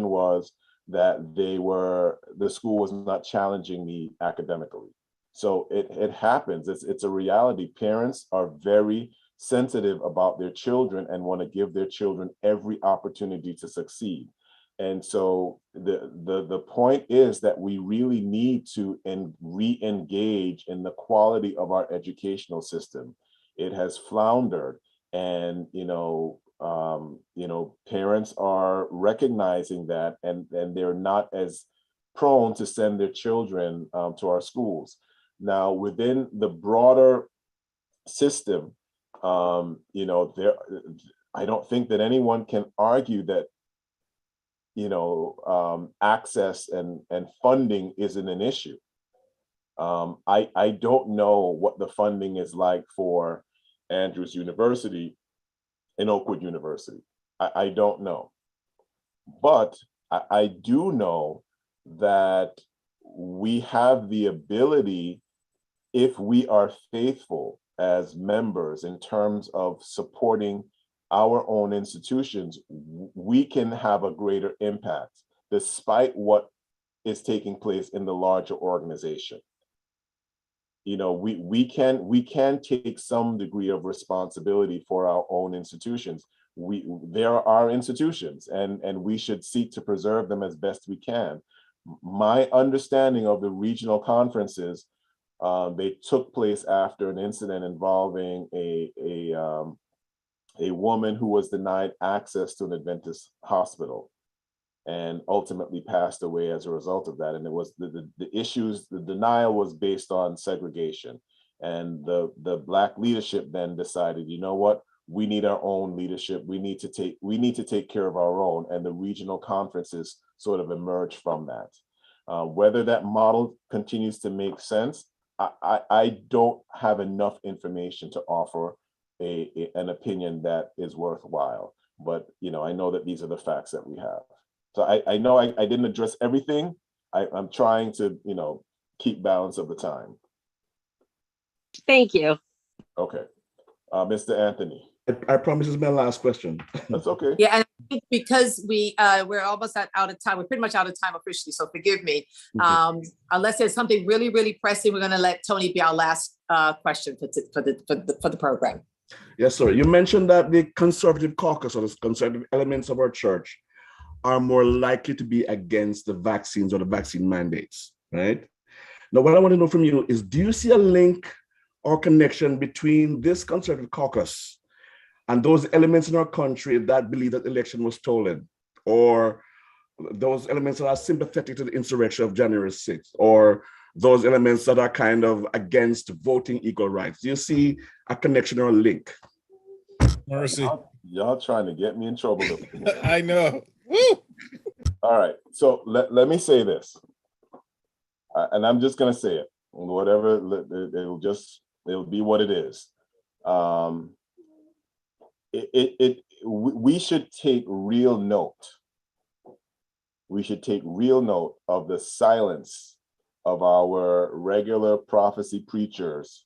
was that the school was not challenging me academically. So it happens. It's a reality. Parents are very sensitive about their children and want to give their children every opportunity to succeed. And so the point is that we really need to re-engage in the quality of our educational system. It has floundered, and parents are recognizing that, and they're not as prone to send their children to our schools. Now, within the broader system, I don't think that anyone can argue that access and funding isn't an issue. I don't know what the funding is like for Andrews University and Oakwood University. I don't know. But I do know that we have the ability, if we are faithful as members in terms of supporting our own institutions, we can have a greater impact despite what is taking place in the larger organization. We can take some degree of responsibility for our own institutions. There are our institutions, and we should seek to preserve them as best we can. My understanding of the regional conferences, they took place after an incident involving a woman who was denied access to an Adventist hospital and ultimately passed away as a result of that. And it was the issues, the denial was based on segregation. And the Black leadership then decided, you know what, we need our own leadership. We need to take care of our own. And the regional conferences sort of emerged from that. Whether that model continues to make sense, I don't have enough information to offer an opinion that is worthwhile. But I know that these are the facts that we have. So I know I didn't address everything. I'm trying to keep balance of the time. Thank you. Okay, Mr. Anthony. I promise this is my last question. That's okay. Yeah, and I think because we're almost out of time. We're pretty much out of time officially, so forgive me. Okay. Unless there's something really, really pressing, we're going to let Tony be our last question for the program. Yes, sir. You mentioned that the conservative caucus or the conservative elements of our church are more likely to be against the vaccines or the vaccine mandates, right? Now, what I want to know from you is, do you see a link or connection between this conservative caucus and those elements in our country that believe that the election was stolen, or those elements that are sympathetic to the insurrection of January 6th, or those elements that are kind of against voting equal rights? Do you see a connection or a link? Mercy. Y'all trying to get me in trouble. I know. Woo! All right, so let me say this, and I'm just gonna say it. Whatever, it'll be what it is. We should take real note. We should take real note of the silence of our regular prophecy preachers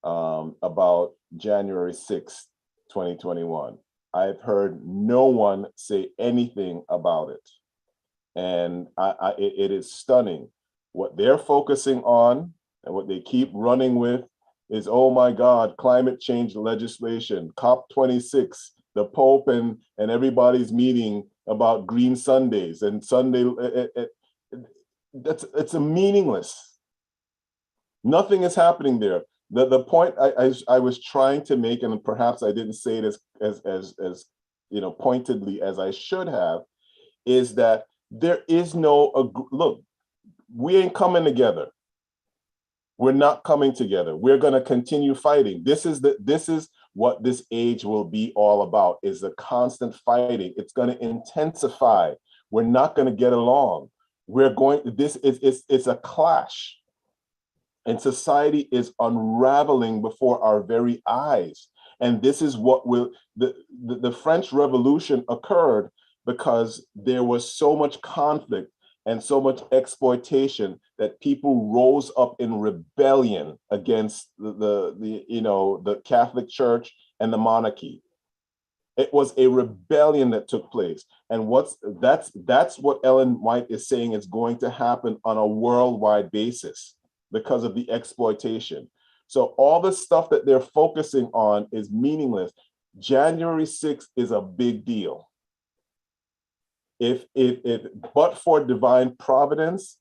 about January 6th, 2021. I've heard no one say anything about it. And it is stunning. What they're focusing on and what they keep running with is, oh my God, climate change legislation, COP26, the Pope and everybody's meeting about green Sundays and Sunday. It's a meaningless. Nothing is happening there. The point I was trying to make, and perhaps I didn't say it as pointedly as I should have, is that there is no look. We ain't coming together. We're not coming together. We're going to continue fighting. This is what this age will be all about, is the constant fighting. It's going to intensify. We're not going to get along. It's a clash. And society is unraveling before our very eyes. And this is what the French Revolution occurred because there was so much conflict and so much exploitation that people rose up in rebellion against the Catholic Church and the monarchy. It was a rebellion that took place. And that's what Ellen White is saying is going to happen on a worldwide basis because of the exploitation. So all the stuff that they're focusing on is meaningless. January 6th is a big deal. If but for divine providence,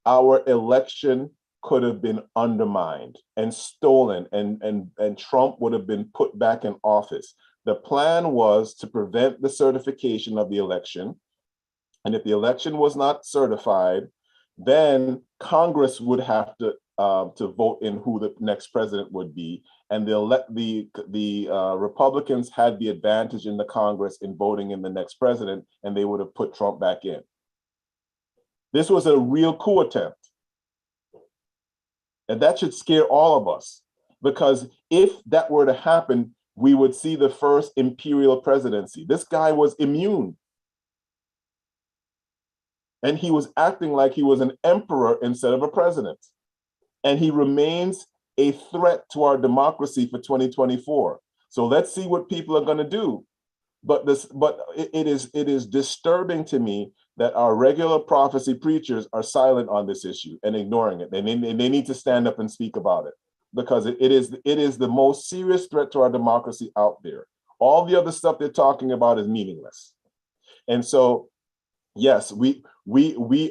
our election could have been undermined and stolen, and Trump would have been put back in office. The plan was to prevent the certification of the election. And if the election was not certified, then Congress would have to vote in who the next president would be. And the Republicans had the advantage in the Congress in voting in the next president, and they would have put Trump back in. This was a real coup attempt. And that should scare all of us, because if that were to happen, we would see the first imperial presidency. This guy was immune. And he was acting like he was an emperor instead of a president. And he remains a threat to our democracy for 2024. So let's see what people are going to do. But it is disturbing to me that our regular prophecy preachers are silent on this issue and ignoring it. They need to stand up and speak about it, because it is the most serious threat to our democracy out there. All the other stuff they're talking about is meaningless. And so, yes, we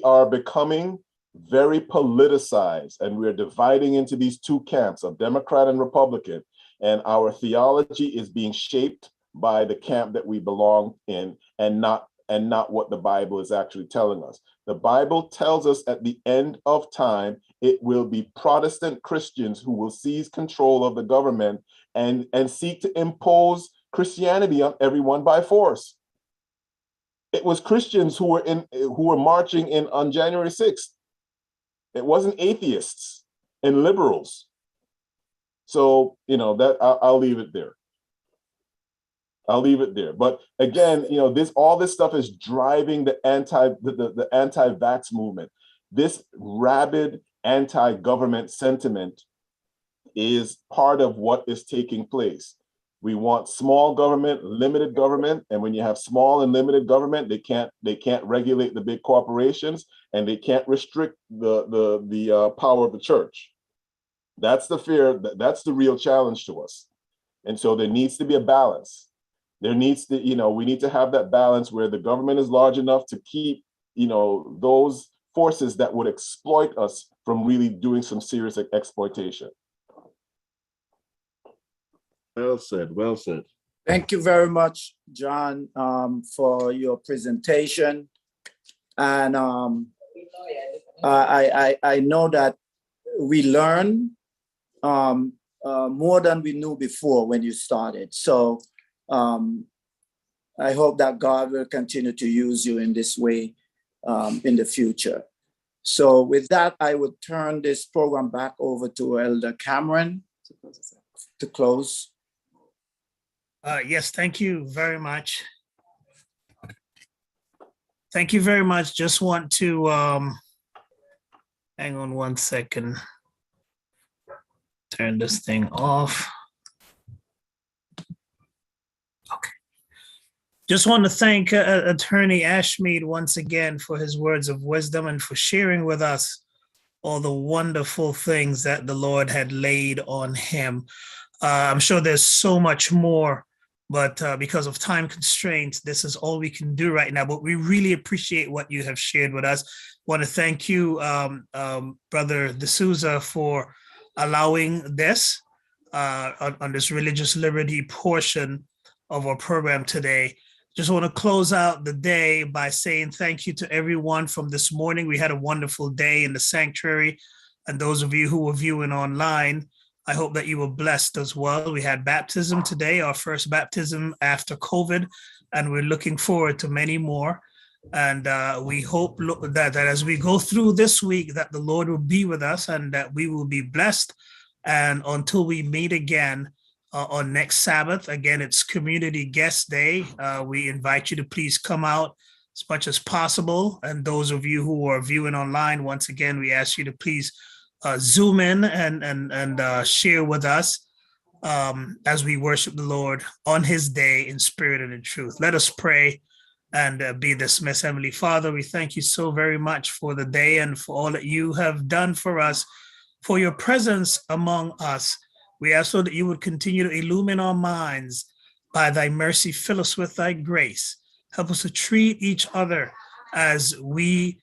are becoming very politicized, and we're dividing into these two camps of Democrat and Republican, and our theology is being shaped by the camp that we belong in, and not what the Bible is actually telling us. The Bible tells us at the end of time, it will be Protestant Christians who will seize control of the government and seek to impose Christianity on everyone by force. It was Christians who were marching in on January 6th. It wasn't atheists and liberals. So, that I'll leave it there. I'll leave it there. But again, all this stuff is driving the anti-vax movement. This rabid anti-government sentiment is part of what is taking place. We want small government, limited government, and when you have small and limited government, they can't regulate the big corporations, and they can't restrict the power of the church. That's the fear. That's the real challenge to us. And so there needs to be a balance. There needs to, we need to have that balance where the government is large enough to keep, those forces that would exploit us from really doing some serious exploitation. Well said, well said. Thank you very much, John, for your presentation. And I know that we learn more than we knew before when you started. So I hope that God will continue to use you in this way in the future. So with that, I would turn this program back over to Elder Cameron to close. Yes, thank you very much. Thank you very much. Just want to Hang on one second. Turn this thing off. Okay. Just want to thank Attorney Ashmeade once again for his words of wisdom and for sharing with us all the wonderful things that the Lord had laid on him. I'm sure there's so much more, but because of time constraints, this is all we can do right now. But we really appreciate what you have shared with us. Want to thank you, Brother D'Souza, for allowing this on this religious liberty portion of our program today. Just want to close out the day by saying thank you to everyone from this morning. We had a wonderful day in the sanctuary, and those of you who were viewing online, I hope that you were blessed as well. We had baptism today, our first baptism after COVID, and we're looking forward to many more. And we hope that as we go through this week, that the Lord will be with us and that we will be blessed. And until we meet again on next Sabbath, again, it's Community Guest Day. We invite you to please come out as much as possible. And those of you who are viewing online, once again, we ask you to please Zoom in and share with us as we worship the Lord on his day in spirit and in truth. Let us pray and be dismissed. Heavenly Father, we thank you so very much for the day and for all that you have done for us, for your presence among us. We ask, Lord, that you would continue to illumine our minds by thy mercy. Fill us with thy grace. Help us to treat each other as we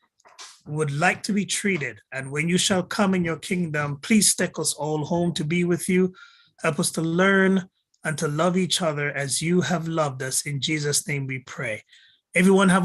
would like to be treated. And when you shall come in your kingdom, please take us all home to be with you. Help us to learn and to love each other as you have loved us. In Jesus' name we pray. Everyone have a